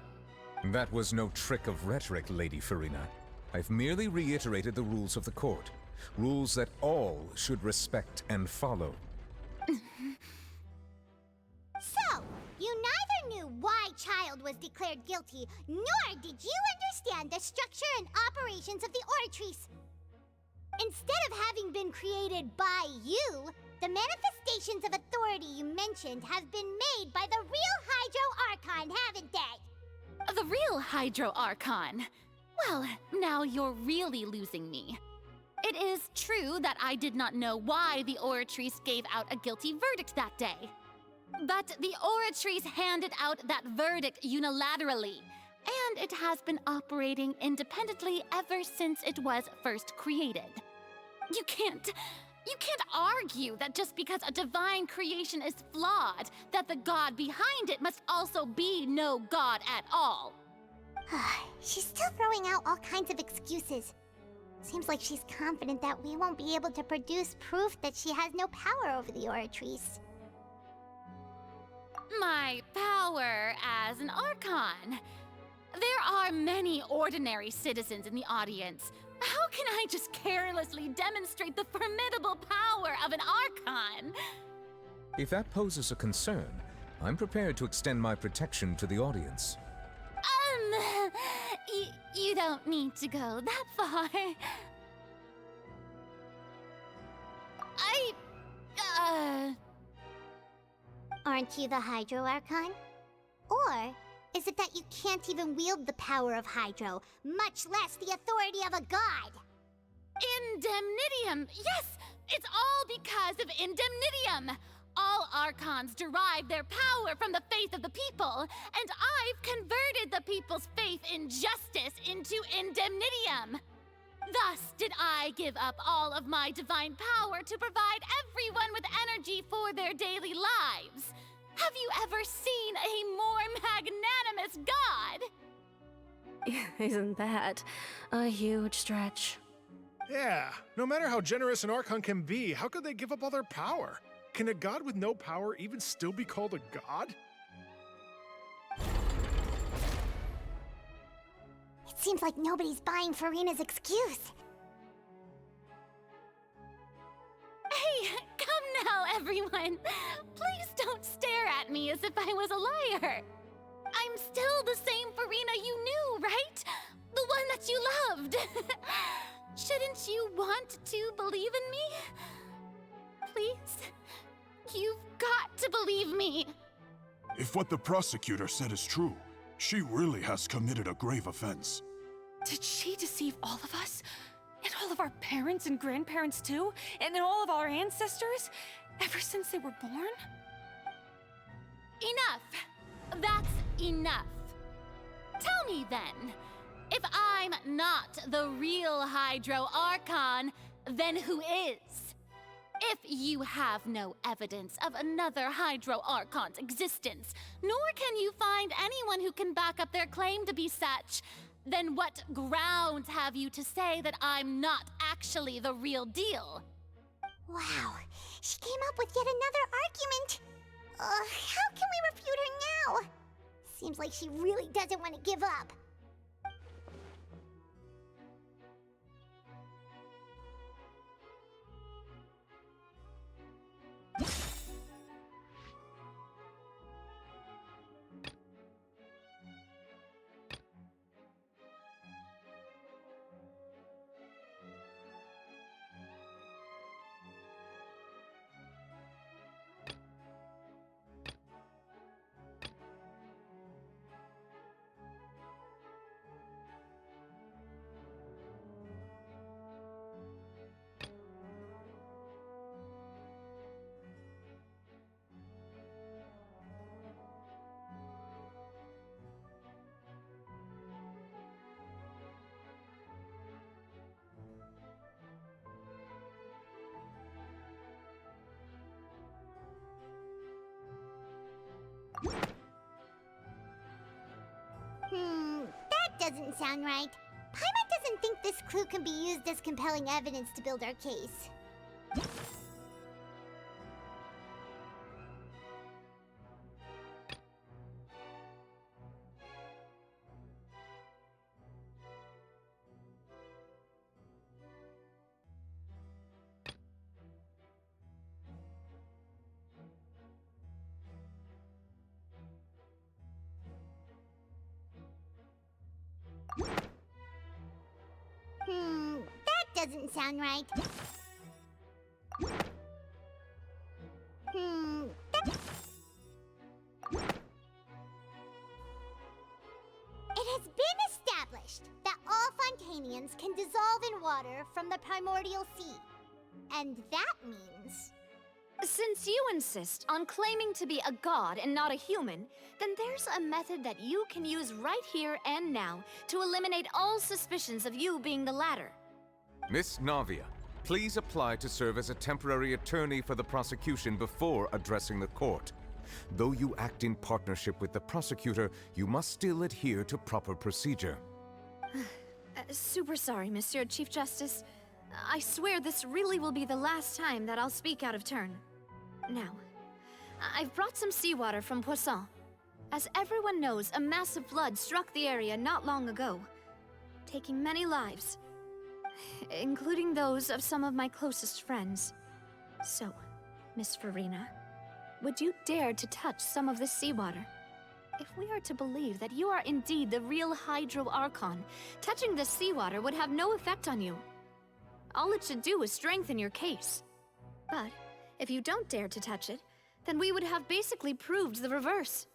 That was no trick of rhetoric, Lady Furina. I've merely reiterated the rules of the court. Rules that all should respect and follow. So, you neither knew why Child was declared guilty, nor did you understand the structure and operations of the Oratrice. Instead of having been created by you, the manifestations of authority you mentioned have been made by the real Hydro-Archon, haven't they? The real Hydro-Archon? Well, now you're really losing me. It is true that I did not know why the Oratrice gave out a guilty verdict that day. But the Oratrice handed out that verdict unilaterally, and it has been operating independently ever since it was first created. You can't argue that just because a divine creation is flawed, that the god behind it must also be no god at all. She's still throwing out all kinds of excuses. Seems like she's confident that we won't be able to produce proof that she has no power over the Oratrice. My power as an Archon. There are many ordinary citizens in the audience. How can I just carelessly demonstrate the formidable power of an Archon? If that poses a concern, I'm prepared to extend my protection to the audience. You don't need to go that far. Aren't you the Hydro-Archon? Or is it that you can't even wield the power of Hydro, much less the authority of a god? Indemnitium! Yes! It's all because of Indemnitium! All Archons derive their power from the faith of the people, and I've converted the people's faith in justice into Indemnitium! Thus did I give up all of my divine power to provide everyone with energy for their daily lives. Have you ever seen a more magnanimous god? Isn't that a huge stretch? Yeah, no matter how generous an Archon can be, how could they give up all their power? Can a god with no power even still be called a god? It seems like nobody's buying Furina's excuse. Hey, come now, everyone. Please don't stare at me as if I was a liar. I'm still the same Furina you knew, right? The one that you loved. Shouldn't you want to believe in me? Please? You've got to believe me. If what the prosecutor said is true, she really has committed a grave offense. Did she deceive all of us? And all of our parents and grandparents too? And all of our ancestors? Ever since they were born? Enough! That's enough. Tell me then, if I'm not the real Hydro-Archon, then who is? If you have no evidence of another Hydro-Archon's existence, nor can you find anyone who can back up their claim to be such, then what grounds have you to say that I'm not actually the real deal? Wow, she came up with yet another argument. How can we refute her now? Seems like she really doesn't want to give up. That doesn't sound right. Paimon doesn't think this clue can be used as compelling evidence to build our case. That doesn't sound right. It has been established that all Fontainians can dissolve in water seawater from the primordial sea. And that means... Since you insist on claiming to be a god and not a human, then there's a method that you can use right here and now to eliminate all suspicions of you being the latter. Miss Navia, please apply to serve as a temporary attorney for the prosecution before addressing the court. Though you act in partnership with the prosecutor, you must still adhere to proper procedure. Super sorry, Monsieur Chief Justice. I swear this really will be the last time that I'll speak out of turn. Now, I've brought some seawater from Poisson. As everyone knows, a massive flood struck the area not long ago, taking many lives, including those of some of my closest friends. So, Miss Farina, would you dare to touch some of this seawater? If we are to believe that you are indeed the real Hydro-Archon, touching this seawater would have no effect on you. All it should do is strengthen your case. But if you don't dare to touch it, then we would have basically proved the reverse.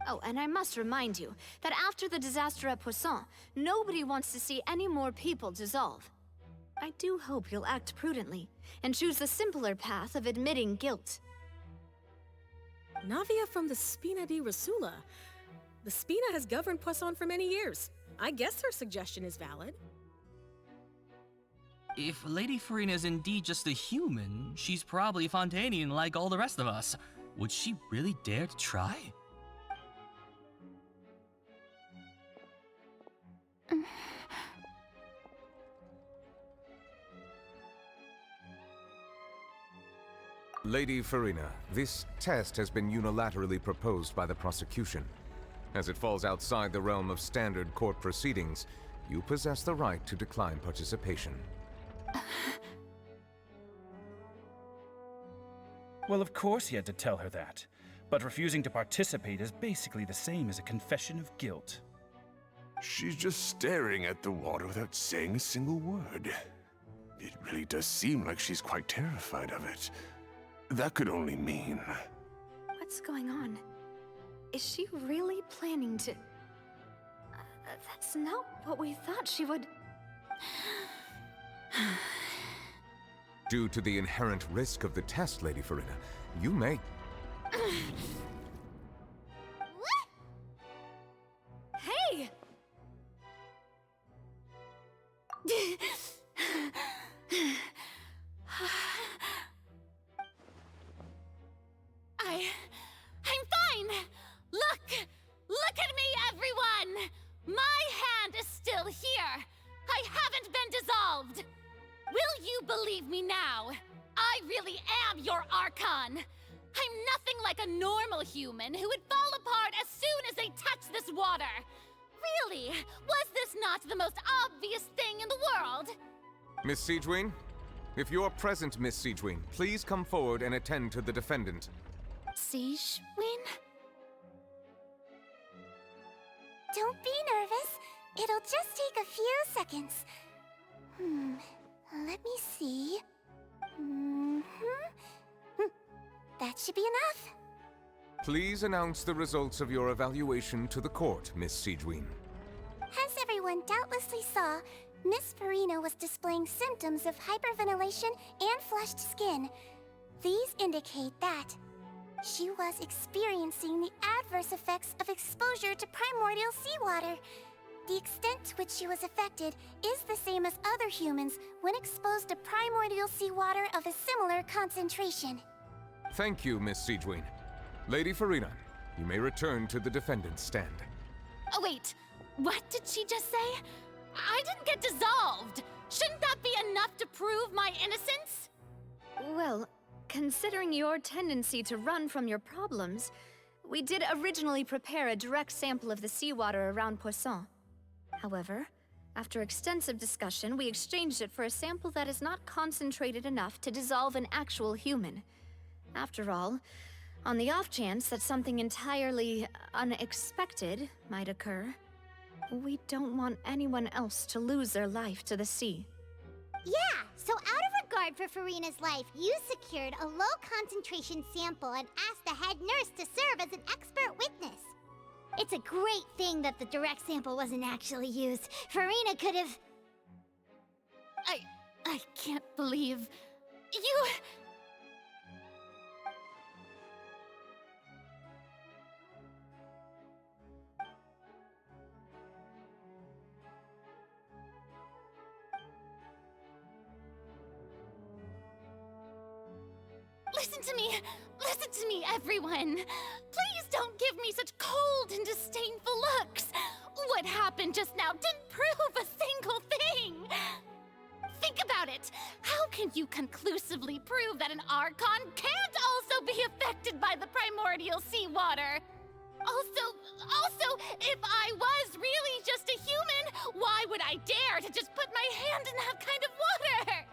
Oh, and I must remind you that after the disaster at Poisson, nobody wants to see any more people dissolve. I do hope you'll act prudently and choose the simpler path of admitting guilt. Navia from the Spina di Rasula. The Spina has governed Poisson for many years. I guess her suggestion is valid. If Lady Farina is indeed just a human, she's probably Fontainian like all the rest of us. Would she really dare to try? Lady Farina, this test has been unilaterally proposed by the prosecution. As it falls outside the realm of standard court proceedings, you possess the right to decline participation. Well, of course he had to tell her that. But refusing to participate is basically the same as a confession of guilt. She's just staring at the water without saying a single word. It really does seem like she's quite terrified of it. That could only mean... What's going on? Is she really planning to... that's not what we thought she would... Due to the inherent risk of the test, Lady Farina, you may... Hey! I'm fine! Look at me, everyone! My hand is still here! I haven't been dissolved! Will you believe me now? I really am your Archon! I'm nothing like a normal human who would fall apart as soon as they touch this water! Really? Was this not the most obvious thing in the world? Miss Siegewien? If you're present, Miss Siegewien, please come forward and attend to the defendant. Siegewien? Don't be nervous. It'll just take a few seconds. Let me see. That should be enough. Please announce the results of your evaluation to the court, Miss Siegewien. As everyone doubtlessly saw, Miss Farina was displaying symptoms of hyperventilation and flushed skin. These indicate that she was experiencing the adverse effects of exposure to primordial seawater. The extent to which she was affected is the same as other humans when exposed to primordial seawater of a similar concentration. Thank you, Miss Siegewien. Lady Farina, you may return to the defendant's stand. Oh wait, what did she just say? I didn't get dissolved! Shouldn't that be enough to prove my innocence? Well, considering your tendency to run from your problems, we did originally prepare a direct sample of the seawater around Poisson. However, after extensive discussion, we exchanged it for a sample that is not concentrated enough to dissolve an actual human. After all, on the off chance that something entirely unexpected might occur, we don't want anyone else to lose their life to the sea. Yeah, so out of regard for Farina's life, you secured a low-concentration sample and asked the head nurse to serve as an expert witness. It's a great thing that the direct sample wasn't actually used. Farina could have... I can't believe you... Listen to me, everyone. Please don't give me such cold and disdainful looks. What happened just now didn't prove a single thing. Think about it. How can you conclusively prove that an Archon can't also be affected by the primordial seawater? Also, if I was really just a human, why would I dare to just put my hand in that kind of water?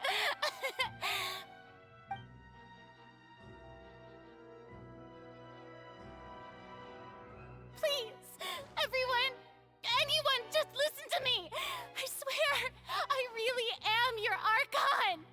Please, anyone, just listen to me! I swear, I really am your Archon!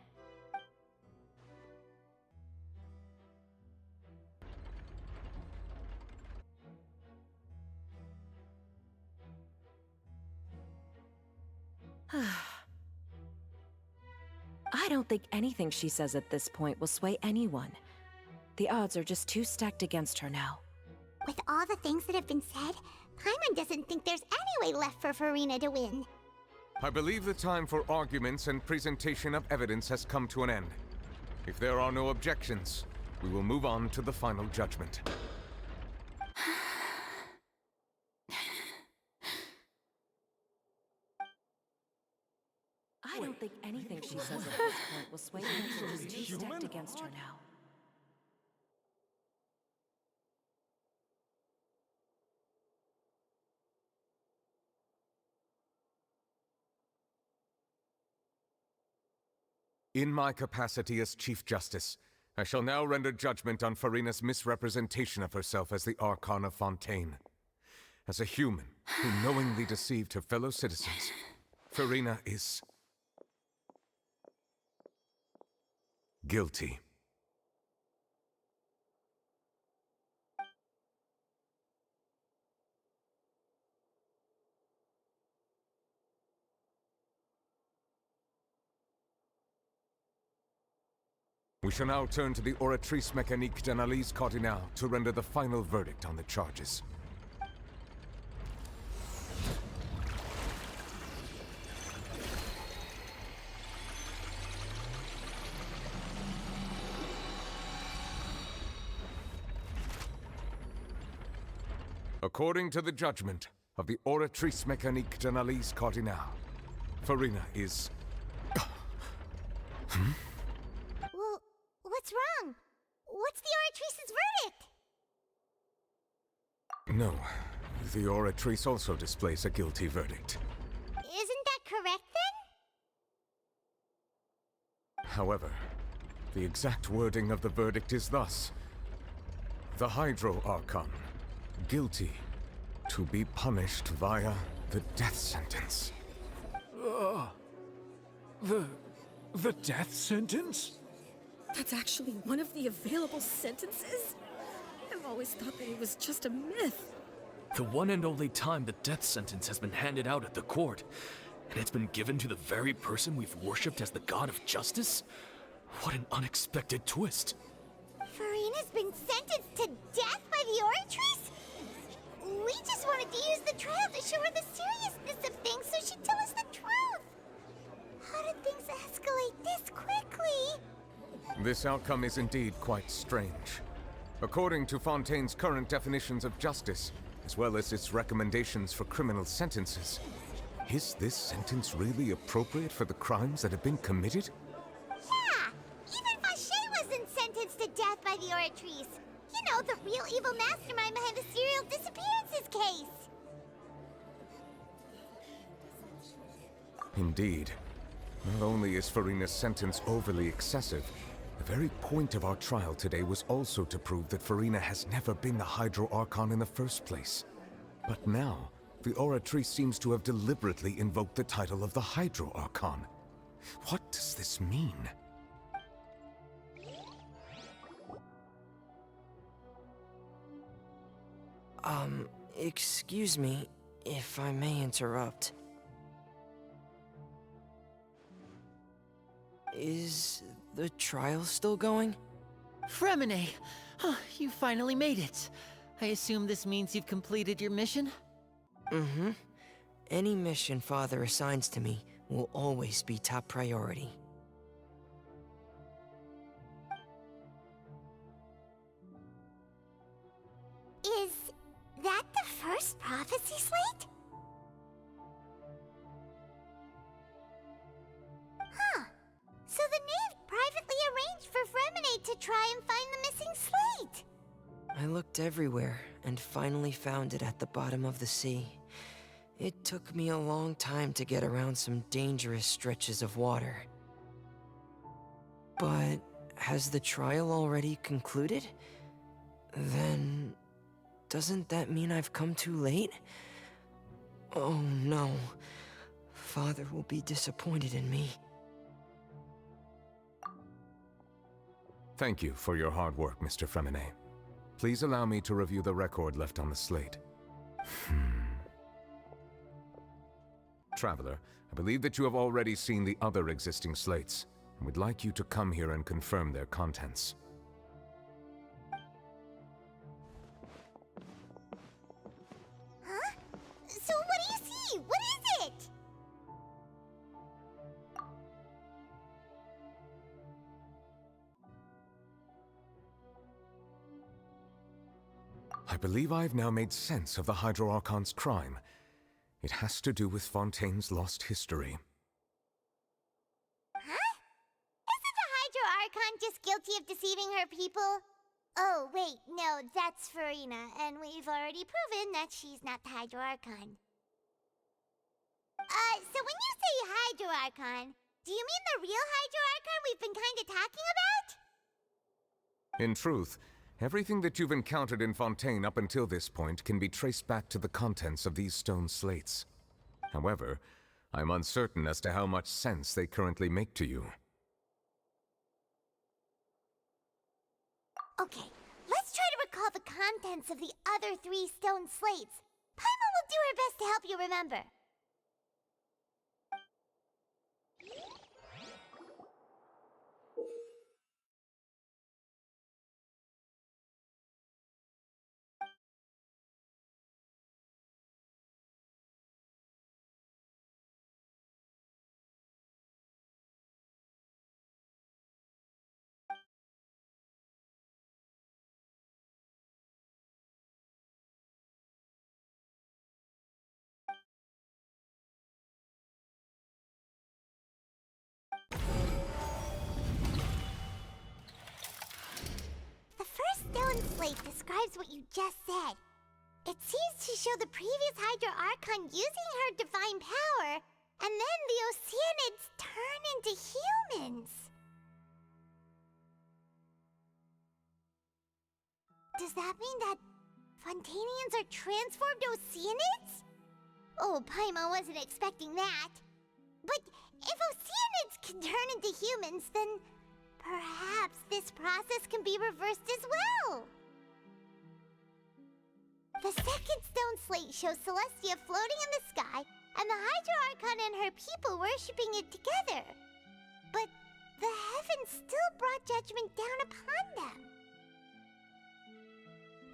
I don't think anything she says at this point will sway anyone. The odds are just too stacked against her now. With all the things that have been said, Paimon doesn't think there's any way left for Furina to win. I believe the time for arguments and presentation of evidence has come to an end. If there are no objections, we will move on to the final judgment. I don't think anything she says at this point will sway anyone. She's too stacked against her now. In my capacity as Chief Justice, I shall now render judgment on Furina's misrepresentation of herself as the Archon of Fontaine. As a human who knowingly deceived her fellow citizens, Furina is... guilty. We shall now turn to the Oratrice Mécanique d'Analyse Cardinale to render the final verdict on the charges. According to the judgment of the Oratrice Mécanique d'Analyse Cardinale, Furina is... Well, what's wrong? What's the Oratrice's verdict? No, the Oratrice also displays a guilty verdict. Isn't that correct, then? However, the exact wording of the verdict is thus. The Hydro-Archon, guilty to be punished via the death sentence. The death sentence? That's actually one of the available sentences? I've always thought that it was just a myth. The one and only time the death sentence has been handed out at the court, and it's been given to the very person we've worshipped as the god of justice? What an unexpected twist. Furina's been sentenced to death by the Oratrice? We just wanted to use the trial to show her the seriousness of things so she'd tell us the truth. How did things escalate this quickly? This outcome is indeed quite strange. According to Fontaine's current definitions of justice, as well as its recommendations for criminal sentences, is this sentence really appropriate for the crimes that have been committed? Yeah! Even Fauché wasn't sentenced to death by the Oratrice. You know, the real evil mastermind behind the serial disappearances case. Indeed. Not only is Furina's sentence overly excessive, the very point of our trial today was also to prove that Furina has never been the Hydro-Archon in the first place. But now, the Oratrice seems to have deliberately invoked the title of the Hydro-Archon. What does this mean? Excuse me, if I may interrupt. Is the trial still going? Fremine! You finally made it. I assume this means you've completed your mission? Mm-hmm. Any mission Father assigns to me will always be top priority. Is that the first prophecy slate? Huh. So the knave privately arranged for Fremine to try and find the missing slate. I looked everywhere and finally found it at the bottom of the sea. It took me a long time to get around some dangerous stretches of water. But has the trial already concluded? Then doesn't that mean I've come too late? Oh no. Father will be disappointed in me. Thank you for your hard work, Mr. Fremine. Please allow me to review the record left on the slate. Traveler, I believe that you have already seen the other existing slates, and would like you to come here and confirm their contents. Huh? So what do you see? What is it? I believe I've now made sense of the Hydro-Archon's crime. It has to do with Fontaine's lost history. Huh? Isn't the Hydro-Archon just guilty of deceiving her people? Oh, wait, no, that's Farina, and we've already proven that she's not the Hydro-Archon. So when you say Hydro-Archon, do you mean the real Hydro-Archon we've been kinda talking about? In truth, everything that you've encountered in Fontaine up until this point can be traced back to the contents of these stone slates. However, I'm uncertain as to how much sense they currently make to you. Okay, let's try to recall the contents of the other 3 stone slates. Paimon will do her best to help you remember. The first stone slate describes what you just said. It seems to show the previous Hydro-Archon using her divine power, and then the Oceanids turn into humans. Does that mean that Fontainians are transformed Oceanids? Oh, Paimon wasn't expecting that. But if Oceanids can turn into humans, then perhaps this process can be reversed as well. The second stone slate shows Celestia floating in the sky, and the Hydro-Archon and her people worshipping it together. But the heavens still brought judgment down upon them.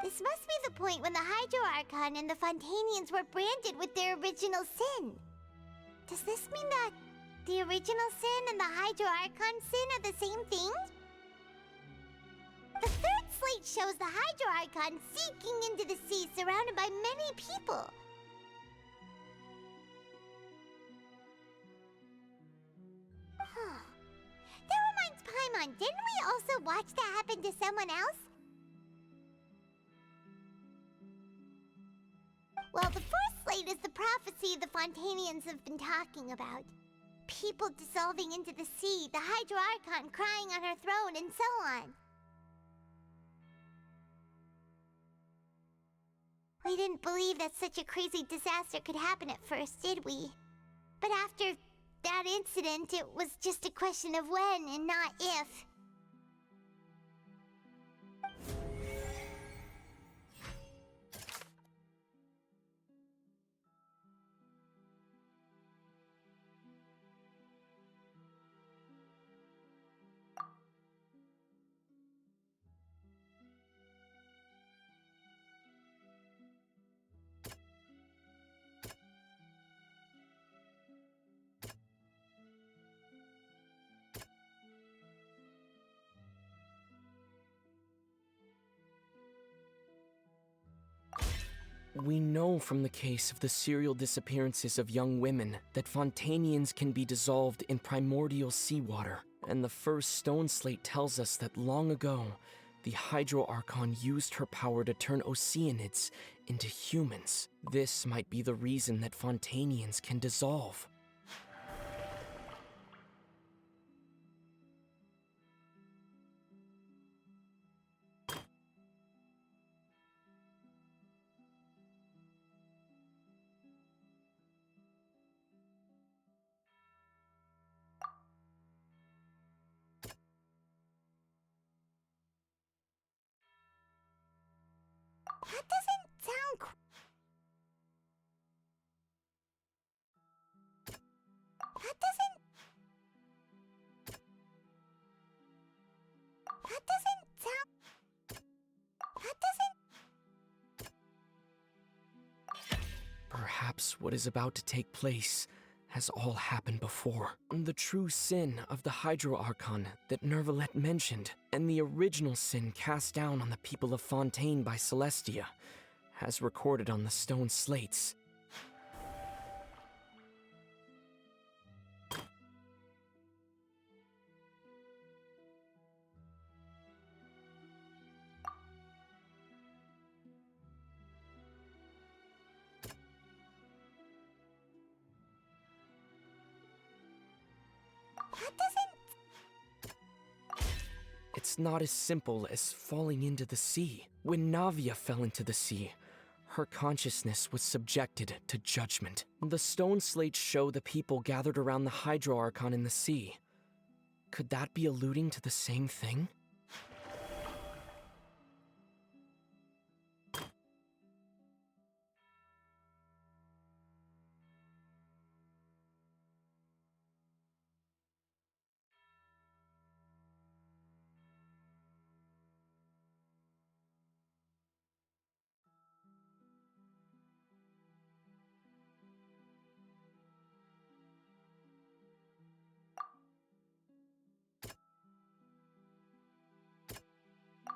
This must be the point when the Hydro-Archon and the Fontainians were branded with their original sin. Does this mean that the original sin and the Hydro-Archon sin are the same thing? The third slate shows the Hydro-Archon sinking into the sea surrounded by many people. That reminds Paimon, didn't we also watch that happen to someone else? Well, the fourth slate is the prophecy the Fontainians have been talking about. People dissolving into the sea, the Hydro-Archon crying on her throne, and so on. We didn't believe that such a crazy disaster could happen at first, did we? But after that incident, it was just a question of when and not if. We know from the case of the serial disappearances of young women that Fontainians can be dissolved in primordial seawater, and the first stone slate tells us that long ago, the Hydro-Archon used her power to turn Oceanids into humans. This might be the reason that Fontainians can dissolve. That doesn't sound That doesn't sound... That doesn't... Perhaps what is about to take place has all happened before. The true sin of the Hydro-Archon that Neuvillette mentioned, and the original sin cast down on the people of Fontaine by Celestia, as recorded on the stone slates. It's not as simple as falling into the sea. When Navia fell into the sea, her consciousness was subjected to judgment. The stone slates show the people gathered around the Hydro-Archon in the sea. Could that be alluding to the same thing?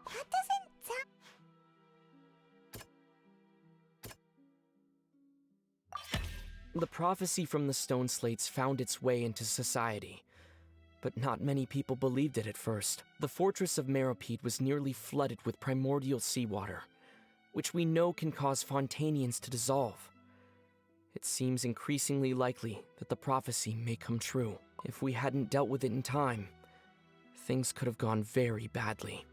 That doesn't sound... The prophecy from the stone slates found its way into society, but not many people believed it at first. The fortress of Maskerade was nearly flooded with primordial seawater, which we know can cause Fontainians to dissolve. It seems increasingly likely that the prophecy may come true. If we hadn't dealt with it in time, things could have gone very badly.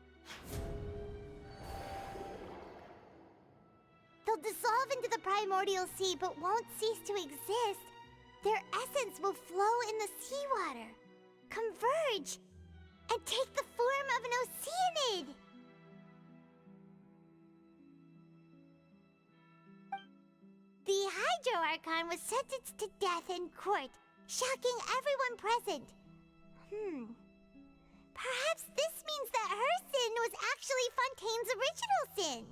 They'll dissolve into the primordial sea but won't cease to exist. Their essence will flow in the seawater, converge, and take the form of an Oceanid. The Hydro-Archon was sentenced to death in court, shocking everyone present. Perhaps this means that her sin was actually Fontaine's original sin.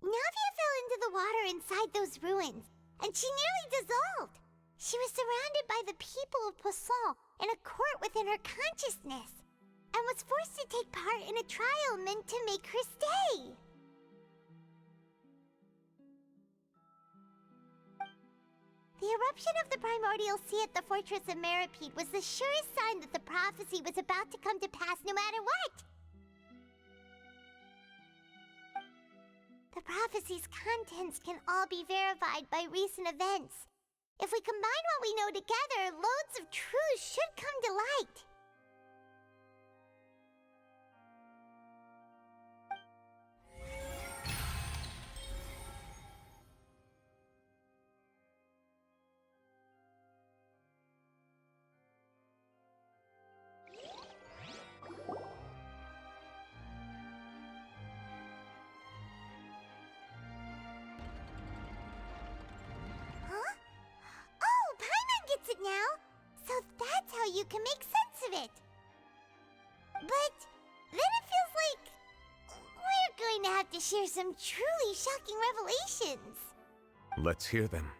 Navia fell into the water inside those ruins, and she nearly dissolved. She was surrounded by the people of Poisson in a court within her consciousness, and was forced to take part in a trial meant to make her stay. The eruption of the primordial sea at the fortress of Maskerade was the surest sign that the prophecy was about to come to pass no matter what. The prophecy's contents can all be verified by recent events. If we combine what we know together, loads of truths should come to light. Now, so that's how you can make sense of it. But then it feels like we're going to have to share some truly shocking revelations. Let's hear them.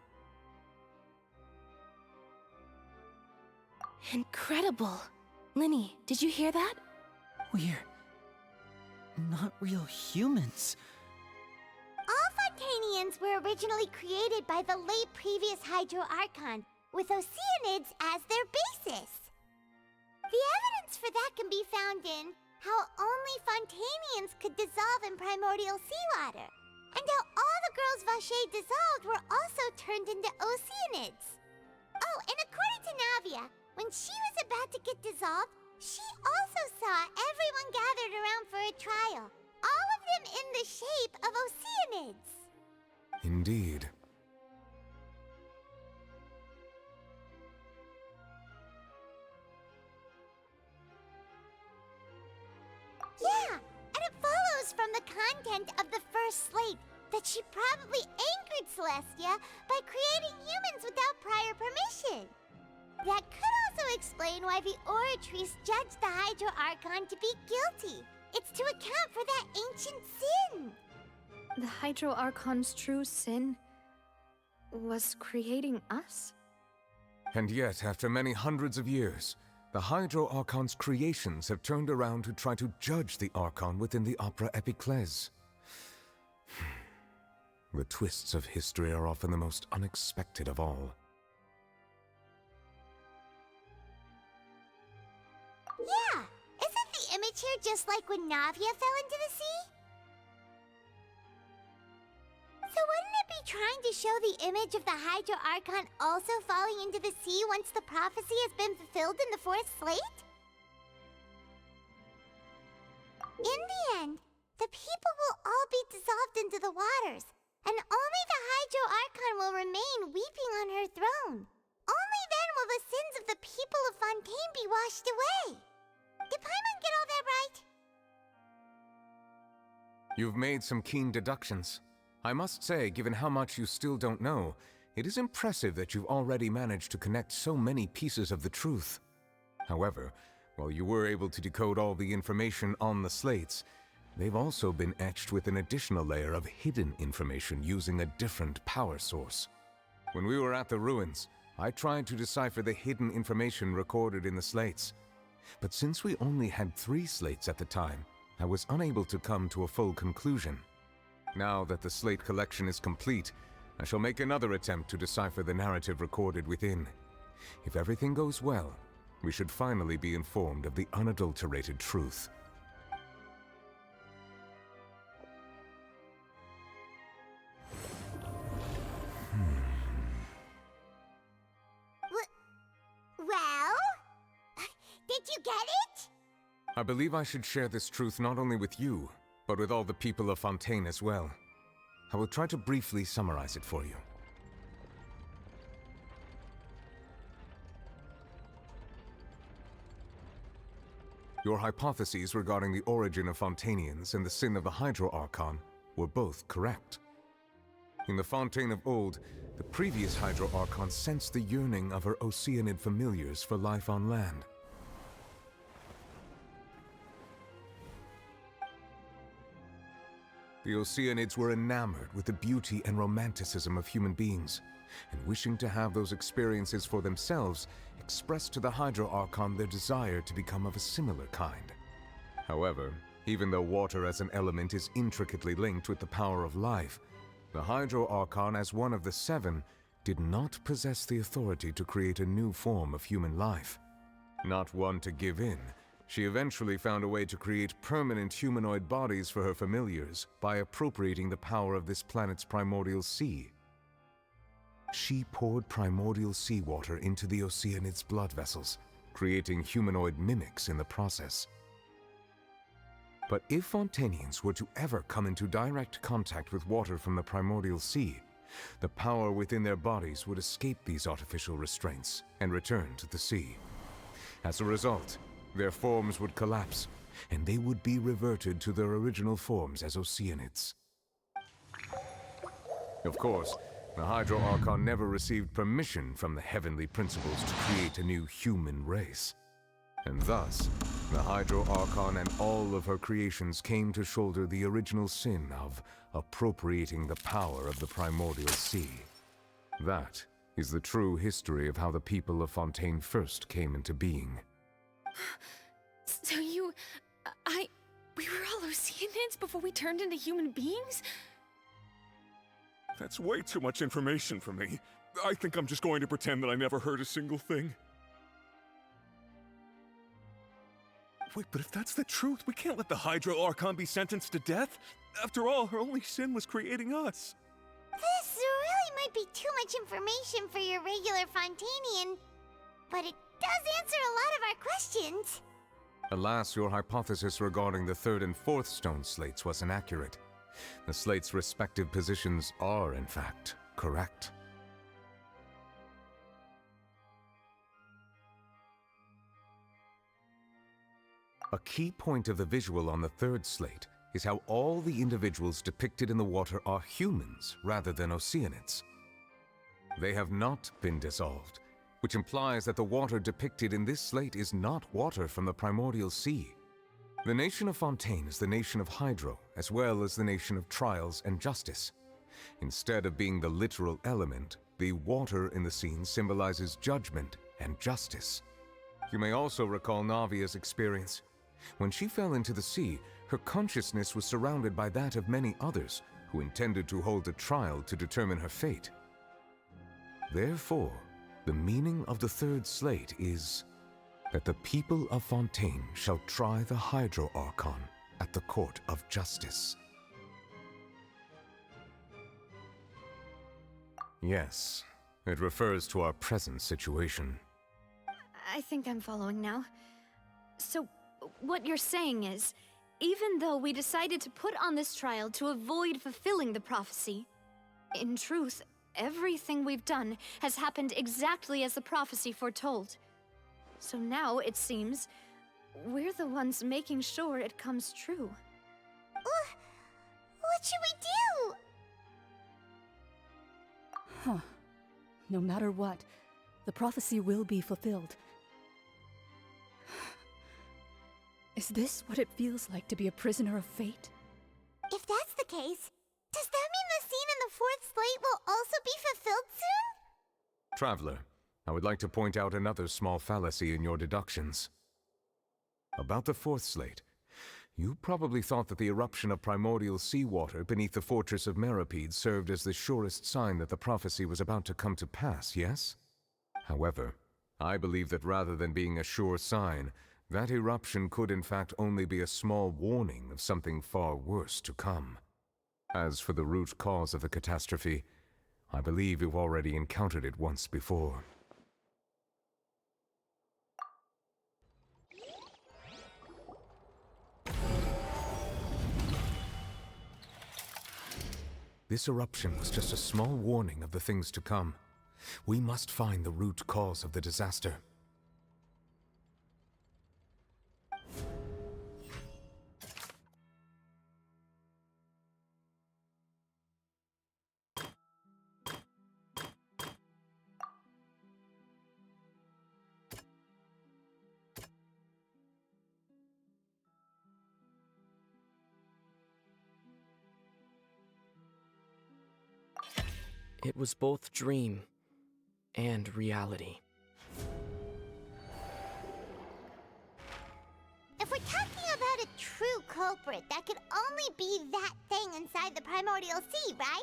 Incredible. Lyney, did you hear that? We're not real humans. All Fontainians were originally created by the late previous Hydro-Archon, with Oceanids as their basis. The evidence for that can be found in how only Fontainians could dissolve in primordial seawater, and how all the girls Vacher dissolved were also turned into Oceanids. Oh, and according to Navia, when she was about to get dissolved, she also saw everyone gathered around for a trial, all of them in the shape of Oceanids. Indeed. Yeah, and it follows from the content of the first slate that she probably angered Celestia by creating humans without prior permission. That could also explain why the Oratrice judged the Hydro-Archon to be guilty. It's to account for that ancient sin. The Hydro-Archon's true sin was creating us? And yet, after many hundreds of years, the Hydro-Archon's creations have turned around to try to judge the Archon within the Opera Epiclese. The twists of history are often the most unexpected of all. Yeah, isn't the image here just like when Navia fell into the sea? So wouldn't it be trying to show the image of the Hydro-Archon also falling into the sea once the prophecy has been fulfilled in the fourth slate? In the end, the people will all be dissolved into the waters, and only the Hydro-Archon will remain weeping on her throne. Only then will the sins of the people of Fontaine be washed away. Did Paimon get all that right? You've made some keen deductions. I must say, given how much you still don't know, it is impressive that you've already managed to connect so many pieces of the truth. However, while you were able to decode all the information on the slates, they've also been etched with an additional layer of hidden information using a different power source. When we were at the ruins, I tried to decipher the hidden information recorded in the slates. But since we only had 3 slates at the time, I was unable to come to a full conclusion. Now that the slate collection is complete, I shall make another attempt to decipher the narrative recorded within. If everything goes well, we should finally be informed of the unadulterated truth. Well? Did you get it? I believe I should share this truth not only with you, but with all the people of Fontaine as well. I will try to briefly summarize it for you. Your hypotheses regarding the origin of Fontainians and the sin of the Hydro-Archon were both correct. In the Fontaine of old, the previous Hydro-Archon sensed the yearning of her Oceanid familiars for life on land. The Oceanids were enamored with the beauty and romanticism of human beings, and wishing to have those experiences for themselves, expressed to the Hydro-Archon their desire to become of a similar kind. However, even though water as an element is intricately linked with the power of life, the Hydro-Archon, as one of the 7, did not possess the authority to create a new form of human life. Not one to give in, she eventually found a way to create permanent humanoid bodies for her familiars by appropriating the power of this planet's primordial sea. She poured primordial seawater into the Oceanids' blood vessels, creating humanoid mimics in the process. But if Fontainians were to ever come into direct contact with water from the primordial sea, the power within their bodies would escape these artificial restraints and return to the sea. As a result, their forms would collapse, and they would be reverted to their original forms as Oceanids. Of course, the Hydro-Archon never received permission from the heavenly principles to create a new human race. And thus, the Hydro-Archon and all of her creations came to shoulder the original sin of appropriating the power of the primordial sea. That is the true history of how the people of Fontaine first came into being. So we were all Oceanids before we turned into human beings? That's way too much information for me. I think I'm just going to pretend that I never heard a single thing. Wait, but if that's the truth, we can't let the Hydro-Archon be sentenced to death. After all, her only sin was creating us. This really might be too much information for your regular Fontainian, but it does answer a lot of our questions. Alas, your hypothesis regarding the third and fourth stone slates was inaccurate. The slates' respective positions are, in fact, correct. A key point of the visual on the third slate is how all the individuals depicted in the water are humans rather than Oceanids. They have not been dissolved, which implies that the water depicted in this slate is not water from the primordial sea. The nation of Fontaine is the nation of Hydro, as well as the nation of trials and justice. Instead of being the literal element, the water in the scene symbolizes judgment and justice. You may also recall Navia's experience. When she fell into the sea, her consciousness was surrounded by that of many others who intended to hold a trial to determine her fate. Therefore, the meaning of the third slate is that the people of Fontaine shall try the Hydro-Archon at the court of justice. Yes, it refers to our present situation. I think I'm following now. So, what you're saying is, even though we decided to put on this trial to avoid fulfilling the prophecy, in truth, everything we've done has happened exactly as the prophecy foretold. So now, it seems, we're the ones making sure it comes true. What should we do? Huh. No matter what, the prophecy will be fulfilled. Is this what it feels like to be a prisoner of fate? If that's the case, does that mean the scene in the fourth slate will also be fulfilled soon? Traveler, I would like to point out another small fallacy in your deductions. About the fourth slate, you probably thought that the eruption of primordial seawater beneath the fortress of Maskerade served as the surest sign that the prophecy was about to come to pass, yes? However, I believe that rather than being a sure sign, that eruption could in fact only be a small warning of something far worse to come. As for the root cause of the catastrophe, I believe you've already encountered it once before. This eruption was just a small warning of the things to come. We must find the root cause of the disaster. It was both dream and reality. If we're talking about a true culprit, that could only be that thing inside the primordial sea, right?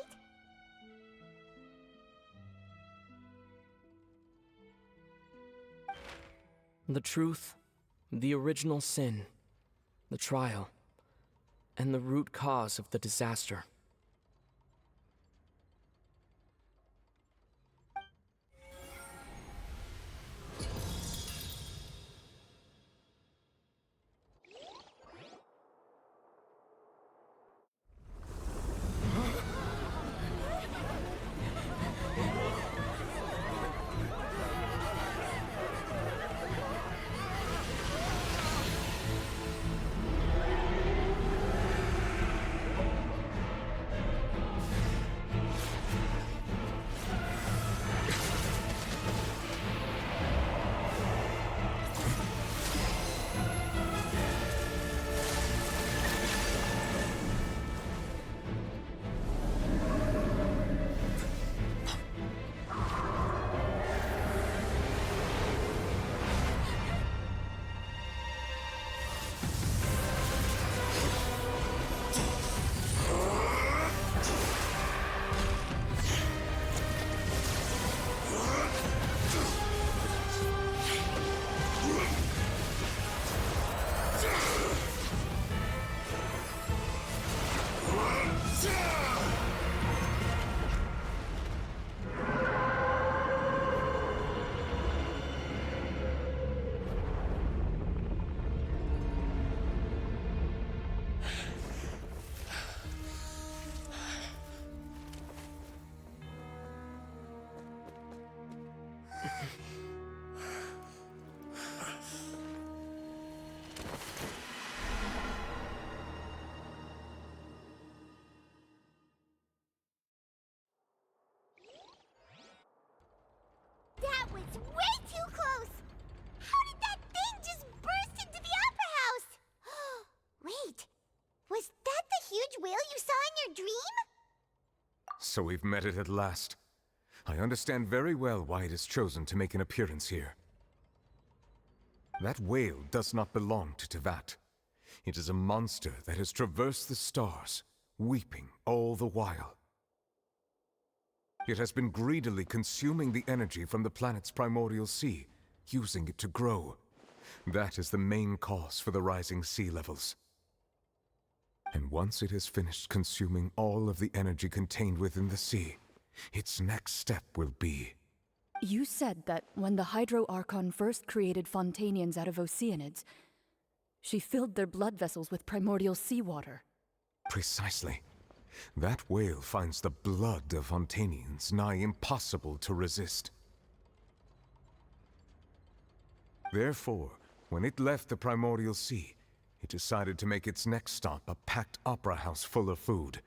The truth, the original sin, the trial, and the root cause of the disaster. So we've met it at last. I understand very well why it has chosen to make an appearance here. That whale does not belong to Teyvat. It is a monster that has traversed the stars, weeping all the while. It has been greedily consuming the energy from the planet's primordial sea, using it to grow. That is the main cause for the rising sea levels. And once it has finished consuming all of the energy contained within the sea, its next step will be... You said that when the Hydro-Archon first created Fontainians out of Oceanids, she filled their blood vessels with primordial seawater. Precisely. That whale finds the blood of Fontainians nigh impossible to resist. Therefore, when it left the primordial sea, it decided to make its next stop a packed opera house full of food.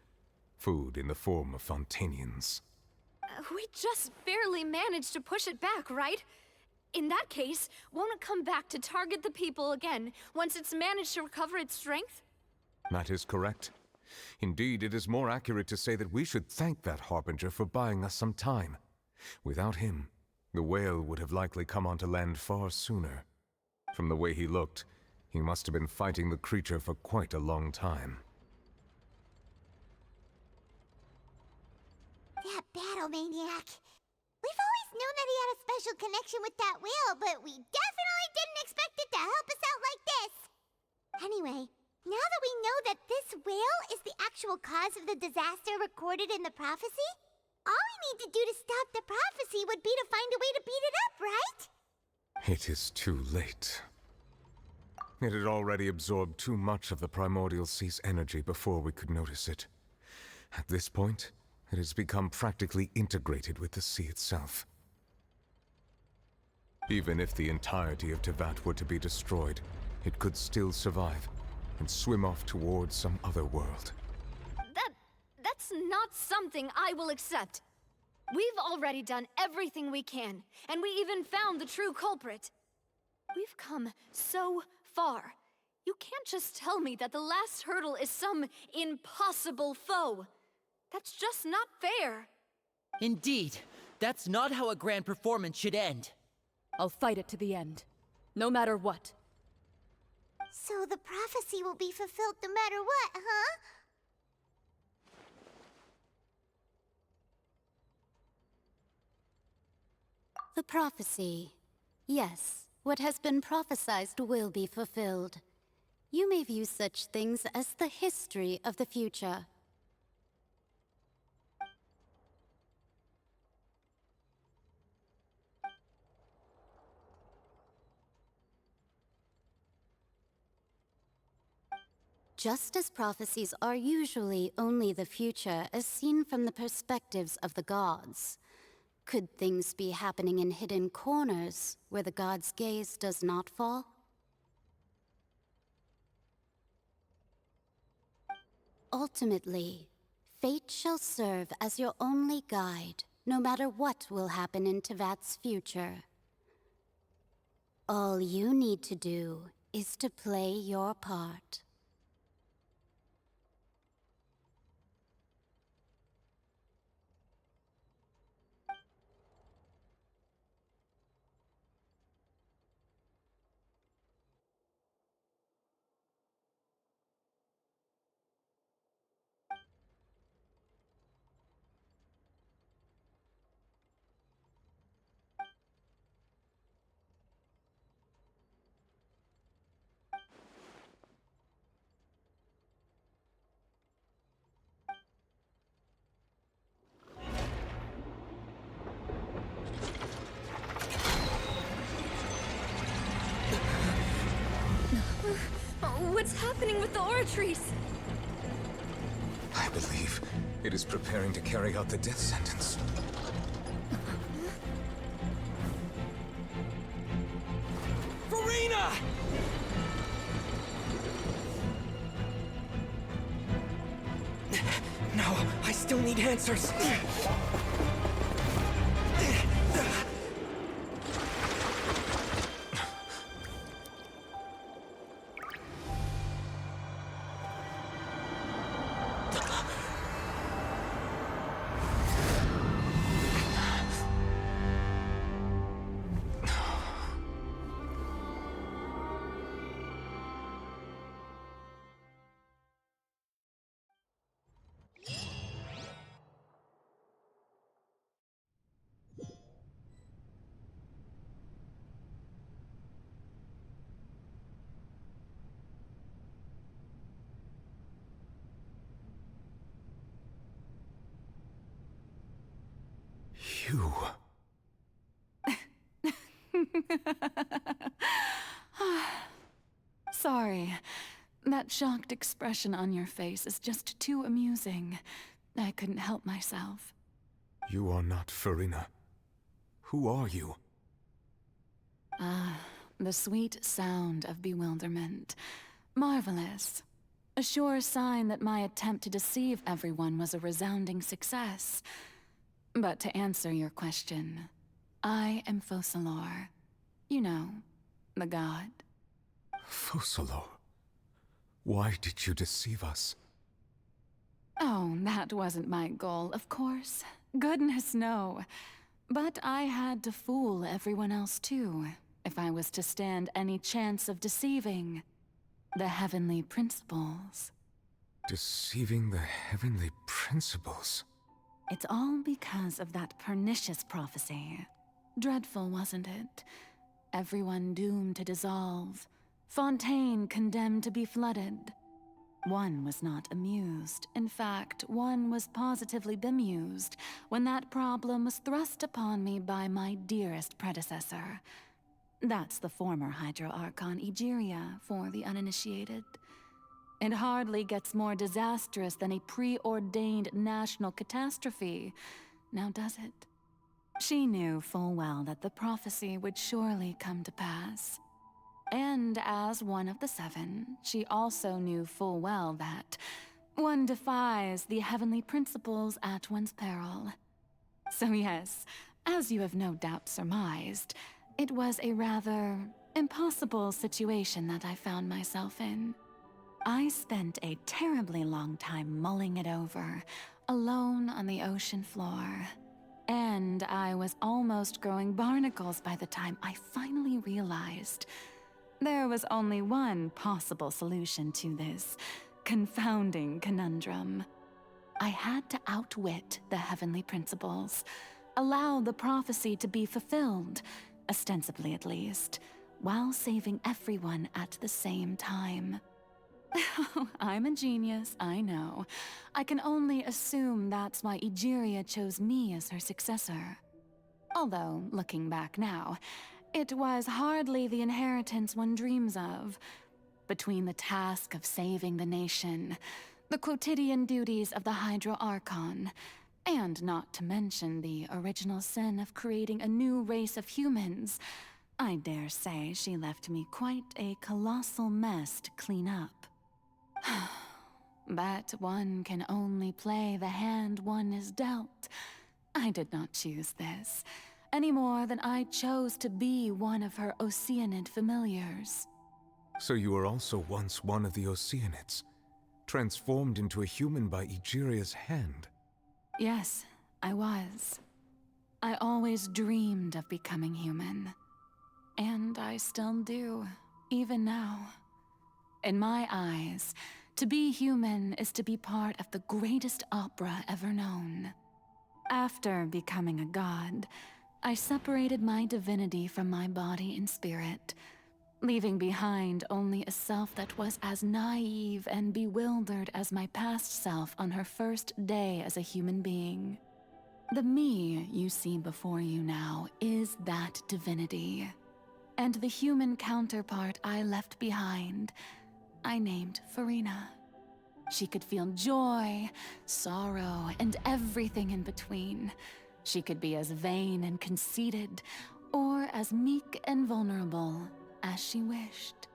Food in the form of Fontainians. We just barely managed to push it back, right? In that case, won't it come back to target the people again once it's managed to recover its strength? That is correct. Indeed, it is more accurate to say that we should thank that Harbinger for buying us some time. Without him, the whale would have likely come onto land far sooner. From the way he looked, he must have been fighting the creature for quite a long time. That battle maniac. We've always known that he had a special connection with that whale, but we definitely didn't expect it to help us out like this. Anyway, now that we know that this whale is the actual cause of the disaster recorded in the prophecy, all we need to do to stop the prophecy would be to find a way to beat it up, right? It is too late. It had already absorbed too much of the primordial sea's energy before we could notice it. At this point, it has become practically integrated with the sea itself. Even if the entirety of Teyvat were to be destroyed, it could still survive and swim off towards some other world. That's not something I will accept. We've already done everything we can, and we even found the true culprit. We've come so far. You can't just tell me that the last hurdle is some impossible foe. That's just not fair. Indeed, that's not how a grand performance should end. I'll fight it to the end, no matter what. So the prophecy will be fulfilled no matter what, huh? The prophecy. Yes, what has been prophesied will be fulfilled. You may view such things as the history of the future. Just as prophecies are usually only the future as seen from the perspectives of the gods, could things be happening in hidden corners where the gods' gaze does not fall? Ultimately, fate shall serve as your only guide, no matter what will happen in Teyvat's future. All you need to do is to play your part. What's happening with the oratories? I believe it is preparing to carry out the death sentence. Farina! No, I still need answers. You... Sorry. That shocked expression on your face is just too amusing. I couldn't help myself. You are not Furina. Who are you? Ah, the sweet sound of bewilderment. Marvelous. A sure sign that my attempt to deceive everyone was a resounding success. But to answer your question, I am Focalor. You know, the god. Focalor? Why did you deceive us? Oh, that wasn't my goal, of course. Goodness, no. But I had to fool everyone else too, if I was to stand any chance of deceiving the heavenly principles. Deceiving the heavenly principles? It's all because of that pernicious prophecy. Dreadful, wasn't it? Everyone doomed to dissolve. Fontaine condemned to be flooded. One was not amused. In fact, one was positively bemused when that problem was thrust upon me by my dearest predecessor. That's the former Hydro-Archon Egeria, for the uninitiated. It hardly gets more disastrous than a preordained national catastrophe, now does it? She knew full well that the prophecy would surely come to pass. And as one of the seven, she also knew full well that one defies the heavenly principles at one's peril. So yes, as you have no doubt surmised, it was a rather impossible situation that I found myself in. I spent a terribly long time mulling it over, alone on the ocean floor. And I was almost growing barnacles by the time I finally realized there was only one possible solution to this confounding conundrum. I had to outwit the heavenly principles, allow the prophecy to be fulfilled, ostensibly at least, while saving everyone at the same time. I'm a genius, I know. I can only assume that's why Egeria chose me as her successor. Although, looking back now, it was hardly the inheritance one dreams of. Between the task of saving the nation, the quotidian duties of the Hydro-Archon, and not to mention the original sin of creating a new race of humans, I dare say she left me quite a colossal mess to clean up. But one can only play the hand one is dealt. I did not choose this, any more than I chose to be one of her Oceanid familiars. So you were also once one of the Oceanids, transformed into a human by Egeria's hand? Yes, I was. I always dreamed of becoming human. And I still do, even now. In my eyes, to be human is to be part of the greatest opera ever known. After becoming a god, I separated my divinity from my body and spirit, leaving behind only a self that was as naive and bewildered as my past self on her first day as a human being. The me you see before you now is that divinity. And the human counterpart I left behind, I named Furina. She could feel joy, sorrow, and everything in between. She could be as vain and conceited, or as meek and vulnerable as she wished.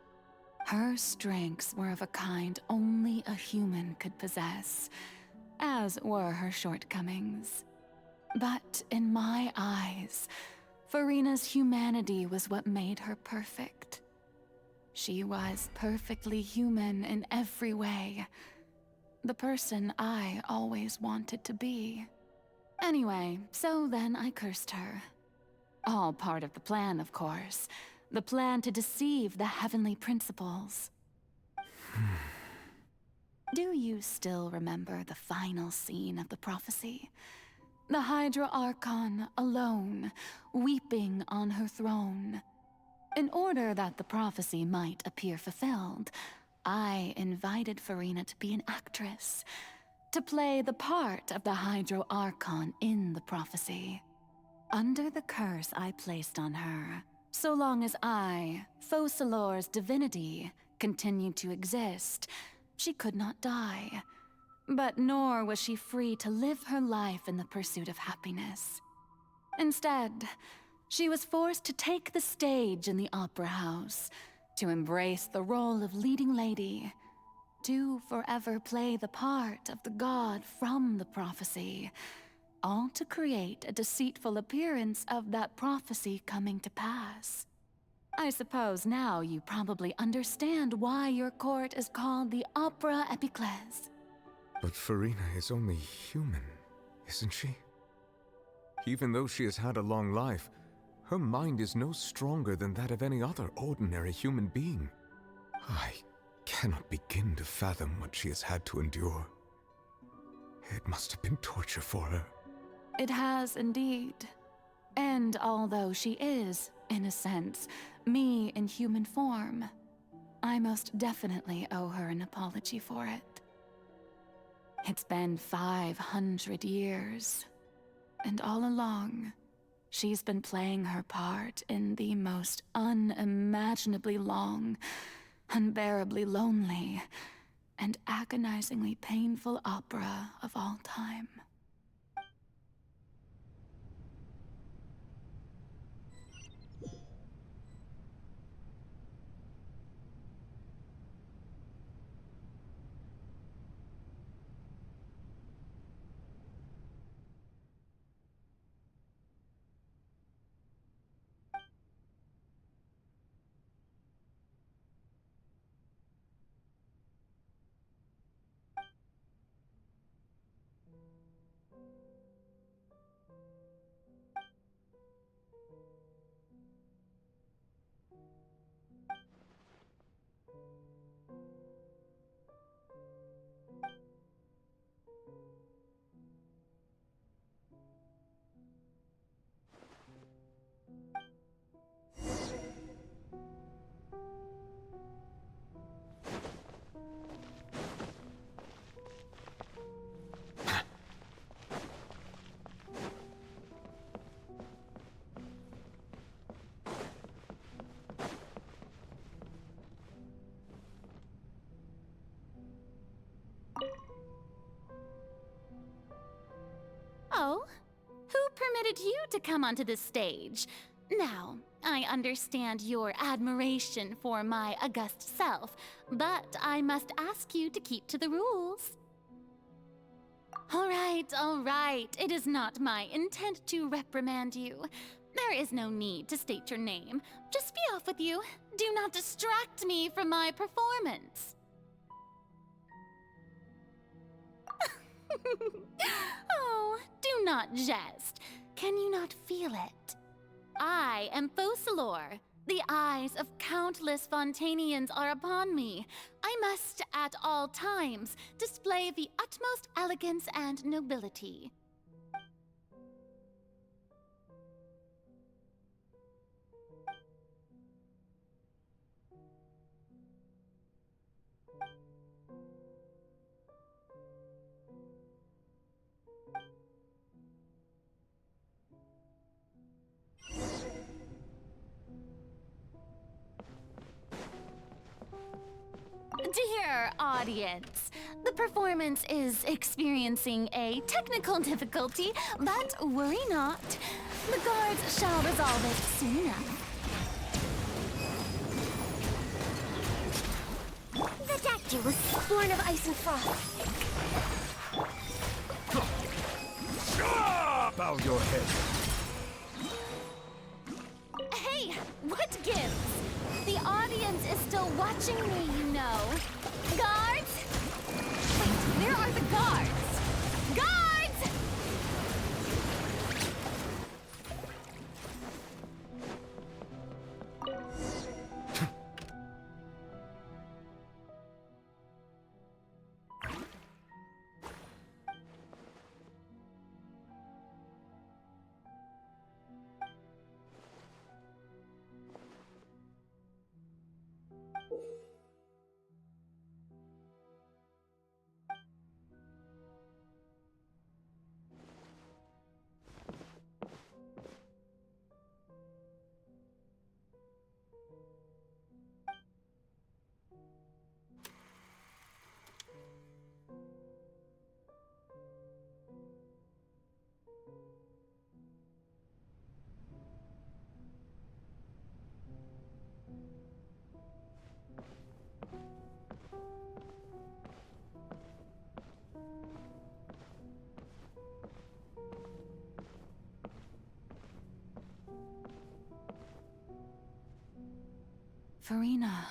Her strengths were of a kind only a human could possess, as were her shortcomings. But in my eyes, Furina's humanity was what made her perfect. She was perfectly human in every way. The person I always wanted to be. Anyway, so then I cursed her. All part of the plan, of course. The plan to deceive the heavenly principles. Do you still remember the final scene of the prophecy? The Hydro-Archon alone, weeping on her throne. In order that the prophecy might appear fulfilled, I invited Furina to be an actress, to play the part of the Hydro-Archon in the prophecy. Under the curse I placed on her, so long as I, Focalor's divinity, continued to exist, she could not die. But nor was she free to live her life in the pursuit of happiness. Instead, she was forced to take the stage in the opera house, to embrace the role of leading lady, to forever play the part of the god from the prophecy, all to create a deceitful appearance of that prophecy coming to pass. I suppose now you probably understand why your court is called the Opera Epiclese. But Farina is only human, isn't she? Even though she has had a long life, her mind is no stronger than that of any other ordinary human being. I cannot begin to fathom what she has had to endure. It must have been torture for her. It has indeed. And although she is, in a sense, me in human form, I most definitely owe her an apology for it. It's been 500 years, and all along, she's been playing her part in the most unimaginably long, unbearably lonely, and agonizingly painful opera of all time. Oh, who permitted you to come onto this stage? Now, I understand your admiration for my august self, but I must ask you to keep to the rules. All right. It is not my intent to reprimand you. There is no need to state your name. Just be off with you. Do not distract me from my performance. Oh, do not jest. Can you not feel it? I am Focalor. The eyes of countless Fontainians are upon me. I must, at all times, display the utmost elegance and nobility. Dear audience, the performance is experiencing a technical difficulty, but worry not. The guards shall resolve it soon enough. The Dactyl was born of ice and frost. Bow your head. Hey, what gives? The audience is still watching me, you know. Guards? Wait, where are the guards? Guards! Farina.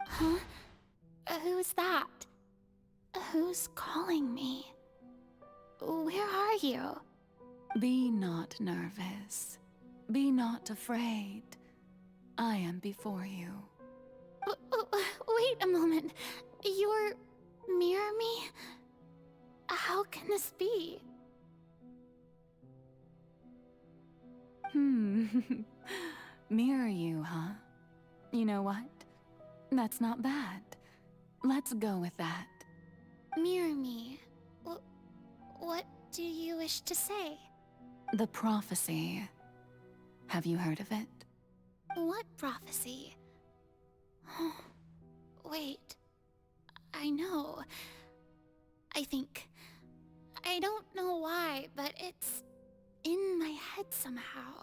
Huh? Who's that? Who's calling me? Where are you? Be not nervous. Be not afraid. I am before you. Wait a moment. You're mirror me? How can this be? Mirror you, huh? You know what? That's not bad. Let's go with that. Mirror me? What do you wish to say? The prophecy. Have you heard of it? What prophecy? Wait. I know. I think. I don't know why, but it's in my head somehow.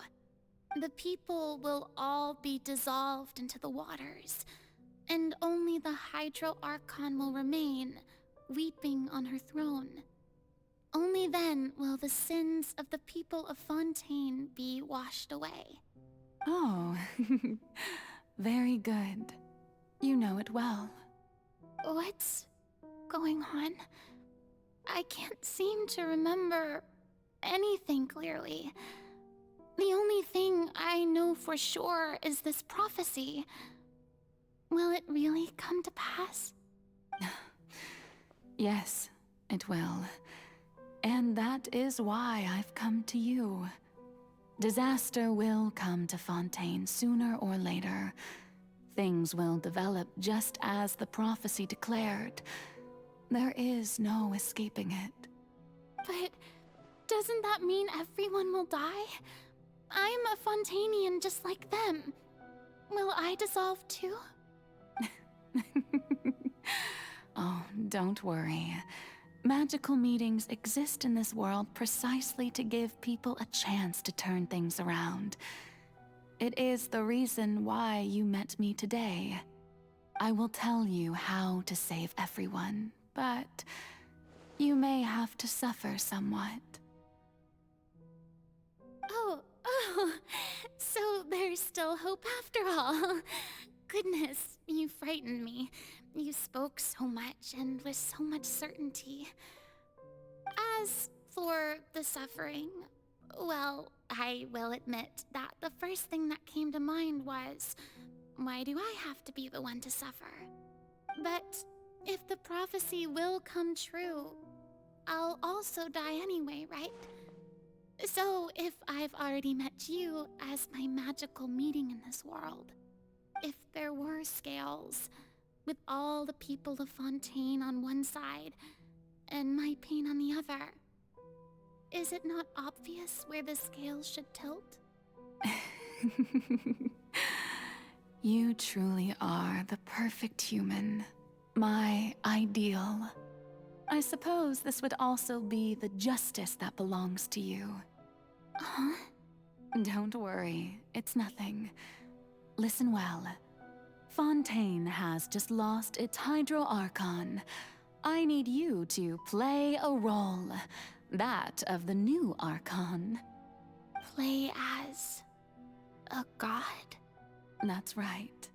The people will all be dissolved into the waters, and only the Hydro-Archon will remain, weeping on her throne. Only then will the sins of the people of Fontaine be washed away. Oh, very good. You know it well. What's going on? I can't seem to remember anything clearly. The only thing I know for sure is this prophecy. Will it really come to pass? Yes, it will. And that is why I've come to you. Disaster will come to Fontaine sooner or later. Things will develop just as the prophecy declared. There is no escaping it. But doesn't that mean everyone will die? I'm a Fontainian just like them. Will I dissolve too? Oh, don't worry. Magical meetings exist in this world precisely to give people a chance to turn things around. It is the reason why you met me today. I will tell you how to save everyone, but you may have to suffer somewhat. Oh, so there's still hope after all. Goodness, you frightened me. You spoke so much and with so much certainty. As for the suffering, well, I will admit that the first thing that came to mind was, why do I have to be the one to suffer? But if the prophecy will come true, I'll also die anyway, right? So if I've already met you as my magical meeting in this world, if there were scales, with all the people of Fontaine on one side, and my pain on the other, is it not obvious where the scales should tilt? You truly are the perfect human, my ideal. I suppose this would also be the justice that belongs to you. Huh? Don't worry, it's nothing. Listen well. Fontaine has just lost its Hydro-Archon. I need you to play a role, that of the new Archon. Play as a god? That's right.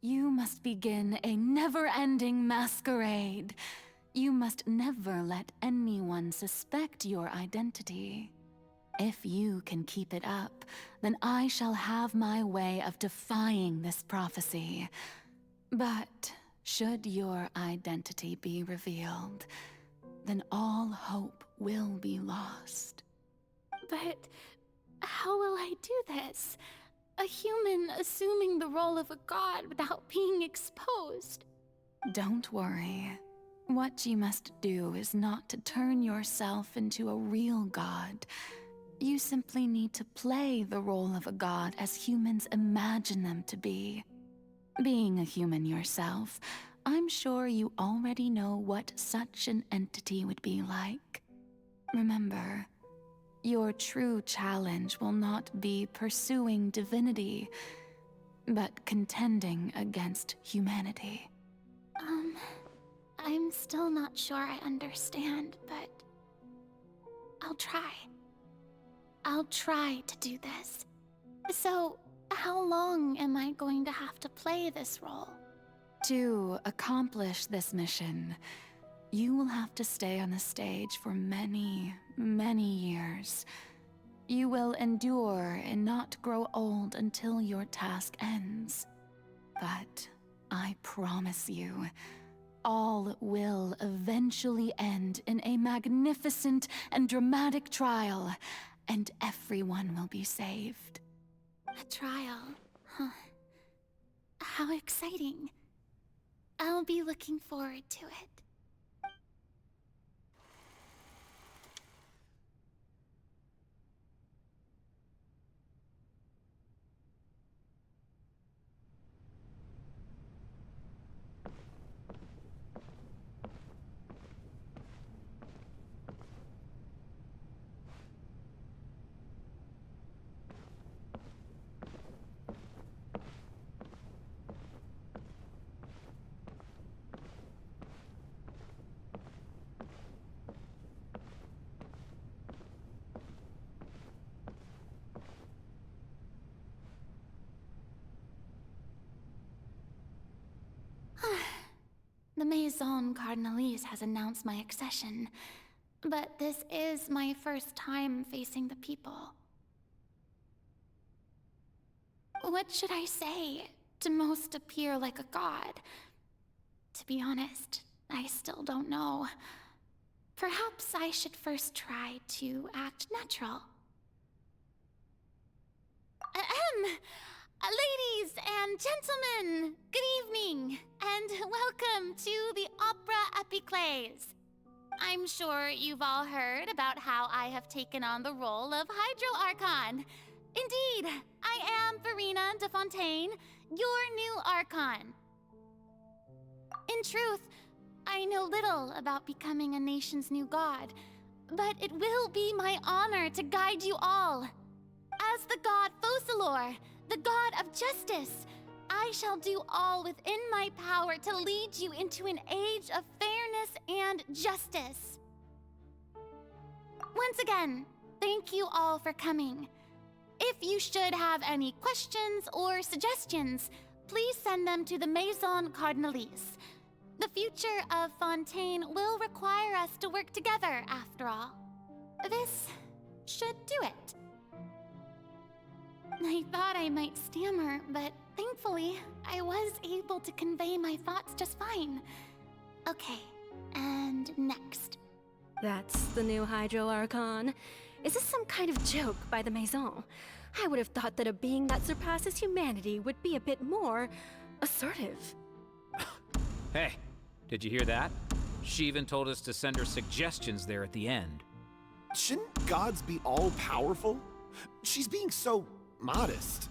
You must begin a never-ending masquerade. You must never let anyone suspect your identity. If you can keep it up, then I shall have my way of defying this prophecy. But should your identity be revealed, then all hope will be lost. But how will I do this? A human assuming the role of a god without being exposed. Don't worry. What you must do is not to turn yourself into a real god. You simply need to play the role of a god as humans imagine them to be. Being a human yourself, I'm sure you already know what such an entity would be like. Remember, your true challenge will not be pursuing divinity, but contending against humanity. I'm still not sure I understand, but I'll try. I'll try to do this. So, how long am I going to have to play this role? To accomplish this mission, you will have to stay on the stage for many, many years. You will endure and not grow old until your task ends. But I promise you, all will eventually end in a magnificent and dramatic trial, and everyone will be saved. A trial, huh? How exciting. I'll be looking forward to it. The Maison Cardinalise has announced my accession, but this is my first time facing the people. What should I say to most appear like a god? To be honest, I still don't know. Perhaps I should first try to act natural. Ladies and gentlemen, good evening, and welcome to the Opera Epiclese. I'm sure you've all heard about how I have taken on the role of Hydro-Archon. Indeed, I am Frevler de Fontaine, your new Archon. In truth, I know little about becoming a nation's new god, but it will be my honor to guide you all. As the god Focalor, the god of justice, I shall do all within my power to lead you into an age of fairness and justice. Once again, thank you all for coming. If you should have any questions or suggestions, please send them to the Maison Cardinalise. The future of Fontaine will require us to work together, after all. This should do it. I thought I might stammer, but thankfully, I was able to convey my thoughts just fine. Okay, and next. That's the new Hydro-Archon. Is this some kind of joke by the Maison? I would have thought that a being that surpasses humanity would be a bit more assertive. Hey, did you hear that? She even told us to send her suggestions there at the end. Shouldn't gods be all-powerful? She's being so modest.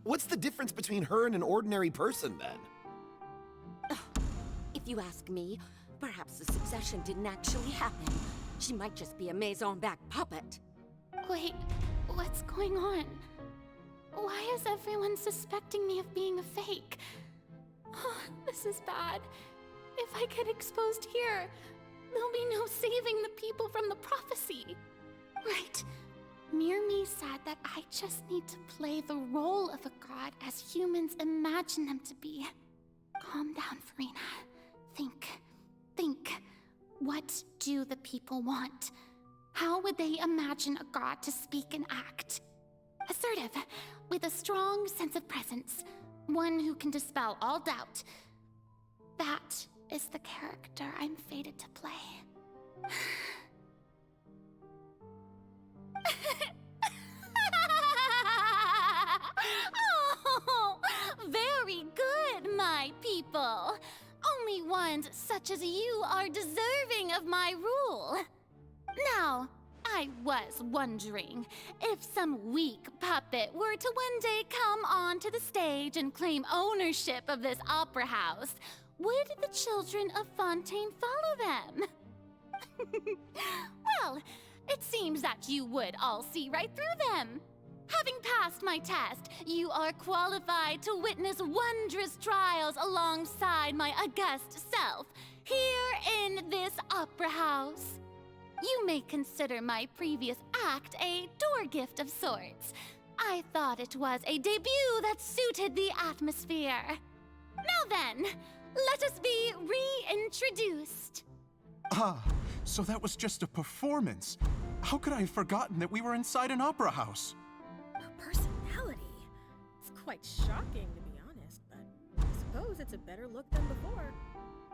What's the difference between her and an ordinary person, then? If you ask me, perhaps the succession didn't actually happen. She might just be a Maison-back puppet. Wait, what's going on? Why is everyone suspecting me of being a fake? Oh, this is bad. If I get exposed here, there'll be no saving the people from the prophecy. Right. Mirmi said that I just need to play the role of a god as humans imagine them to be. Calm down, Frevler. Think. What do the people want? How would they imagine a god to speak and act? Assertive, with a strong sense of presence. One who can dispel all doubt. That is the character I'm fated to play. Oh, very good, my people. Only ones such as you are deserving of my rule. Now, I was wondering if some weak puppet were to one day come onto the stage and claim ownership of this opera house, would the children of Fontaine follow them? Well, it seems that you would all see right through them. Having passed my test, you are qualified to witness wondrous trials alongside my august self, here in this opera house. You may consider my previous act a door gift of sorts. I thought it was a debut that suited the atmosphere. Now then, let us be reintroduced. Ah, so that was just a performance. How could I have forgotten that we were inside an opera house? A personality? It's quite shocking, to be honest, but I suppose it's a better look than before.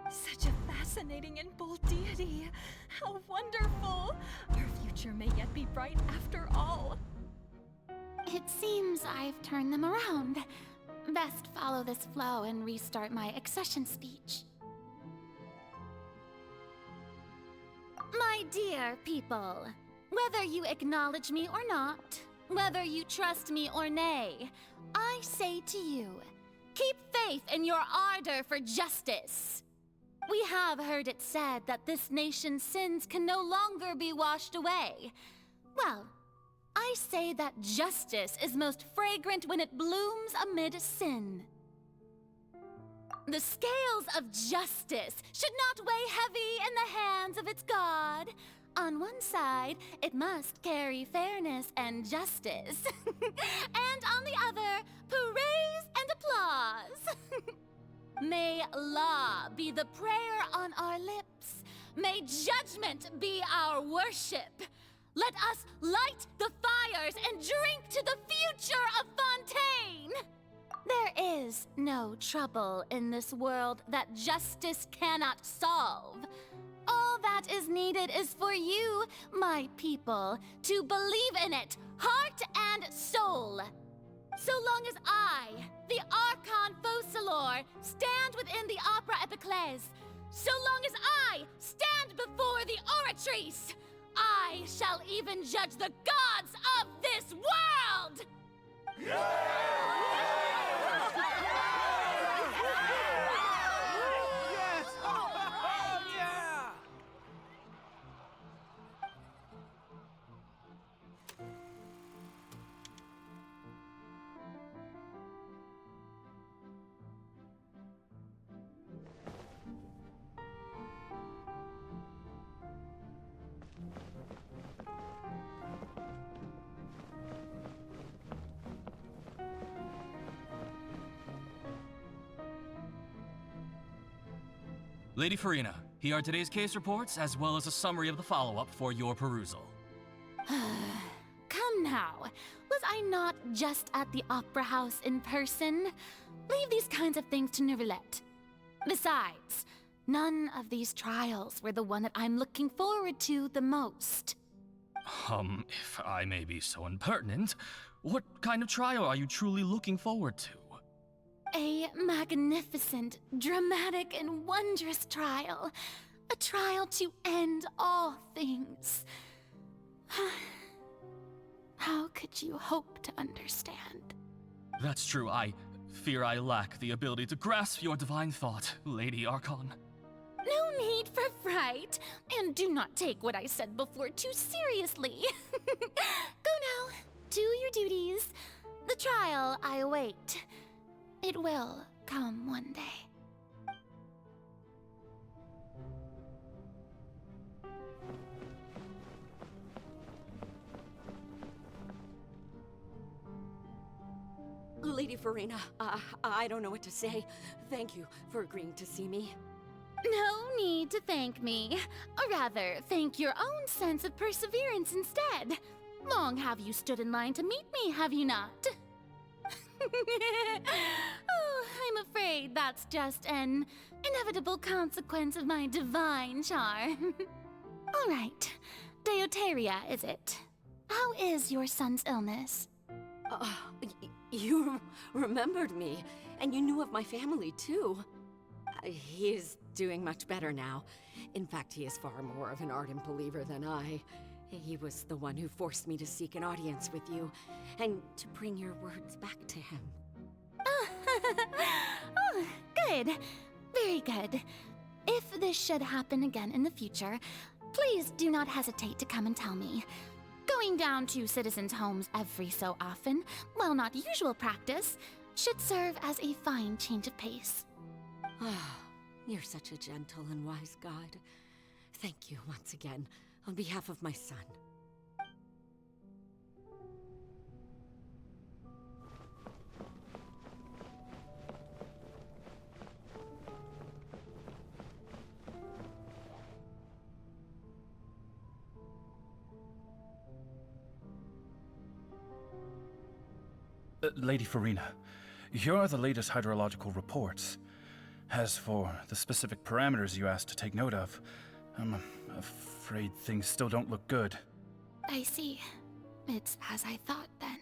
Such a fascinating and bold deity. How wonderful! Our future may yet be bright after all. It seems I've turned them around. Best follow this flow and restart my accession speech. My dear people, whether you acknowledge me or not, whether you trust me or nay, I say to you, keep faith in your ardor for justice. We have heard it said that this nation's sins can no longer be washed away. Well, I say that justice is most fragrant when it blooms amid sin. The scales of justice should not weigh heavy in the hands of its God. On one side, it must carry fairness and justice. And on the other, praise and applause. May law be the prayer on our lips. May judgment be our worship. Let us light the fires and drink to the future of Fontaine! There is no trouble in this world that justice cannot solve. All that is needed is for you, my people, to believe in it, heart and soul. So long as I, the Archon Focalor, stand within the Opera Epiclese, so long as I stand before the Oratrice, I shall even judge the gods of this world! Lady Farina, here are today's case reports, as well as a summary of the follow-up for your perusal. Come now, was I not just at the Opera House in person? Leave these kinds of things to Neuvillette. Besides, none of these trials were the one that I'm looking forward to the most. If I may be so impertinent, what kind of trial are you truly looking forward to? A magnificent, dramatic, and wondrous trial. A trial to end all things. How could you hope to understand? That's true. I fear I lack the ability to grasp your divine thought, Lady Archon. No need for fright, and do not take what I said before too seriously. Go now, do your duties. The trial I await. It will come one day. Lady Farina, I don't know what to say. Thank you for agreeing to see me. No need to thank me. Or rather, thank your own sense of perseverance instead. Long have you stood in line to meet me, have you not? Oh, I'm afraid that's just an inevitable consequence of my divine charm. All right, Deoteria, is it? How is your son's illness? You remembered me, and you knew of my family, too. He is doing much better now. In fact, he is far more of an ardent believer than I. He was the one who forced me to seek an audience with you, and to bring your words back to him. Oh, good. Very good. If this should happen again in the future, please do not hesitate to come and tell me. Going down to citizens' homes every so often, while not usual practice, should serve as a fine change of pace. You're such a gentle and wise god. Thank you once again, on behalf of my son. Lady Farina, here are the latest hydrological reports. As for the specific parameters you asked to take note of, I'm afraid things still don't look good. I see. It's as I thought then.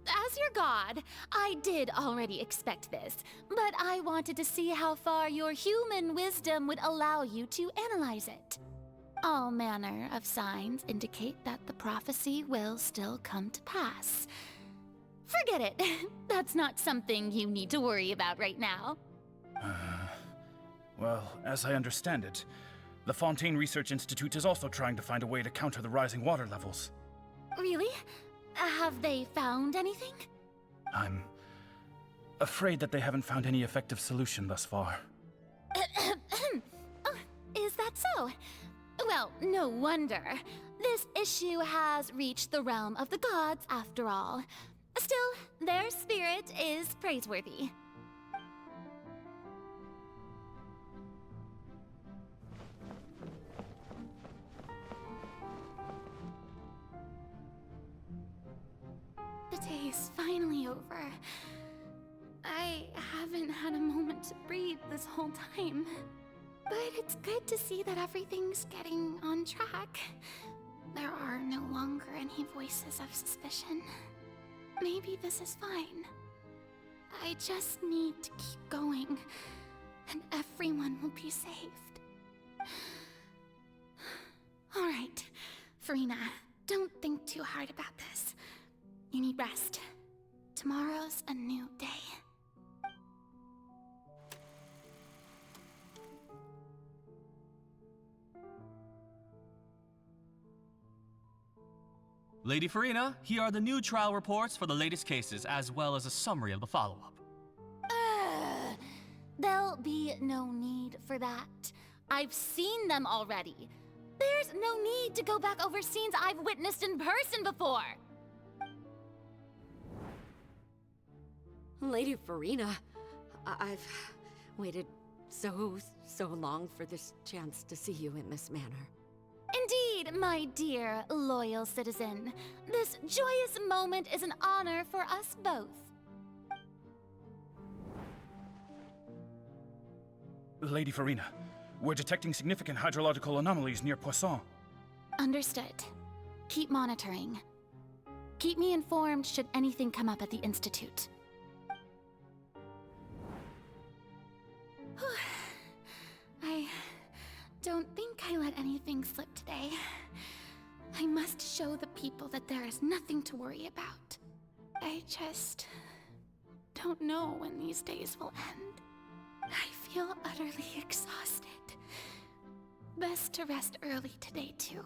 As your god, I did already expect this, but I wanted to see how far your human wisdom would allow you to analyze it. All manner of signs indicate that the prophecy will still come to pass. Forget it. That's not something you need to worry about right now. Well, as I understand it, the Fontaine Research Institute is also trying to find a way to counter the rising water levels. Really? Have they found anything? I'm afraid that they haven't found any effective solution thus far. Oh, is that so? Well, no wonder. This issue has reached the realm of the gods, after all. Still, their spirit is praiseworthy. The day is finally over. I haven't had a moment to breathe this whole time. But it's good to see that everything's getting on track. There are no longer any voices of suspicion. Maybe this is fine. I just need to keep going, and everyone will be saved. All right, Farina, don't think too hard about this. You need rest. Tomorrow's a new day. Lady Farina, here are the new trial reports for the latest cases, as well as a summary of the follow-up. There'll be no need for that. I've seen them already. There's no need to go back over scenes I've witnessed in person before. Lady Farina, I've waited so long for this chance to see you in this manner. Indeed, my dear, loyal citizen. This joyous moment is an honor for us both. Lady Farina, we're detecting significant hydrological anomalies near Poisson. Understood. Keep monitoring. Keep me informed should anything come up at the Institute. I don't think I let anything slip today. I must show the people that there is nothing to worry about. I just don't know when these days will end. I feel utterly exhausted. Best to rest early today, too.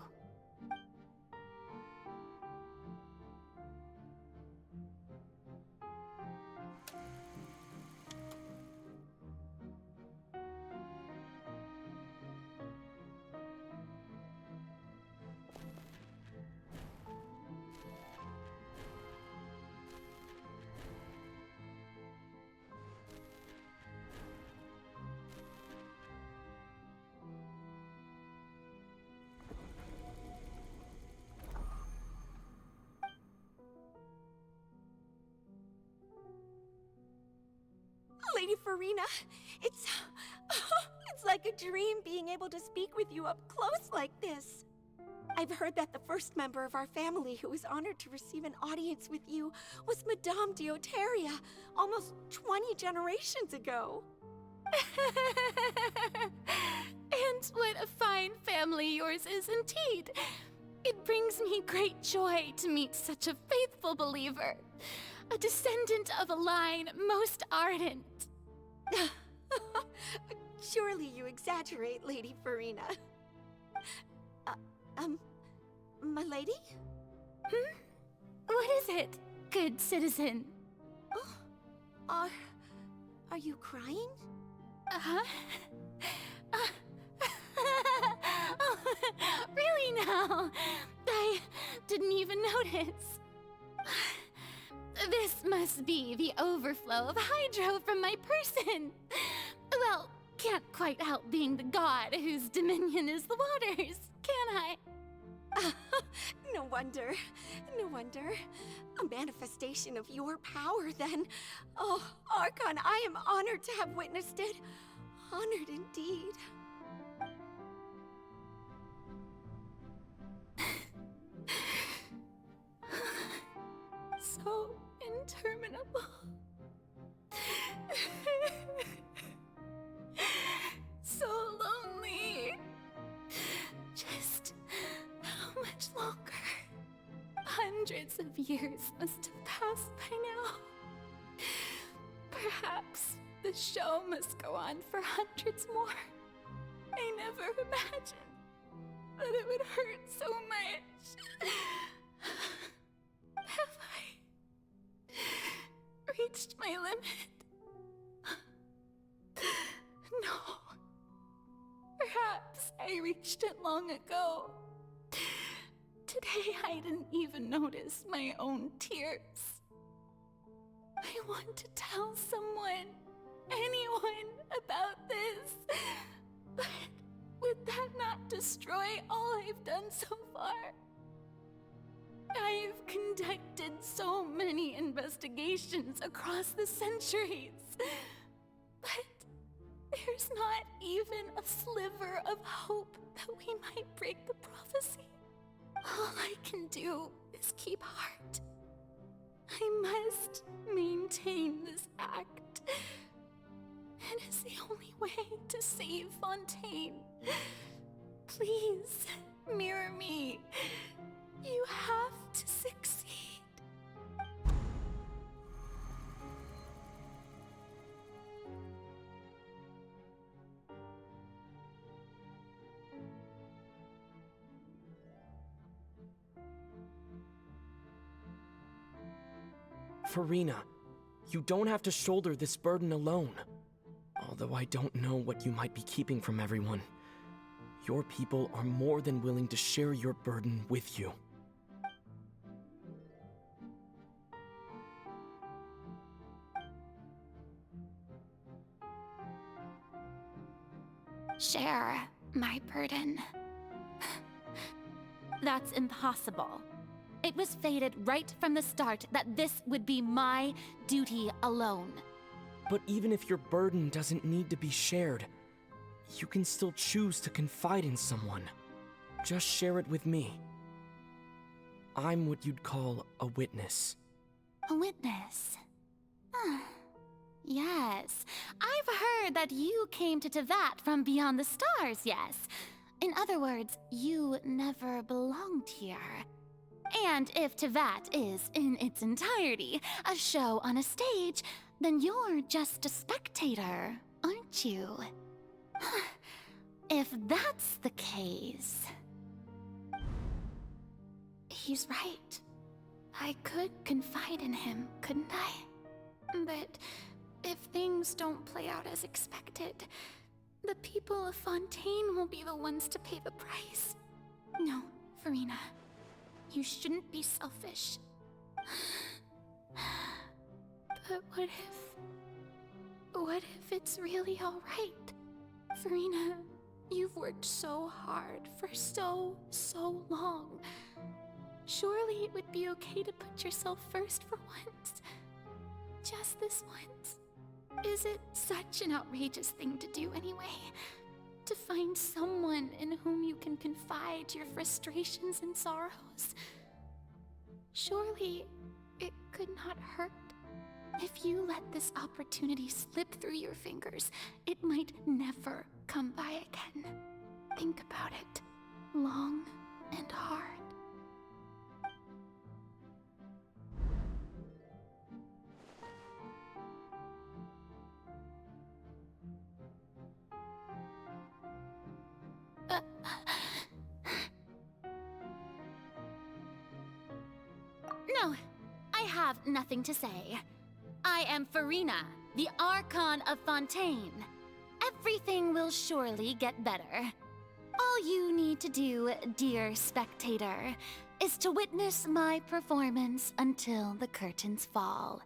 Lady Farina, it's like a dream being able to speak with you up close like this. I've heard that the first member of our family who was honored to receive an audience with you was Madame Deoteria, almost 20 generations ago. And what a fine family yours is indeed. It brings me great joy to meet such a faithful believer. A descendant of a line most ardent. Surely you exaggerate, Lady Farina. My lady? What is it, good citizen? Oh, are you crying? Oh, really now? I didn't even notice. This must be the overflow of hydro from my person. Well, can't quite help being the god whose dominion is the waters, can I? No wonder. No wonder. A manifestation of your power, then. Oh, Archon, I am honored to have witnessed it. Honored indeed. So interminable. So lonely. Just how much longer? Hundreds of years must have passed by now. Perhaps the show must go on for hundreds more. I never imagined that it would hurt so much. Have I reached my limit? No. Perhaps I reached it long ago. Today I didn't even notice my own tears. I want to tell someone, anyone, about this. But would that not destroy all I've done so far? I've conducted so many investigations across the centuries. But there's not even a sliver of hope that we might break the prophecy. All I can do is keep heart. I must maintain this act. It is the only way to save Fontaine. Please, mirror me. You have to succeed. Farina, you don't have to shoulder this burden alone. Although I don't know what you might be keeping from everyone. Your people are more than willing to share your burden with you. Share my burden. That's impossible. It was fated right from the start that this would be my duty alone. But even if your burden doesn't need to be shared, you can still choose to confide in someone. Just share it with me. I'm what you'd call a witness. A witness? Yes. I've heard that you came to Tevat from beyond the stars, yes. In other words, you never belonged here. And if Tevat is, in its entirety, a show on a stage, then you're just a spectator, aren't you? If that's the case... He's right. I could confide in him, couldn't I? But if things don't play out as expected, the people of Fontaine will be the ones to pay the price. No, Farina. You shouldn't be selfish. But what if it's really all right? Farina, you've worked so hard for so long. Surely it would be okay to put yourself first for once. Just this once. Is it such an outrageous thing to do anyway? To find someone in whom you can confide your frustrations and sorrows? Surely it could not hurt. If you let this opportunity slip through your fingers, it might never come by again. Think about it long and hard. No, I have nothing to say. I am Farina, the Archon of Fontaine. Everything will surely get better. All you need to do, dear spectator, is to witness my performance until the curtains fall.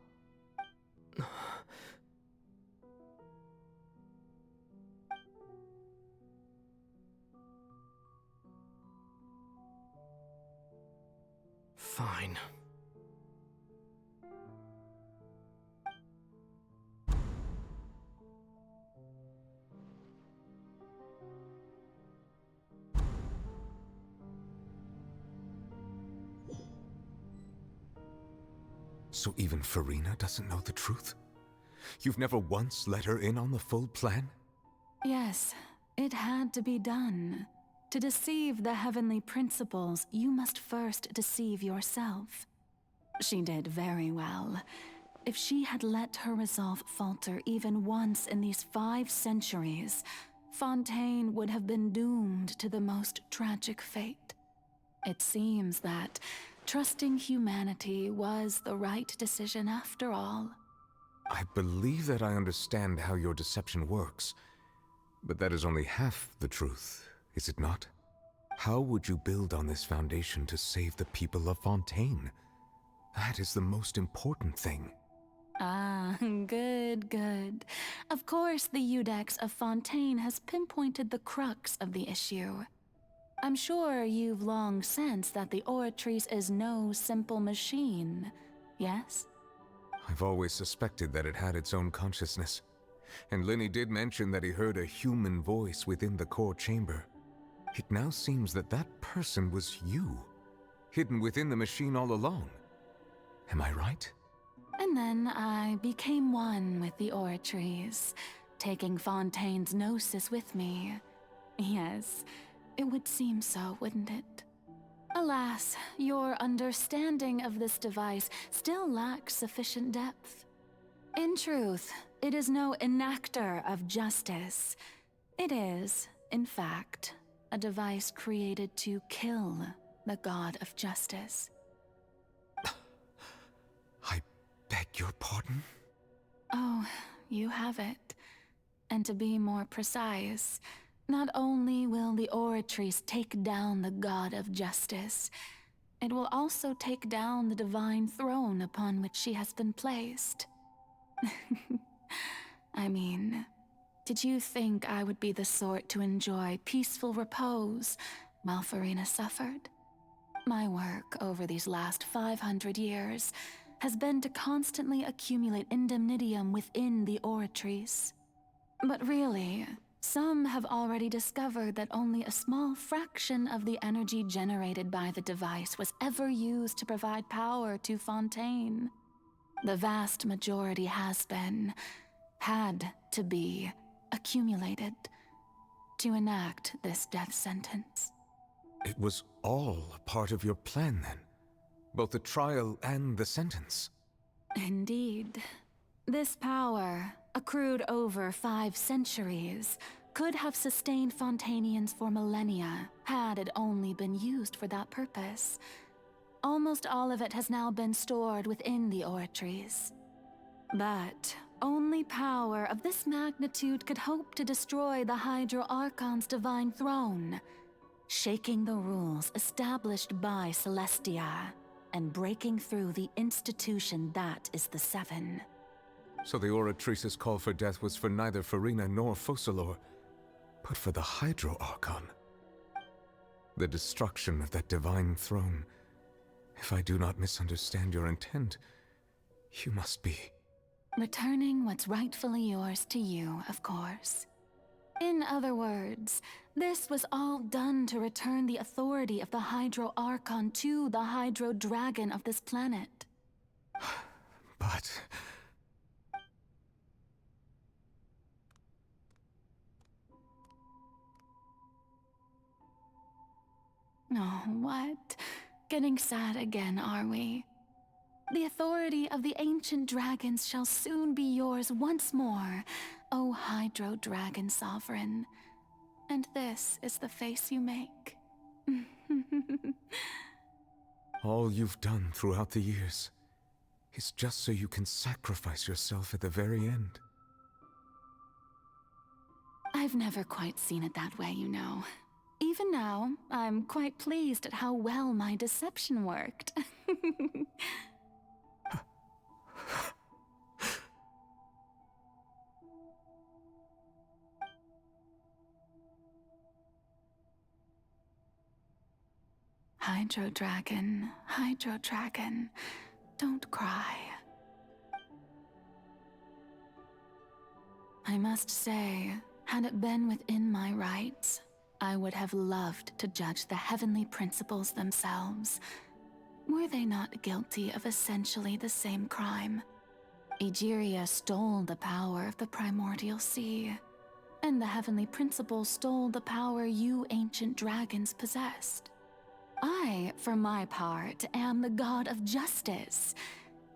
Fine. So even Farina doesn't know the truth? You've never once let her in on the full plan? Yes, it had to be done. To deceive the heavenly principles, you must first deceive yourself. She did very well. If she had let her resolve falter even once in these 5 centuries, Fontaine would have been doomed to the most tragic fate. It seems that trusting humanity was the right decision after all. I believe that I understand how your deception works, but that is only half the truth, is it not? How would you build on this foundation to save the people of Fontaine? That is the most important thing. Ah, good, good. Of course, the Iudex of Fontaine has pinpointed the crux of the issue. I'm sure you've long sensed that the Oratrice is no simple machine, yes? I've always suspected that it had its own consciousness, and Lyney did mention that he heard a human voice within the core chamber. It now seems that that person was you, hidden within the machine all along. Am I right? And then I became one with the Oratrice, taking Fontaine's gnosis with me. Yes, it would seem so, wouldn't it? Alas, your understanding of this device still lacks sufficient depth. In truth, it is no enactor of justice. It is, in fact, a device created to kill the god of justice. I beg your pardon? Oh, you have it. And to be more precise, not only will the Oratrice take down the god of justice, it will also take down the divine throne upon which she has been placed. I mean, did you think I would be the sort to enjoy peaceful repose while Farina suffered? My work over these last 500 years has been to constantly accumulate indemnitium within the Oratrice. But really, some have already discovered that only a small fraction of the energy generated by the device was ever used to provide power to Fontaine. The vast majority had to be, accumulated to enact this death sentence. It was all a part of your plan, then? Both the trial and the sentence? Indeed. This power, accrued over 5 centuries, could have sustained Fontainians for millennia had it only been used for that purpose. Almost all of it has now been stored within the Oratrice. But only power of this magnitude could hope to destroy the Hydro-Archon's divine throne, shaking the rules established by Celestia and breaking through the institution that is the Seven. So the Oratrice's call for death was for neither Farina nor Focalor, but for the Hydro-Archon. The destruction of that divine throne. If I do not misunderstand your intent, you must be... Returning what's rightfully yours to you, of course. In other words, this was all done to return the authority of the Hydro-Archon to the Hydro-Dragon of this planet. But... Oh, what? Getting sad again, are we? The authority of the ancient dragons shall soon be yours once more, O Hydro-Dragon Sovereign. And this is the face you make. All you've done throughout the years is just so you can sacrifice yourself at the very end. I've never quite seen it that way, you know. Even now, I'm quite pleased at how well my deception worked. Hydro-Dragon, Hydro-Dragon, don't cry. I must say, had it been within my rights, I would have loved to judge the heavenly principles themselves. Were they not guilty of essentially the same crime? Egeria stole the power of the primordial sea, and the heavenly principles stole the power you ancient dragons possessed. I, for my part, am the god of justice.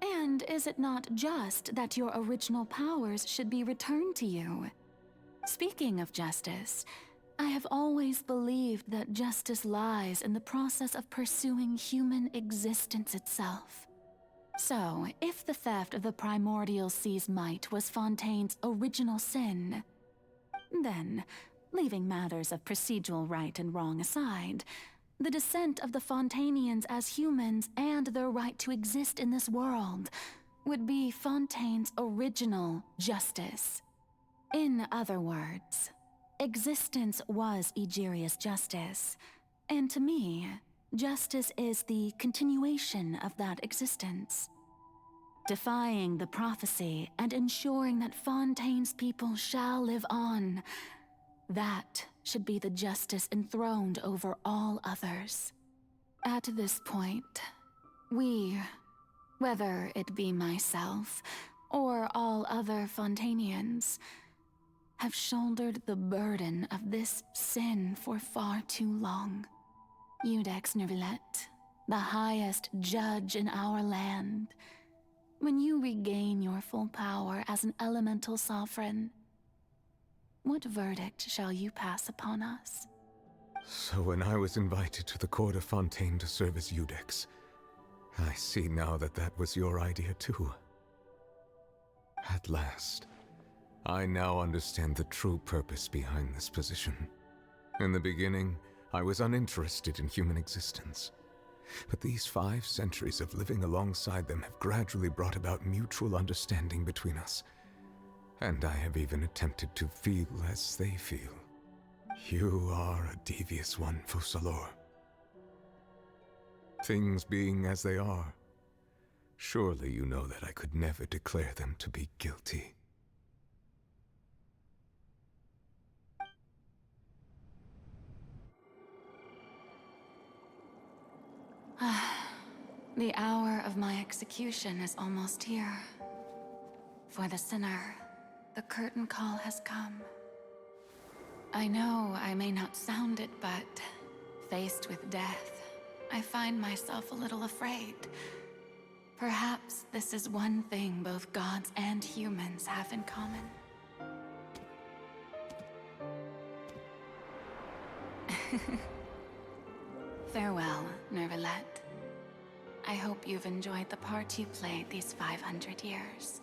And is it not just that your original powers should be returned to you? Speaking of justice, I have always believed that justice lies in the process of pursuing human existence itself. So, if the theft of the primordial sea's might was Fontaine's original sin, then, leaving matters of procedural right and wrong aside, the descent of the Fontainians as humans and their right to exist in this world would be Fontaine's original justice. In other words, existence was Egeria's justice, and to me, justice is the continuation of that existence. Defying the prophecy and ensuring that Fontaine's people shall live on, that should be the justice enthroned over all others. At this point, we, whether it be myself or all other Fontainians, have shouldered the burden of this sin for far too long. Iudex Neuvillette, the highest judge in our land, when you regain your full power as an elemental sovereign, what verdict shall you pass upon us? So when I was invited to the court of Fontaine to serve as Iudex, I see now that that was your idea too. At last, I now understand the true purpose behind this position. In the beginning, I was uninterested in human existence. But these 5 centuries of living alongside them have gradually brought about mutual understanding between us. And I have even attempted to feel as they feel. You are a devious one, Fussalor. Things being as they are, surely you know that I could never declare them to be guilty. The hour of my execution is almost here. For the sinner, the curtain call has come. I know I may not sound it, but faced with death, I find myself a little afraid. Perhaps this is one thing both gods and humans have in common. Farewell, Neuvillette. I hope you've enjoyed the part you played these 500 years.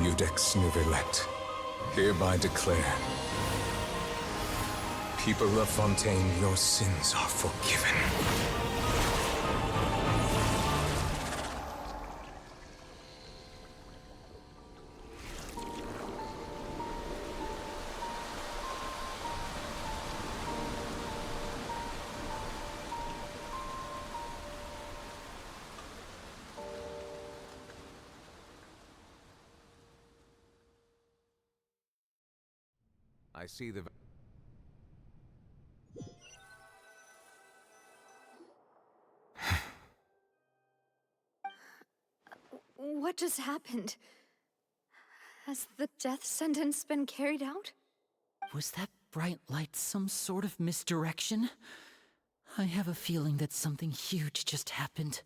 Judex Neuvillette, hereby declare, people of Fontaine, your sins are forgiven. I see the... What just happened? Has the death sentence been carried out? Was that bright light some sort of misdirection? I have a feeling that something huge just happened.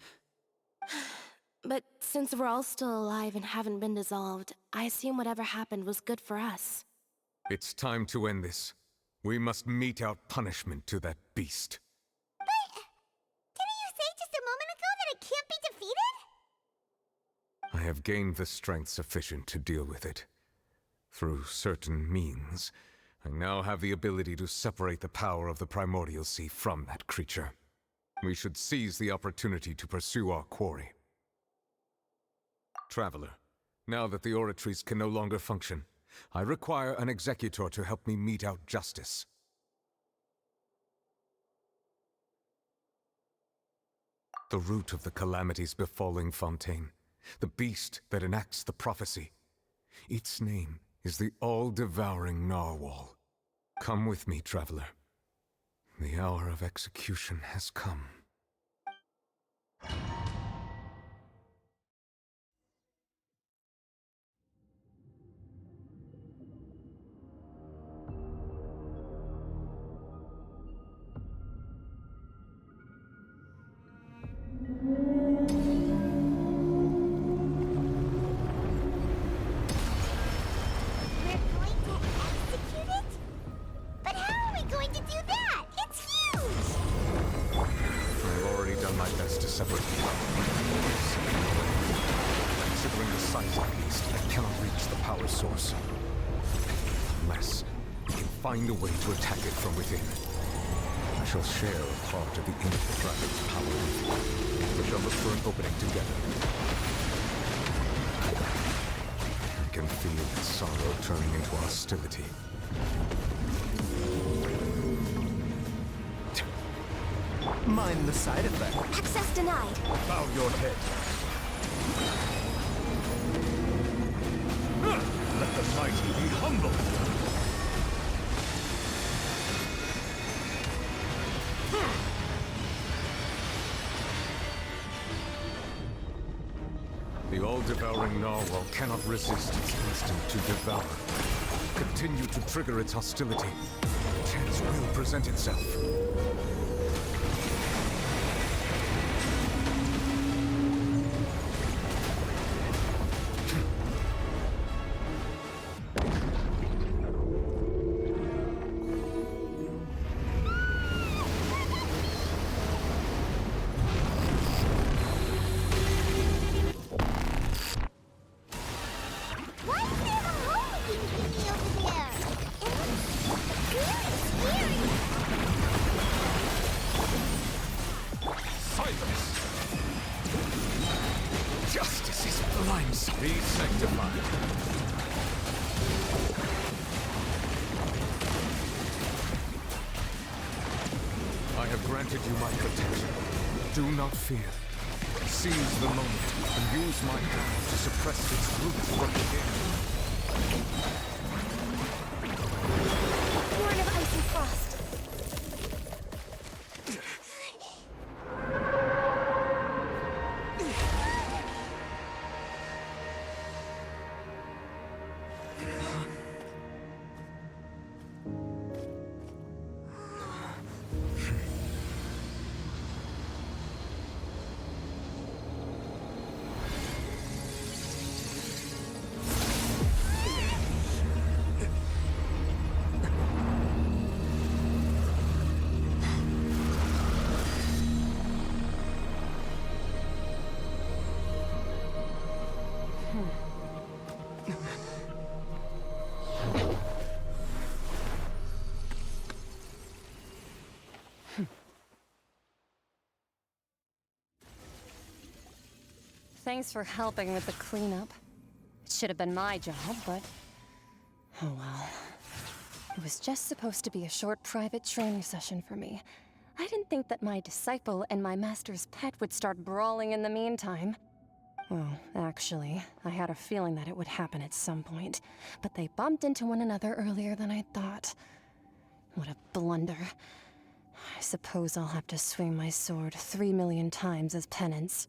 But since we're all still alive and haven't been dissolved, I assume whatever happened was good for us. It's time to end this. We must mete out punishment to that beast. Didn't you say just a moment ago that it can't be defeated? I have gained the strength sufficient to deal with it. Through certain means, I now have the ability to separate the power of the Primordial Sea from that creature. We should seize the opportunity to pursue our quarry. Traveler, now that the oratories can no longer function, I require an executor to help me mete out justice. The root of the calamities befalling Fontaine, the beast that enacts the prophecy. Its name is the all-devouring Narwal. Come with me, traveler. The hour of execution has come. Find a way to attack it from within. I shall share a part of the infinite dragon's power with you. We shall look for an opening together. I can feel its sorrow turning into hostility. Mind the side effect. Access denied. Bow your head. Let the mighty be humble. The all-devouring Narwal cannot resist its instinct to devour. Continue to trigger its hostility. Chance will present itself. Fear. Seize the moment and use my hand to suppress its roots from within. Born of ice and frost. Thanks for helping with the cleanup. It should have been my job, but... oh well. It was just supposed to be a short private training session for me. I didn't think that my disciple and my master's pet would start brawling in the meantime. Well, actually, I had a feeling that it would happen at some point, but they bumped into one another earlier than I thought. What a blunder. I suppose I'll have to swing my sword 3 million times as penance.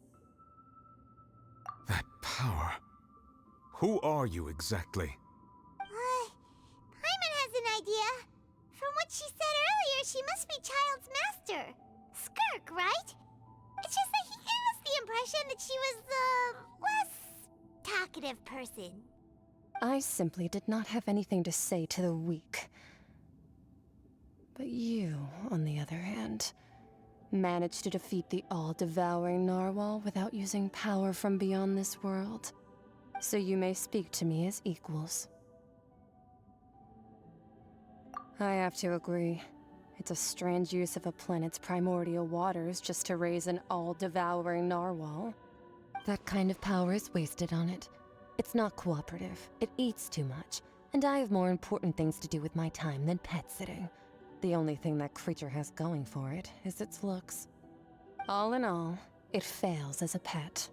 That power. Who are you exactly? Paimon has an idea. From what she said earlier, she must be Child's master. Skirk, right? It's just that he gave us the impression that she was the less talkative person. I simply did not have anything to say to the weak. But you, on the other hand, managed to defeat the all-devouring Narwal without using power from beyond this world. So you may speak to me as equals. I have to agree. It's a strange use of a planet's primordial waters just to raise an all-devouring Narwal. That kind of power is wasted on it. It's not cooperative, it eats too much, and I have more important things to do with my time than pet sitting. The only thing that creature has going for it is its looks. All in all, it fails as a pet.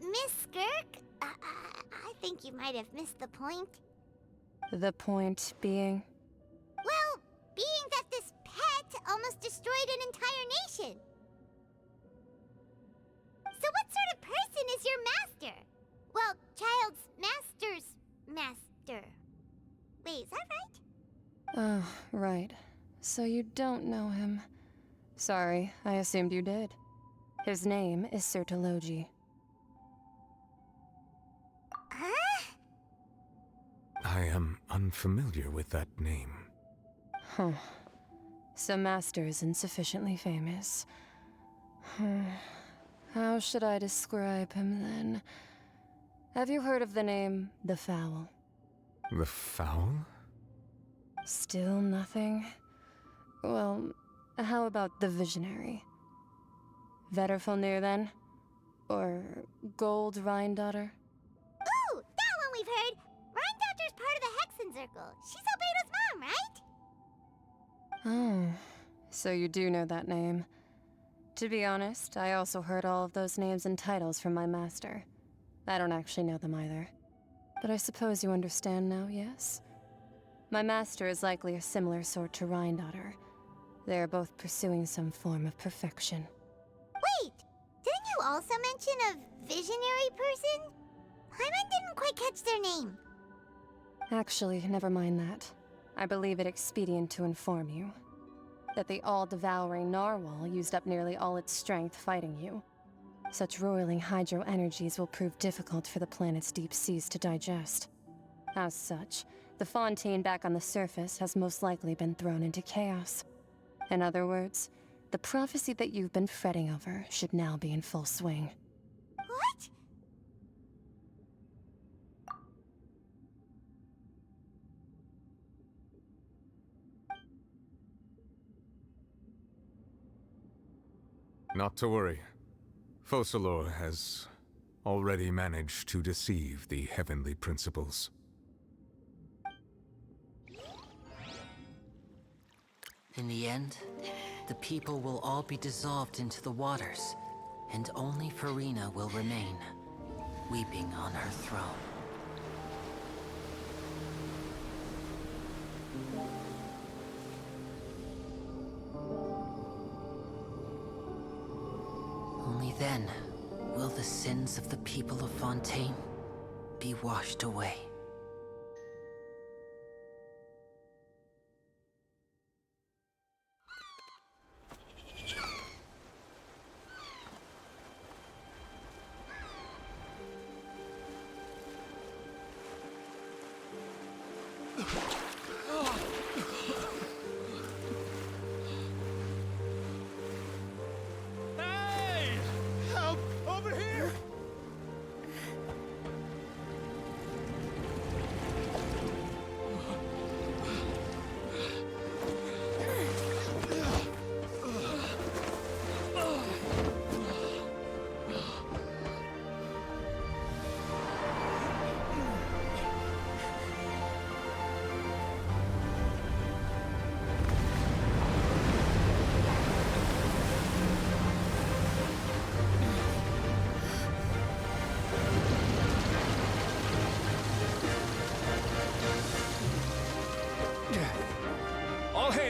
Miss Skirk? I think you might have missed the point. The point being? Well, being that this pet almost destroyed an entire nation. So what sort of person is your master? Well, Child's master's master. Wait, is that right? Oh, right. So you don't know him. Sorry, I assumed you did. His name is Sertologi. Huh? I am unfamiliar with that name. Huh. So Master isn't sufficiently famous. How should I describe him then? Have you heard of the name The Fowl? The Fowl? Still nothing? Well, how about the Visionary? Vetterfulnir then? Or Gold Rhindaughter? Ooh, that one we've heard! Rhindaughter's part of the Hexen Circle. She's Albedo's mom, right? Oh, so you do know that name. To be honest, I also heard all of those names and titles from my master. I don't actually know them either. But I suppose you understand now, yes? My master is likely a similar sort to Rhindaughter. They are both pursuing some form of perfection. Wait! Didn't you also mention a visionary person? Paimon didn't quite catch their name. Actually, never mind that. I believe it expedient to inform you that the all-devouring Narwal used up nearly all its strength fighting you. Such roiling hydro energies will prove difficult for the planet's deep seas to digest. As such, the Fontaine back on the surface has most likely been thrown into chaos. In other words, the prophecy that you've been fretting over should now be in full swing. What? Not to worry. Focalor has already managed to deceive the heavenly principles. In the end, the people will all be dissolved into the waters, and only Farina will remain, weeping on her throne. Only then will the sins of the people of Fontaine be washed away. Hey! Help! Over here!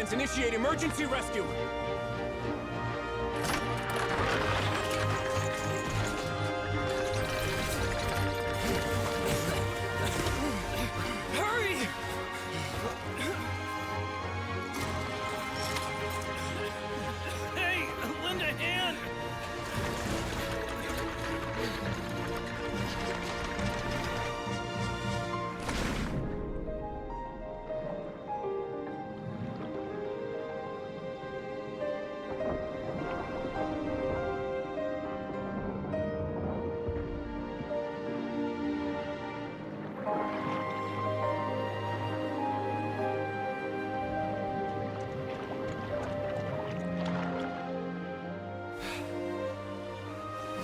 Scans initiate emergency rescue! Hurry! Hey, lend a hand!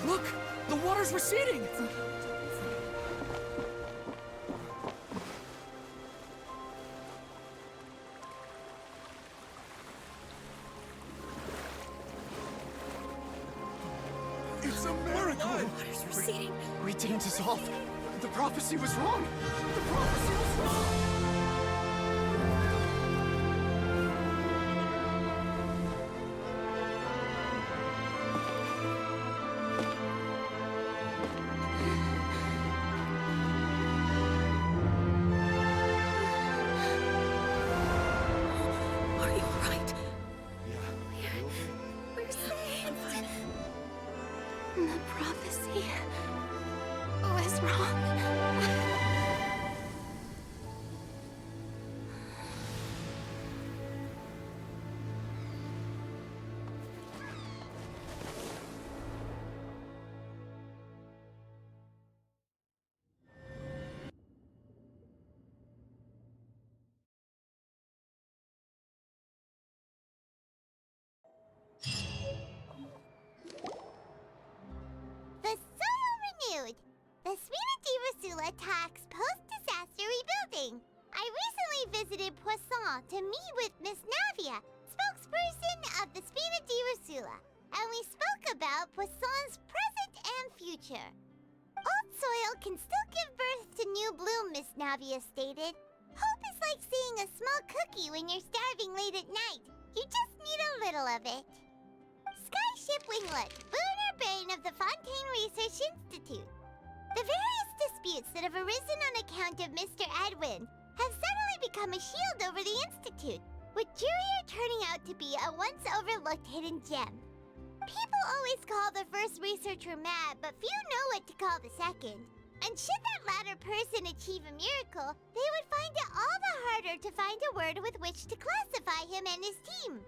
Look! The water's receding! It's a miracle! Water's receding. We didn't dissolve. The prophecy was wrong. The prophecy was wrong. Are you alright? We're safe. The prophecy was wrong. The soil renewed. The Spina di Rosula attacks post-disaster rebuilding. I recently visited Poisson to meet with Miss Navia, spokesperson of the Spina di Rosula, and we spoke about Poisson's present and future. Old soil can still give birth to new bloom, Miss Navia stated. Hope is like seeing a small cookie when you're starving late at night. You just need a little of it. Skyship Winglet, lunar brain of the Fontaine Research Institute. The various disputes that have arisen on account of Mr. Edwin have suddenly become a shield over the Institute, with Jurier turning out to be a once overlooked hidden gem. People always call the first researcher mad, but few know what to call the second. And should that latter person achieve a miracle, they would find it all the harder to find a word with which to classify him and his team.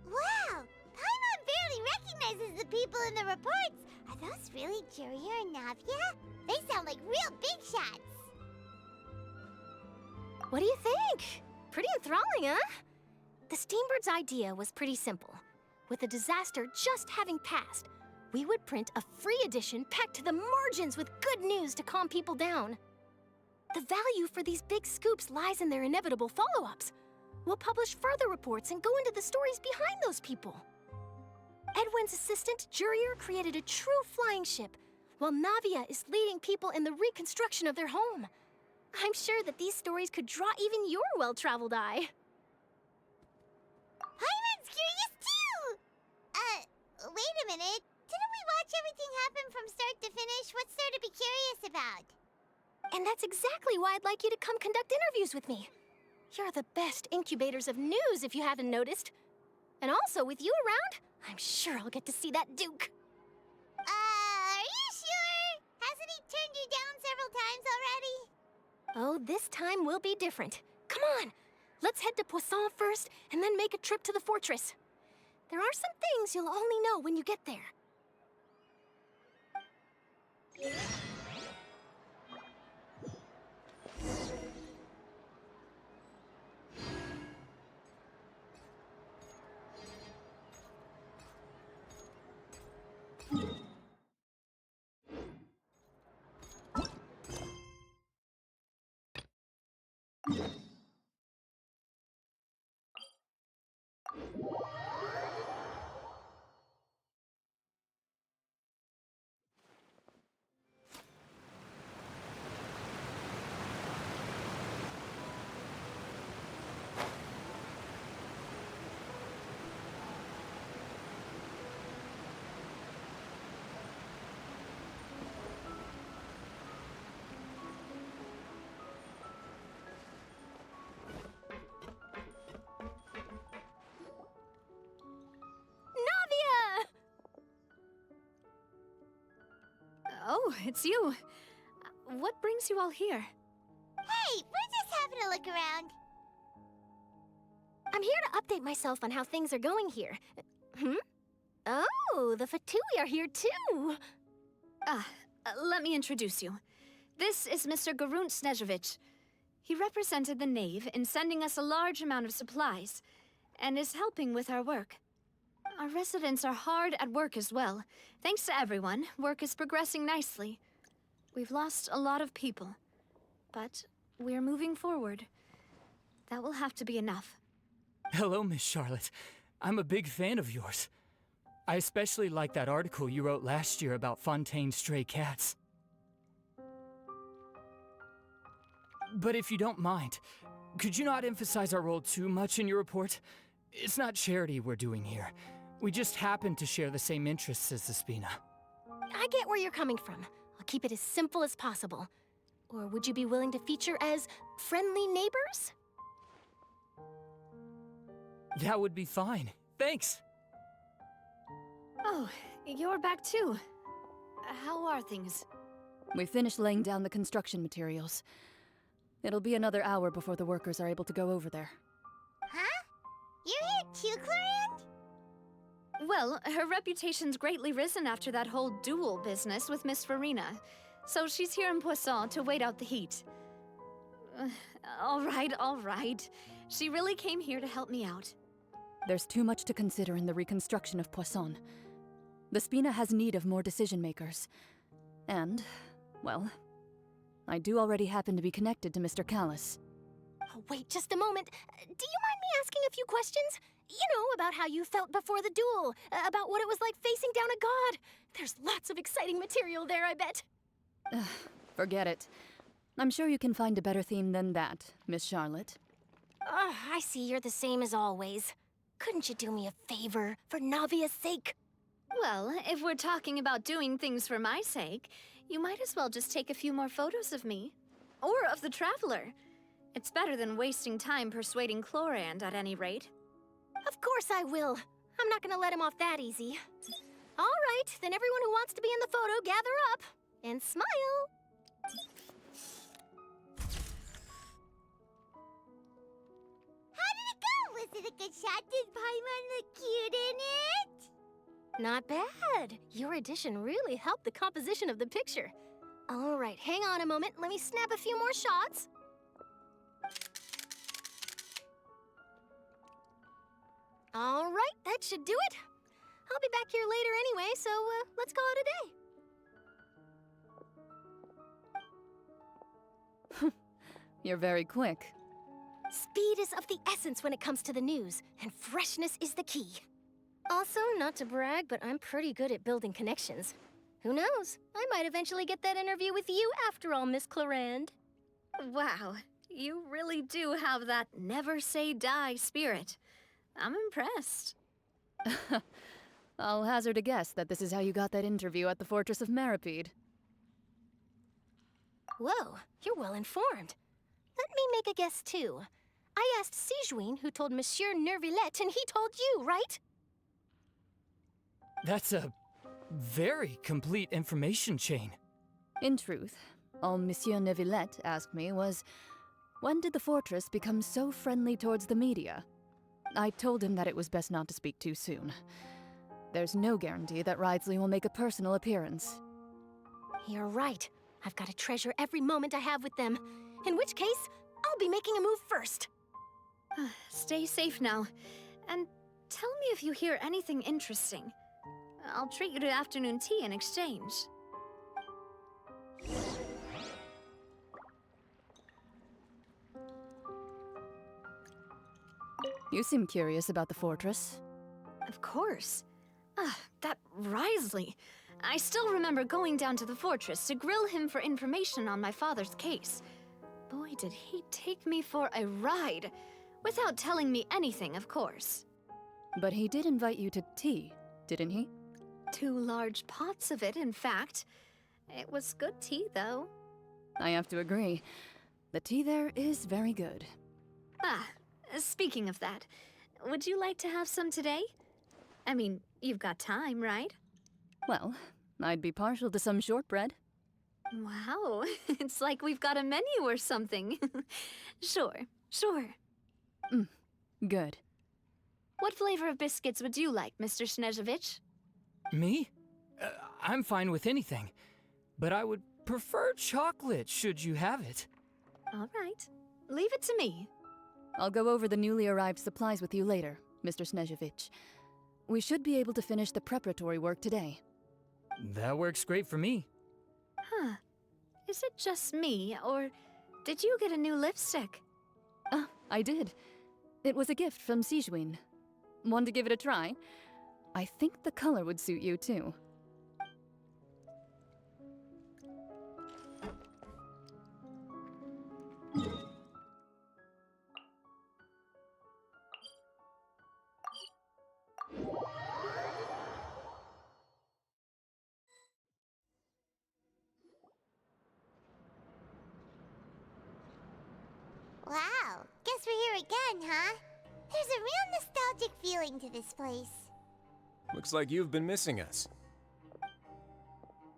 Wow! Paimon barely recognizes the people in the reports. Are those really Jurier and Navia? They sound like real big shots. What do you think? Pretty enthralling, huh? The Steambird's idea was pretty simple. With the disaster just having passed, we would print a free edition packed to the margins with good news to calm people down. The value for these big scoops lies in their inevitable follow-ups. We'll publish further reports and go into the stories behind those people. Edwin's assistant, Jurier, created a true flying ship, while Navia is leading people in the reconstruction of their home. I'm sure that these stories could draw even your well-traveled eye. Paimon's curious too! Wait a minute. Didn't we watch everything happen from start to finish? What's there to be curious about? And that's exactly why I'd like you to come conduct interviews with me. You're the best incubators of news, if you haven't noticed. And also, with you around, I'm sure I'll get to see that Duke. Are you sure? Hasn't he turned you down several times already? Oh, this time will be different. Come on, let's head to Poisson first, and then make a trip to the fortress. There are some things you'll only know when you get there. Oh, it's you. What brings you all here? Hey, we're just having a look around. I'm here to update myself on how things are going here. Oh, the Fatui are here too! Let me introduce you. This is Mr. Garunt Snežević. He represented the Knave in sending us a large amount of supplies, and is helping with our work. Our residents are hard at work as well. Thanks to everyone, work is progressing nicely. We've lost a lot of people, but we're moving forward. That will have to be enough. Hello, Miss Charlotte. I'm a big fan of yours. I especially like that article you wrote last year about Fontaine's stray cats. But if you don't mind, could you not emphasize our role too much in your report? It's not charity we're doing here. We just happen to share the same interests as the Spina. I get where you're coming from. I'll keep it as simple as possible. Or would you be willing to feature as friendly neighbors? That would be fine. Thanks. Oh, you're back too. How are things? We finished laying down the construction materials. It'll be another hour before the workers are able to go over there. Huh? You're here too, Clorinde? Well, her reputation's greatly risen after that whole duel business with Miss Farina, so she's here in Poisson to wait out the heat. All right. She really came here to help me out. There's too much to consider in the reconstruction of Poisson. The Spina has need of more decision-makers. And, well, I do already happen to be connected to Mr. Callis. Oh, wait just a moment. Do you mind me asking a few questions? You know, about how you felt before the duel, about what it was like facing down a god. There's lots of exciting material there, I bet. Forget it. I'm sure you can find a better theme than that, Miss Charlotte. I see you're the same as always. Couldn't you do me a favor, for Navia's sake? Well, if we're talking about doing things for my sake, you might as well just take a few more photos of me. Or of the Traveler. It's better than wasting time persuading Clorinde, at any rate. Of course I will. I'm not gonna let him off that easy. All right, then everyone who wants to be in the photo, gather up. And smile. How did it go? Was it a good shot? Did Paimon look cute in it? Not bad. Your addition really helped the composition of the picture. All right, hang on a moment. Let me snap a few more shots. All right, that should do it. I'll be back here later anyway, so let's call it a day. You're very quick. Speed is of the essence when it comes to the news, and freshness is the key. Also, not to brag, but I'm pretty good at building connections. Who knows? I might eventually get that interview with you after all, Miss Clorinde. Wow, you really do have that never say die spirit. I'm impressed. I'll hazard a guess that this is how you got that interview at the Fortress of Maskerade. Whoa, you're well informed. Let me make a guess too. I asked Sigewinne, who told Monsieur Neuvillette, and he told you, right? That's a very complete information chain. In truth, all Monsieur Neuvillette asked me was, when did the fortress become so friendly towards the media? I told him that it was best not to speak too soon. There's no guarantee that Wriothesley will make a personal appearance. You're right. I've got to treasure every moment I have with them. In which case, I'll be making a move first. Stay safe now. And tell me if you hear anything interesting. I'll treat you to afternoon tea in exchange. You seem curious about the fortress. Of course. That Wriothesley. I still remember going down to the fortress to grill him for information on my father's case. Boy, did he take me for a ride. Without telling me anything, of course. But he did invite you to tea, didn't he? 2 large pots of it, in fact. It was good tea, though. I have to agree. The tea there is very good. Speaking of that, would you like to have some today? I mean, you've got time, right? Well, I'd be partial to some shortbread. Wow, it's like we've got a menu or something. Sure. Good. What flavor of biscuits would you like, Mr. Snezhovich? Me? I'm fine with anything. But I would prefer chocolate, should you have it. All right. Leave it to me. I'll go over the newly arrived supplies with you later, Mr. Snezhovich. We should be able to finish the preparatory work today. That works great for me. Huh. Is it just me, or did you get a new lipstick? I did. It was a gift from Sigewinne. Want to give it a try? I think the color would suit you, too. Wow, guess we're here again, huh? There's a real nostalgic feeling to this place. Looks like you've been missing us.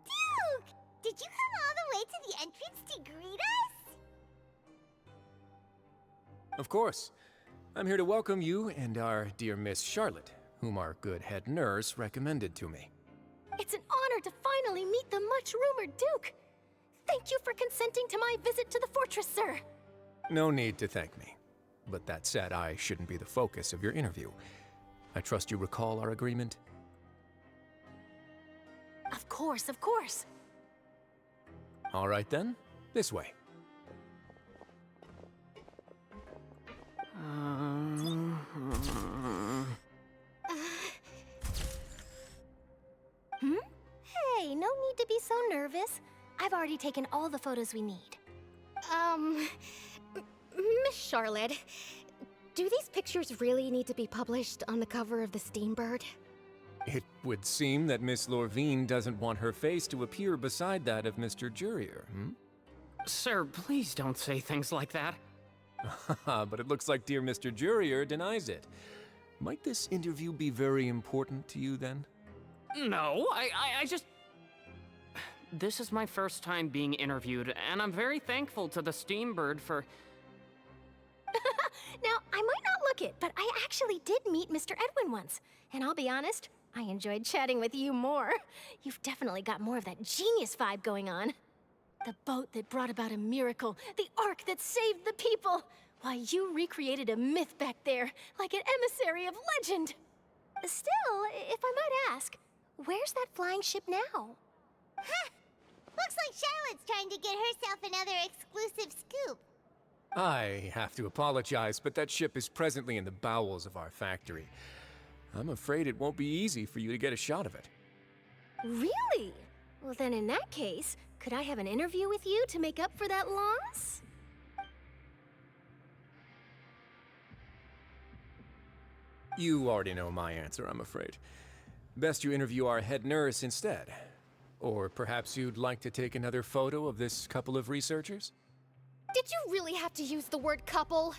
Duke! Did you come all the way to the entrance to greet us? Of course. I'm here to welcome you and our dear Miss Charlotte, whom our good head nurse recommended to me. It's an honor to finally meet the much-rumored Duke. Thank you for consenting to my visit to the fortress, sir. No need to thank me. But that said, I shouldn't be the focus of your interview. I trust you recall our agreement? Of course. All right then, this way. Hey, no need to be so nervous. I've already taken all the photos we need. Miss Charlotte, do these pictures really need to be published on the cover of the Steambird? It would seem that Miss Lorvine doesn't want her face to appear beside that of Mr. Jurier, Sir, please don't say things like that. But it looks like dear Mr. Jurier denies it. Might this interview be very important to you, then? No, I just... This is my first time being interviewed, and I'm very thankful to the Steambird for... Now, I might not look it, but I actually did meet Mr. Edwin once. And I'll be honest, I enjoyed chatting with you more. You've definitely got more of that genius vibe going on. The boat that brought about a miracle, the ark that saved the people. Why, you recreated a myth back there, like an emissary of legend. Still, if I might ask, where's that flying ship now? Huh! Looks like Charlotte's trying to get herself another exclusive scoop. I have to apologize, but that ship is presently in the bowels of our factory. I'm afraid it won't be easy for you to get a shot of it. Really? Well, then in that case, could I have an interview with you to make up for that loss? You already know my answer, I'm afraid. Best you interview our head nurse instead. Or perhaps you'd like to take another photo of this couple of researchers? Did you really have to use the word couple?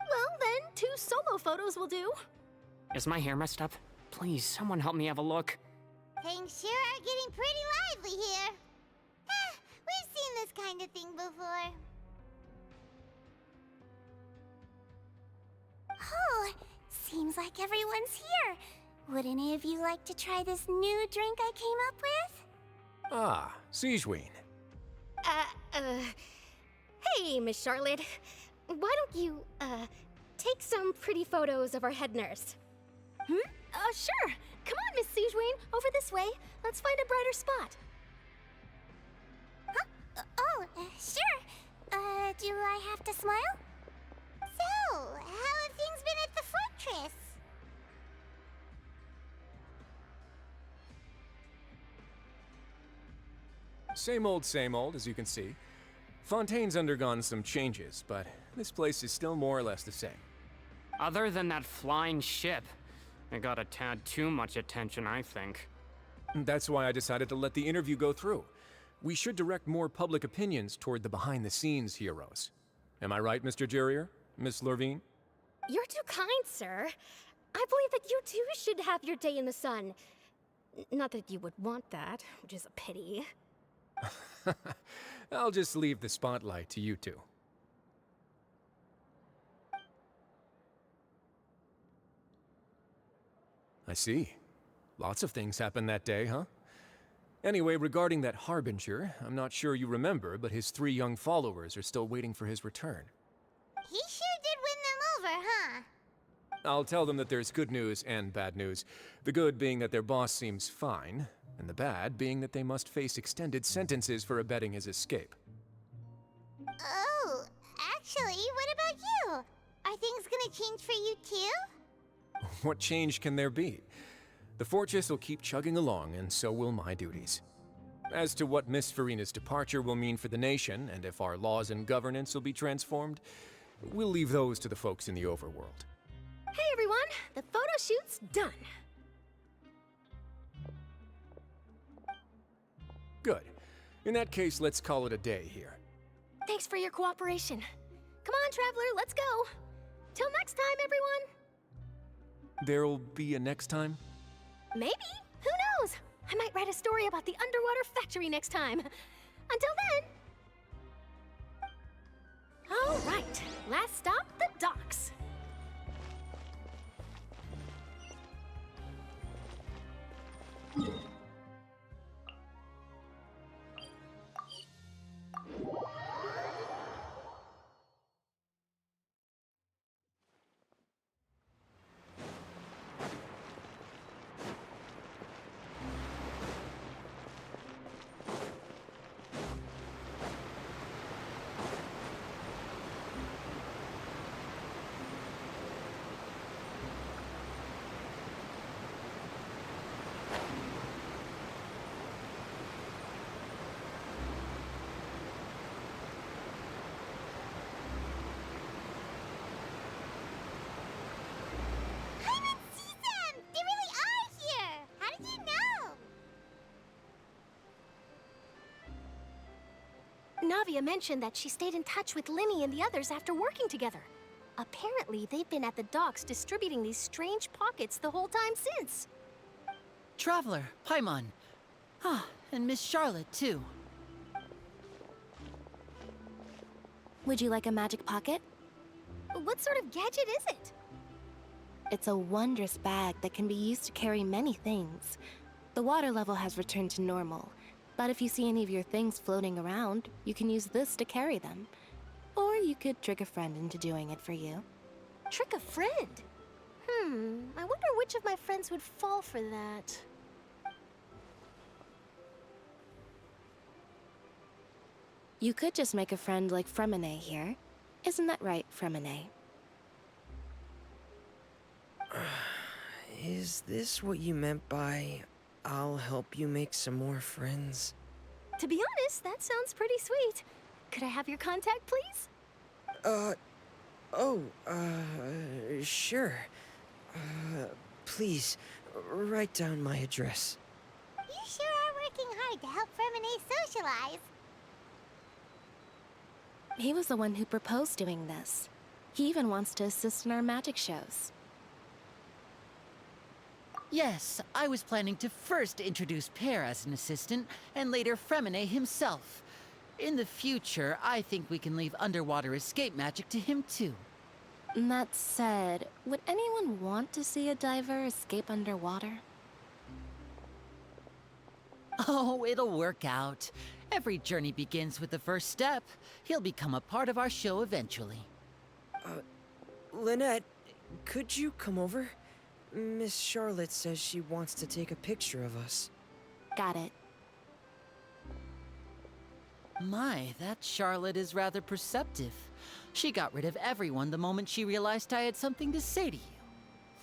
Well, then, 2 solo photos will do. Is my hair messed up? Please, someone help me have a look. Things sure are getting pretty lively here. We've seen this kind of thing before. Oh, seems like everyone's here. Would any of you like to try this new drink I came up with? Ah, Sigewinne. Hey, Miss Charlotte. Why don't you, take some pretty photos of our head nurse? Sure. Come on, Miss Sigewinne. Over this way. Let's find a brighter spot. Huh? Sure. Do I have to smile? So, how have things been at the fortress? Same old, as you can see. Fontaine's undergone some changes, but this place is still more or less the same. Other than that flying ship, it got a tad too much attention, I think. That's why I decided to let the interview go through. We should direct more public opinions toward the behind-the-scenes heroes. Am I right, Mr. Jurier? Miss Lorvine? You're too kind, sir. I believe that you too should have your day in the sun. Not that you would want that, which is a pity. I'll just leave the spotlight to you two. I see. Lots of things happened that day, huh? Anyway, regarding that Harbinger, I'm not sure you remember, but his 3 young followers are still waiting for his return. He sure did win them over, huh? I'll tell them that there's good news and bad news. The good being that their boss seems fine, and the bad being that they must face extended sentences for abetting his escape. Oh, actually, what about you? Are things gonna change for you too? What change can there be? The fortress will keep chugging along, and so will my duties. As to what Miss Farina's departure will mean for the nation, and if our laws and governance will be transformed, we'll leave those to the folks in the overworld. Hey everyone, the photo shoot's done. Good. In that case, let's call it a day here. Thanks for your cooperation. Come on, Traveler, let's go. Till next time, everyone. There'll be a next time? Maybe. Who knows? I might write a story about the underwater factory next time. Until then. All right, last stop, the docks. Navia mentioned that she stayed in touch with Lyney and the others after working together. Apparently, they've been at the docks distributing these strange pockets the whole time since. Traveler, Paimon. Ah, and Miss Charlotte, too. Would you like a magic pocket? What sort of gadget is it? It's a wondrous bag that can be used to carry many things. The water level has returned to normal, but if you see any of your things floating around, you can use this to carry them. Or you could trick a friend into doing it for you. Trick a friend? I wonder which of my friends would fall for that. You could just make a friend like Fremine here. Isn't that right, Fremine? Is this what you meant by, I'll help you make some more friends? To be honest, that sounds pretty sweet. Could I have your contact, please? Sure. Please, write down my address. You sure are working hard to help Fremine socialize. He was the one who proposed doing this. He even wants to assist in our magic shows. Yes, I was planning to first introduce Pear as an assistant, and later Fremine himself. In the future, I think we can leave underwater escape magic to him too. That said, would anyone want to see a diver escape underwater? Oh, it'll work out. Every journey begins with the first step. He'll become a part of our show eventually. Lynette, could you come over? Miss Charlotte says she wants to take a picture of us. Got it. My, that Charlotte is rather perceptive. She got rid of everyone the moment she realized I had something to say to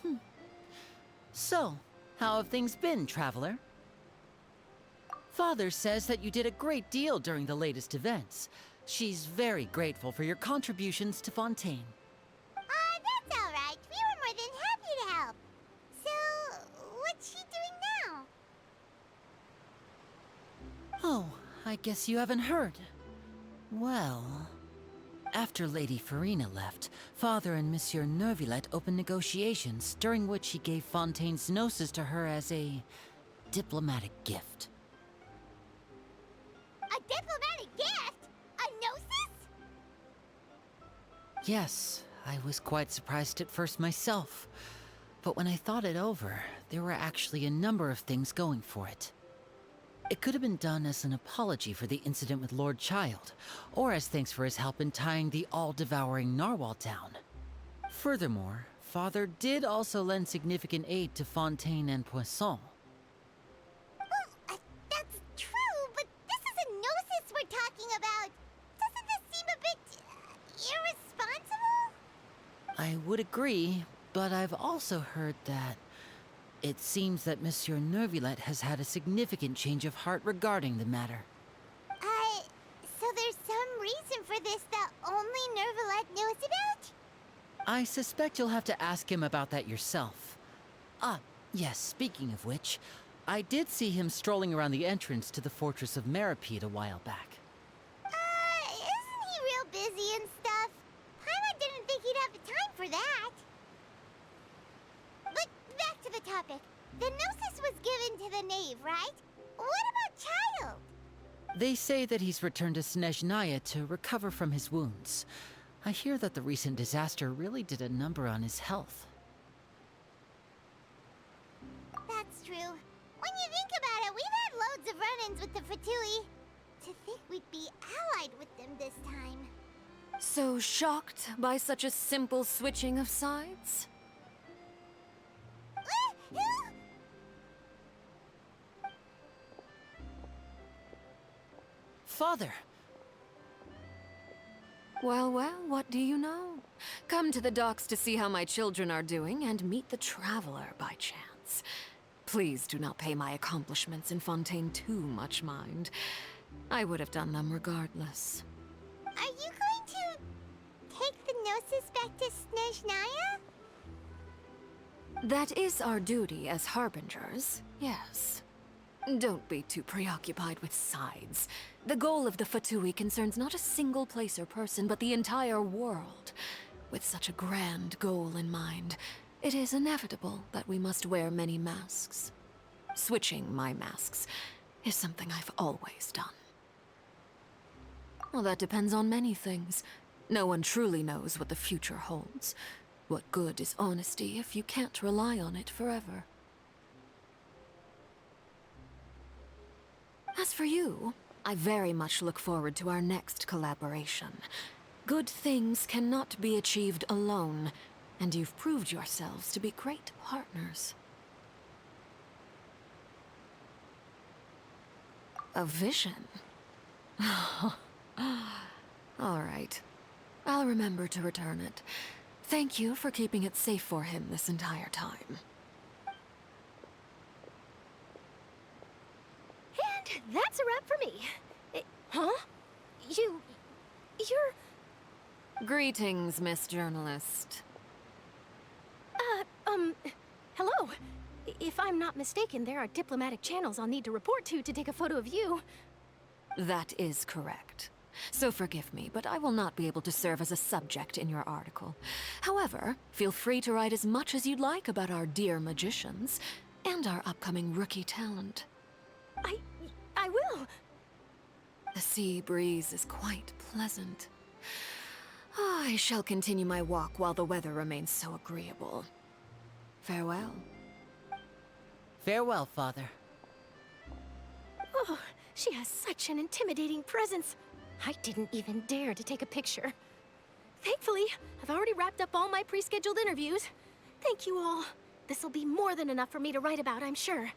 you. So, how have things been, Traveler? Father says that you did a great deal during the latest events. She's very grateful for your contributions to Fontaine. That's all right. We were more than happy to help. So, what's she doing now? Oh, I guess you haven't heard. Well, after Lady Farina left, Father and Monsieur Neuvillette opened negotiations, during which he gave Fontaine's gnosis to her as a diplomatic gift. A diplomatic gift? A gnosis? Yes, I was quite surprised at first myself. But when I thought it over, there were actually a number of things going for it. It could have been done as an apology for the incident with Lord Child, or as thanks for his help in tying the all-devouring Narwal down. Furthermore, Father did also lend significant aid to Fontaine and Poisson. Well, that's true, but this is a gnosis we're talking about. Doesn't this seem a bit irresponsible? I would agree, but I've also heard that it seems that Monsieur Neuvillette has had a significant change of heart regarding the matter. So there's some reason for this that only Neuvillette knows about? I suspect you'll have to ask him about that yourself. Ah, yes, speaking of which, I did see him strolling around the entrance to the fortress of Maskerade a while back. Isn't he real busy and stuff? Paimon didn't think he'd have the time for that. But back to the topic. The gnosis was given to the knave, right? What about Child? They say that he's returned to Snezhnaya to recover from his wounds. I hear that the recent disaster really did a number on his health. That's true. When you think about it, we've had loads of run-ins with the Fatui. To think we'd be allied with them this time. So shocked by such a simple switching of sides? Father! Well, what do you know? Come to the docks to see how my children are doing and meet the Traveler by chance. Please do not pay my accomplishments in Fontaine too much mind. I would have done them regardless. Are you going to take the gnosis back to Snezhnaya? That is our duty as harbingers, yes. Don't be too preoccupied with sides. The goal of the Fatui concerns not a single place or person, but the entire world. With such a grand goal in mind, it is inevitable that we must wear many masks. Switching my masks is something I've always done. Well, that depends on many things. No one truly knows what the future holds. What good is honesty if you can't rely on it forever? As for you, I very much look forward to our next collaboration. Good things cannot be achieved alone, and you've proved yourselves to be great partners. A vision? All right. I'll remember to return it. Thank you for keeping it safe for him this entire time. And that's a wrap for me. Huh? You're... Greetings, Miss Journalist. Hello. If I'm not mistaken, there are diplomatic channels I'll need to report to take a photo of you. That is correct. So forgive me, but I will not be able to serve as a subject in your article. However, feel free to write as much as you'd like about our dear magicians and our upcoming rookie talent. I will. The sea breeze is quite pleasant. I shall continue my walk while the weather remains so agreeable. Farewell. Farewell, Father. Oh, she has such an intimidating presence. I didn't even dare to take a picture. Thankfully, I've already wrapped up all my pre-scheduled interviews. Thank you all. This'll be more than enough for me to write about, I'm sure.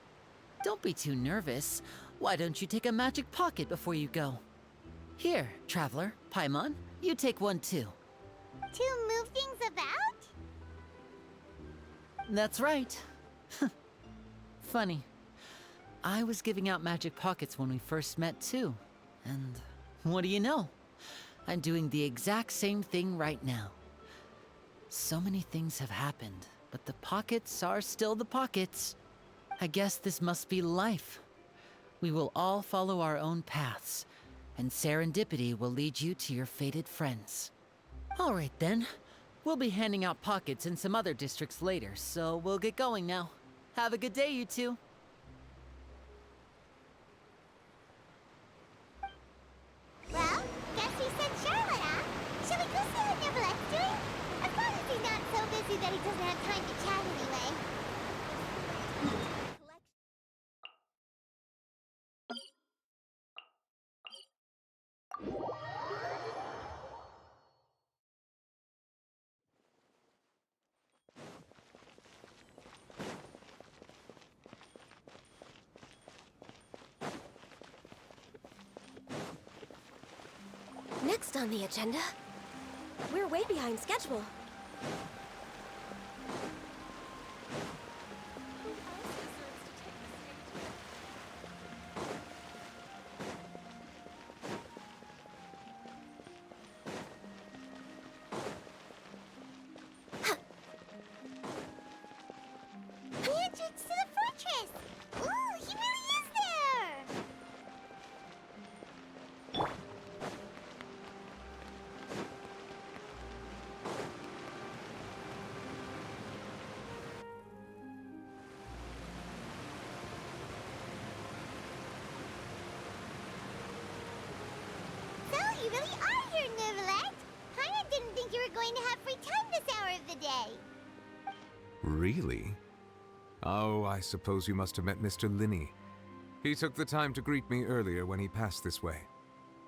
Don't be too nervous. Why don't you take a magic pocket before you go? Here, Traveler, Paimon, you take one too. To move things about? That's right. Funny. I was giving out magic pockets when we first met too. And what do you know? I'm doing the exact same thing right now. So many things have happened, but the pockets are still the pockets. I guess this must be life. We will all follow our own paths, and serendipity will lead you to your fated friends. All right then. We'll be handing out pockets in some other districts later, so we'll get going now. Have a good day, you two. have time to chat anyway. Next on the agenda, we're way behind schedule. The entrance to the fortress! Ooh, he really is there! So, you really are here, Neuvillette! Paimon didn't think you were going to have free time this hour of the day. Really? Oh, I suppose you must have met Mr. Lyney. He took the time to greet me earlier when he passed this way.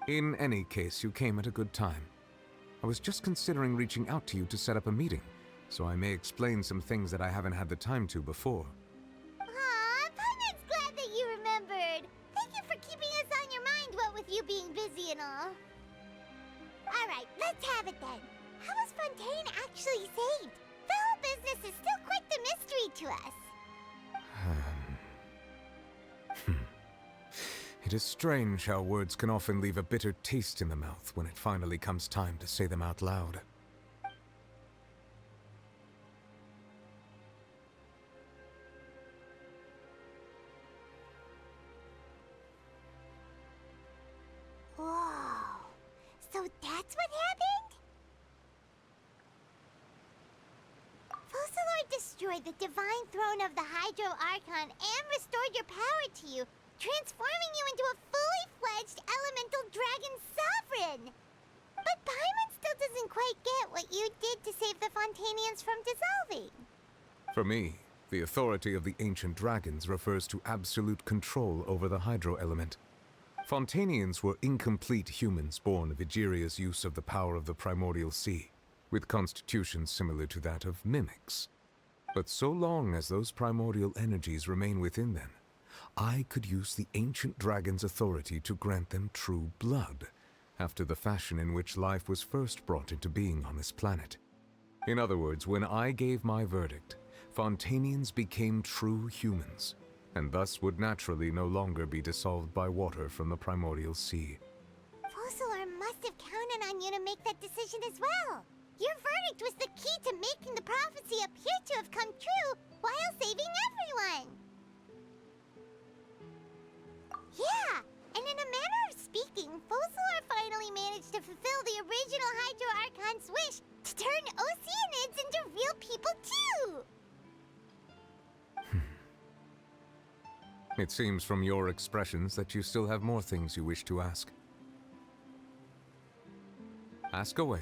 In any case, you came at a good time. I was just considering reaching out to you to set up a meeting, so I may explain some things that I haven't had the time to before. Aw, Paimon's glad that you remembered. Thank you for keeping us on your mind, what with you being busy and all. Alright, let's have it then. How was Fontaine actually saved? The whole business is still quite the mystery to us. It is strange how words can often leave a bitter taste in the mouth when it finally comes time to say them out loud. Whoa. So that's what happened? Focalor destroyed the divine throne of the Hydro-Archon and restored your power to you, transforming you into a fully fledged elemental dragon sovereign! But Paimon still doesn't quite get what you did to save the Fontainians from dissolving. For me, the authority of the ancient dragons refers to absolute control over the hydro element. Fontainians were incomplete humans born of Egeria's use of the power of the primordial sea, with constitutions similar to that of mimics. But so long as those primordial energies remain within them, I could use the ancient dragon's authority to grant them true blood, after the fashion in which life was first brought into being on this planet. In other words, when I gave my verdict, Fontainians became true humans, and thus would naturally no longer be dissolved by water from the primordial sea. Focalor must have counted on you to make that decision as well. Your verdict was the key to making the prophecy appear to have come true while saving everyone. Yeah, and in a manner of speaking, Focalor finally managed to fulfill the original Hydro-Archon's wish to turn Oceanids into real people too! It seems from your expressions that you still have more things you wish to ask. Ask away.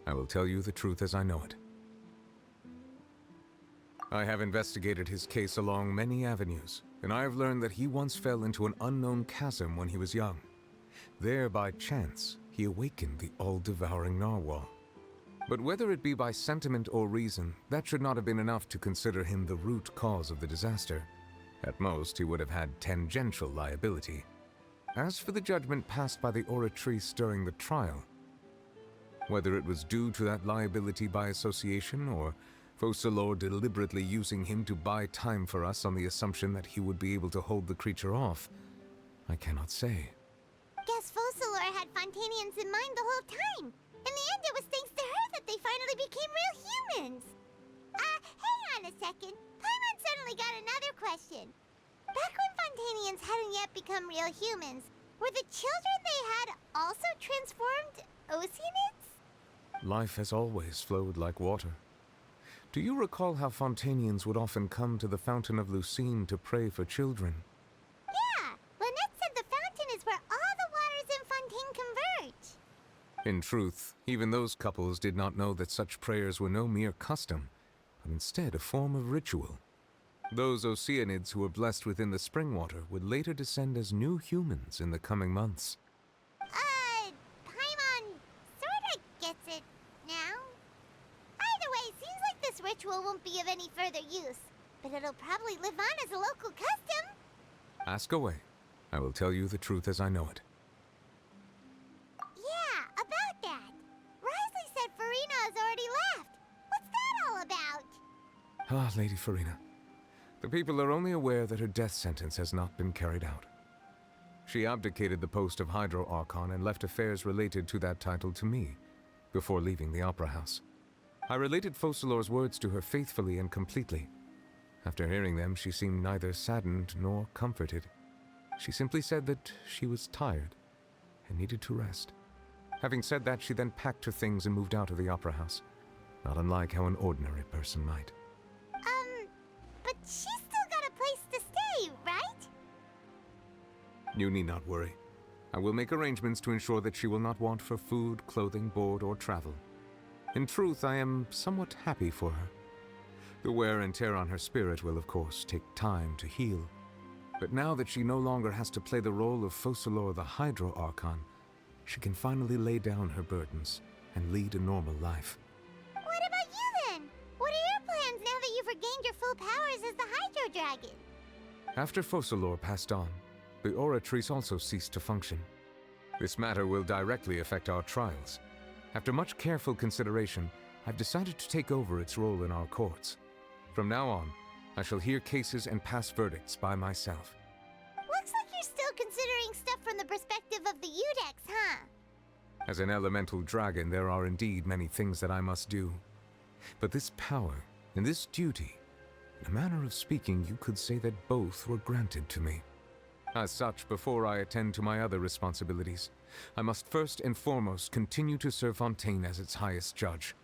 I will tell you the truth as I know it. I have investigated his case along many avenues, and I have learned that he once fell into an unknown chasm when he was young. There, by chance, he awakened the all-devouring Narwal. But whether it be by sentiment or reason, that should not have been enough to consider him the root cause of the disaster. At most, he would have had tangential liability. As for the judgment passed by the Oratrice during the trial, whether it was due to that liability by association, or Focalor deliberately using him to buy time for us on the assumption that he would be able to hold the creature off, I cannot say. Guess Focalor had Fontainians in mind the whole time. In the end, it was thanks to her that they finally became real humans. Hang on a second. Paimon suddenly got another question. Back when Fontainians hadn't yet become real humans, were the children they had also transformed Oceanids? Life has always flowed like water. Do you recall how Fontainians would often come to the Fountain of Lucine to pray for children? Yeah, Lynette said the fountain is where all the waters in Fontaine converge. In truth, even those couples did not know that such prayers were no mere custom, but instead a form of ritual. Those Oceanids who were blessed within the spring water would later descend as new humans in the coming months. Paimon sorta gets it now. Either way, seems like this ritual won't be of any further use, but it'll probably live on as a local custom. Ask away. I will tell you the truth as I know it. Yeah, about that. Risley said Farina has already left. What's that all about? Ah, Lady Farina. The people are only aware that her death sentence has not been carried out. She abdicated the post of Hydro-Archon and left affairs related to that title to me, before leaving the Opera House. I related Focalor's words to her faithfully and completely. After hearing them, she seemed neither saddened nor comforted. She simply said that she was tired and needed to rest. Having said that, she then packed her things and moved out of the Opera House, not unlike how an ordinary person might. But she's still got a place to stay, right? You need not worry. I will make arrangements to ensure that she will not want for food, clothing, board, or travel. In truth, I am somewhat happy for her. The wear and tear on her spirit will, of course, take time to heal. But now that she no longer has to play the role of Focalor the Hydro-Archon, she can finally lay down her burdens and lead a normal life. What about you then? What are your plans now that you've regained your full powers as the Hydro Dragon? After Focalor passed on, the Oratrice also ceased to function. This matter will directly affect our trials. After much careful consideration, I've decided to take over its role in our courts. From now on, I shall hear cases and pass verdicts by myself. Looks like you're still considering stuff from the perspective of the Udex, huh? As an elemental dragon, there are indeed many things that I must do. But this power and this duty, in a manner of speaking, you could say that both were granted to me. As such, before I attend to my other responsibilities, I must first and foremost continue to serve Fontaine as its highest judge.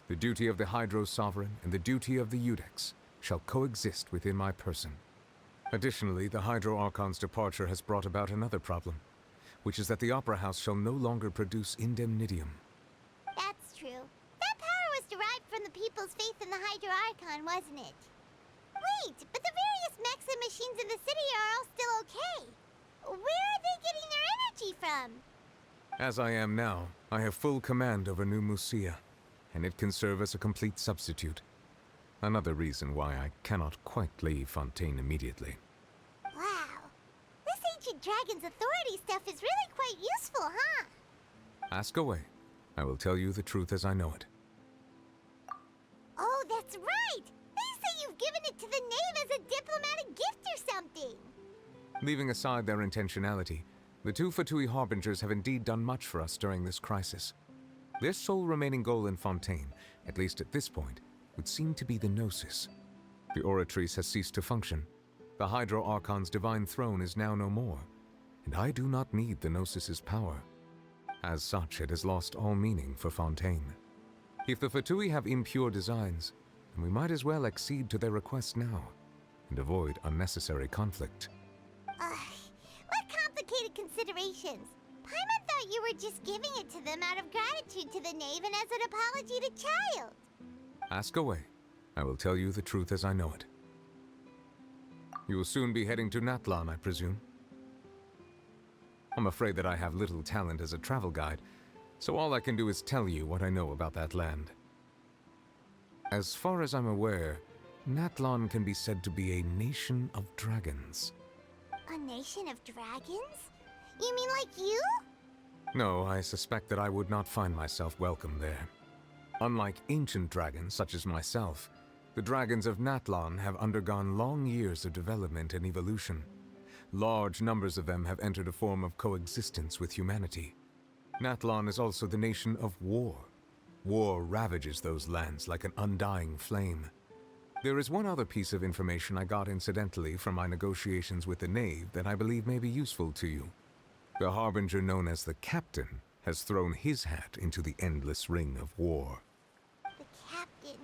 The duty of the Hydro Sovereign and the duty of the Udex shall coexist within my person. Additionally, the Hydro-Archon's departure has brought about another problem, which is that the Opera House shall no longer produce indemnitium. That's true. That power was derived from the people's faith in the Hydro-Archon, wasn't it? Wait, but the various mechs and machines in the city are all still okay. Where are they getting their energy from? As I am now, I have full command over New Musia, and it can serve as a complete substitute. Another reason why I cannot quite leave Fontaine immediately. Wow. This ancient dragon's authority stuff is really quite useful, huh? Ask away. I will tell you the truth as I know it. Oh, that's right! They say you've given it to the knave as a diplomatic gift or something! Leaving aside their intentionality, the two Fatui Harbingers have indeed done much for us during this crisis. Their sole remaining goal in Fontaine, at least at this point, would seem to be the Gnosis. The Oratrice has ceased to function. The Hydro-Archon's divine throne is now no more, and I do not need the Gnosis's power. As such, it has lost all meaning for Fontaine. If the Fatui have impure designs, then we might as well accede to their request now, and avoid unnecessary conflict. What complicated considerations? Paimon thought you were just giving it to them out of gratitude to the knave and as an apology to Child. Ask away. I will tell you the truth as I know it. You will soon be heading to Natlan, I presume? I'm afraid that I have little talent as a travel guide, so all I can do is tell you what I know about that land. As far as I'm aware, Natlan can be said to be a nation of dragons. A nation of dragons? You mean like you? No, I suspect that I would not find myself welcome there. Unlike ancient dragons such as myself, the dragons of Natlan have undergone long years of development and evolution. Large numbers of them have entered a form of coexistence with humanity. Natlan is also the nation of war. War ravages those lands like an undying flame. There is one other piece of information I got incidentally from my negotiations with the knave that I believe may be useful to you. The harbinger known as the Captain has thrown his hat into the endless ring of war. The Captain.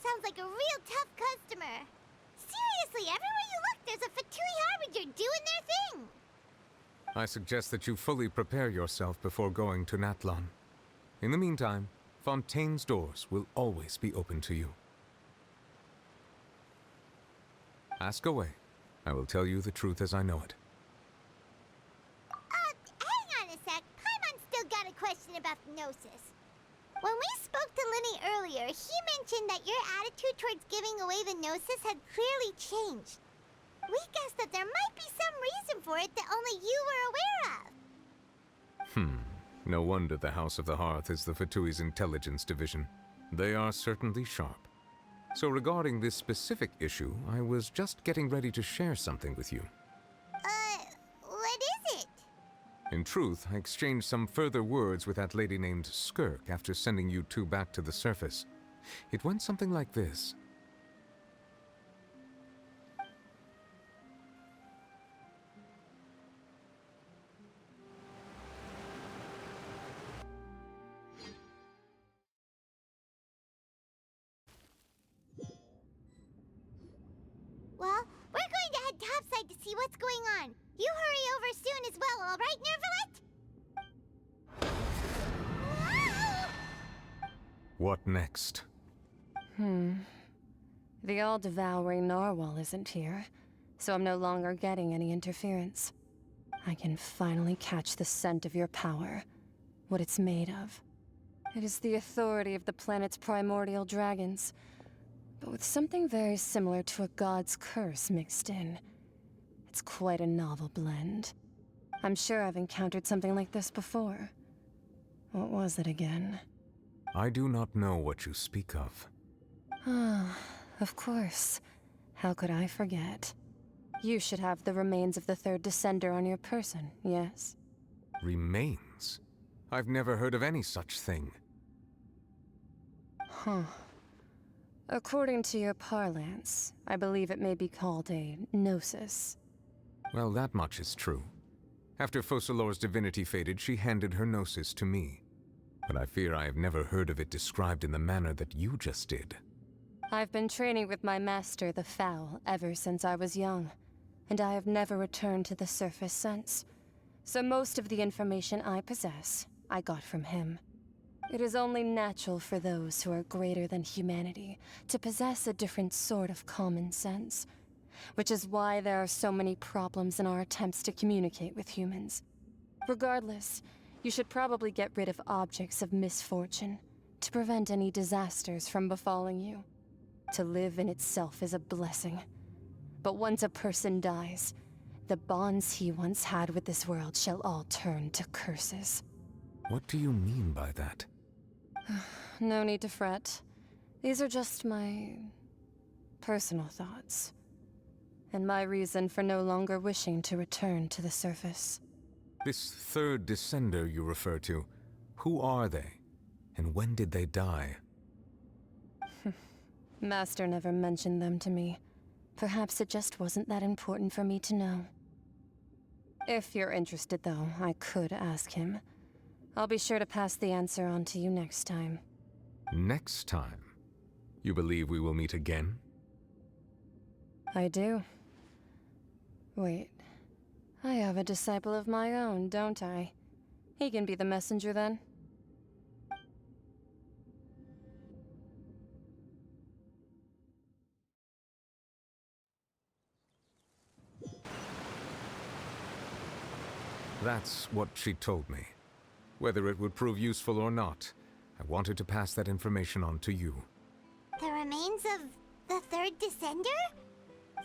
Sounds like a real tough customer. Seriously, everywhere you look, there's a Fatui Harbinger doing their thing. I suggest that you fully prepare yourself before going to Natlan. In the meantime, Fontaine's doors will always be open to you. Ask away. I will tell you the truth as I know it. Hang on a sec. Paimon's still got a question about the Gnosis. When we spoke to Lyney earlier, he mentioned that your attitude towards giving away the Gnosis had clearly changed. We guessed that there might be some reason for it that only you were aware of. No wonder the House of the Hearth is the Fatui's intelligence division. They are certainly sharp. So regarding this specific issue, I was just getting ready to share something with you. What is it? In truth, I exchanged some further words with that lady named Skirk after sending you two back to the surface. It went something like this. Well, we're going to head topside to see what's going on. You hurry over soon as well, all right, Neuvillette? What next? The all-devouring Narwal isn't here, so I'm no longer getting any interference. I can finally catch the scent of your power, what it's made of. It is the authority of the planet's primordial dragons, but with something very similar to a god's curse mixed in. It's quite a novel blend. I'm sure I've encountered something like this before. What was it again? I do not know what you speak of. Ah, of course. How could I forget? You should have the remains of the third descender on your person, yes? Remains? I've never heard of any such thing. Huh. According to your parlance, I believe it may be called a gnosis. Well, that much is true. After Focalor's divinity faded, she handed her gnosis to me. But I fear I have never heard of it described in the manner that you just did. I've been training with my master, the Foul, ever since I was young, and I have never returned to the surface since. So most of the information I possess, I got from him. It is only natural for those who are greater than humanity to possess a different sort of common sense, which is why there are so many problems in our attempts to communicate with humans. Regardless, you should probably get rid of objects of misfortune to prevent any disasters from befalling you. To live in itself is a blessing. But once a person dies, the bonds he once had with this world shall all turn to curses. What do you mean by that? No need to fret. These are just my personal thoughts, and my reason for no longer wishing to return to the surface. This third descender you refer to, who are they? And when did they die? Master never mentioned them to me. Perhaps it just wasn't that important for me to know. If you're interested, though, I could ask him. I'll be sure to pass the answer on to you next time. Next time? You believe we will meet again? I do. Wait. I have a disciple of my own, don't I? He can be the messenger then. That's what she told me. Whether it would prove useful or not, I wanted to pass that information on to you. The remains of the third descender?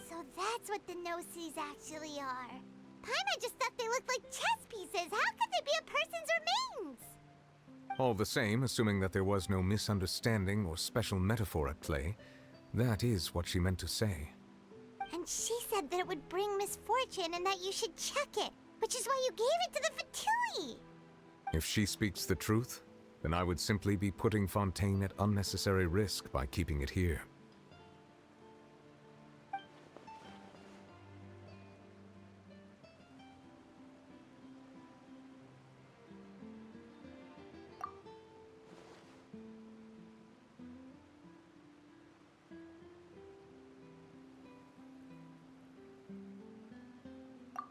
So that's what the Gnosis actually are. Paimon just thought they looked like chess pieces. How could they be a person's remains? All the same, assuming that there was no misunderstanding or special metaphor at play, that is what she meant to say. And she said that it would bring misfortune and that you should check it, which is why you gave it to the Fatui. If she speaks the truth, then I would simply be putting Fontaine at unnecessary risk by keeping it here.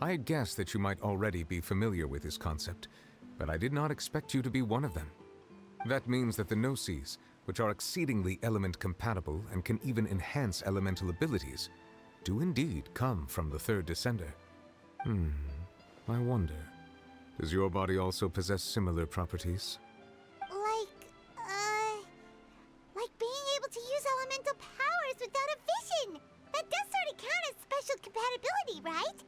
I had guessed that you might already be familiar with this concept, but I did not expect you to be one of them. That means that the Gnosis, which are exceedingly element-compatible and can even enhance elemental abilities, do indeed come from the third descender. I wonder, does your body also possess similar properties? Like being able to use elemental powers without a vision. That does sort of count as special compatibility, right?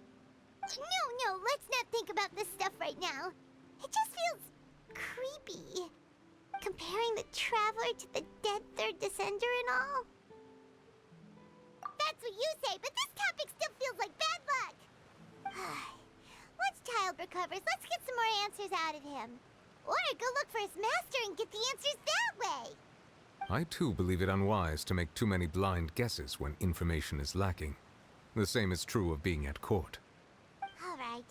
No, let's not think about this stuff right now. It just feels creepy. Comparing the Traveler to the dead third descender and all. That's what you say, but this topic still feels like bad luck. Once Child recovers, let's get some more answers out of him. Or go look for his master and get the answers that way. I too believe it unwise to make too many blind guesses when information is lacking. The same is true of being at court. All right.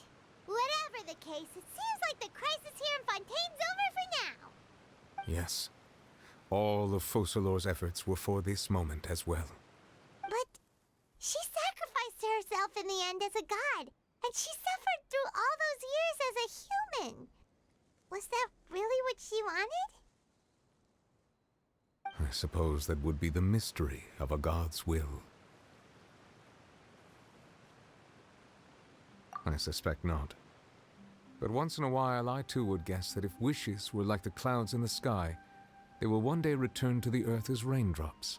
Whatever the case, it seems like the crisis here in Fontaine's over for now. Yes. All of Focalor's efforts were for this moment as well. But she sacrificed herself in the end as a god, and she suffered through all those years as a human. Was that really what she wanted? I suppose that would be the mystery of a god's will. I suspect not. But once in a while, I too would guess that if wishes were like the clouds in the sky, they will one day return to the earth as raindrops.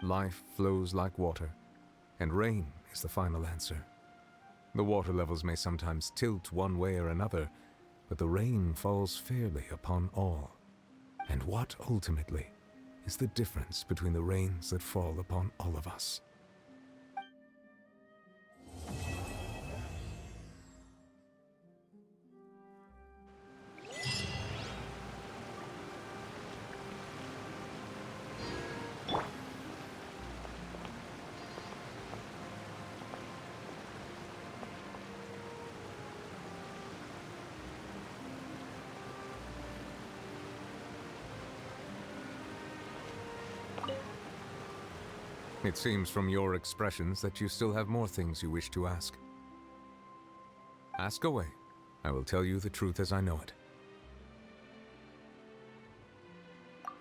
Life flows like water, and rain is the final answer. The water levels may sometimes tilt one way or another, but the rain falls fairly upon all. And what, ultimately, is the difference between the rains that fall upon all of us? It seems from your expressions that you still have more things you wish to ask. Ask away. I will tell you the truth as I know it.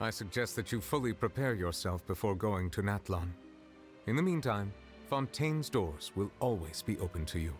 I suggest that you fully prepare yourself before going to Natlan. In the meantime, Fontaine's doors will always be open to you.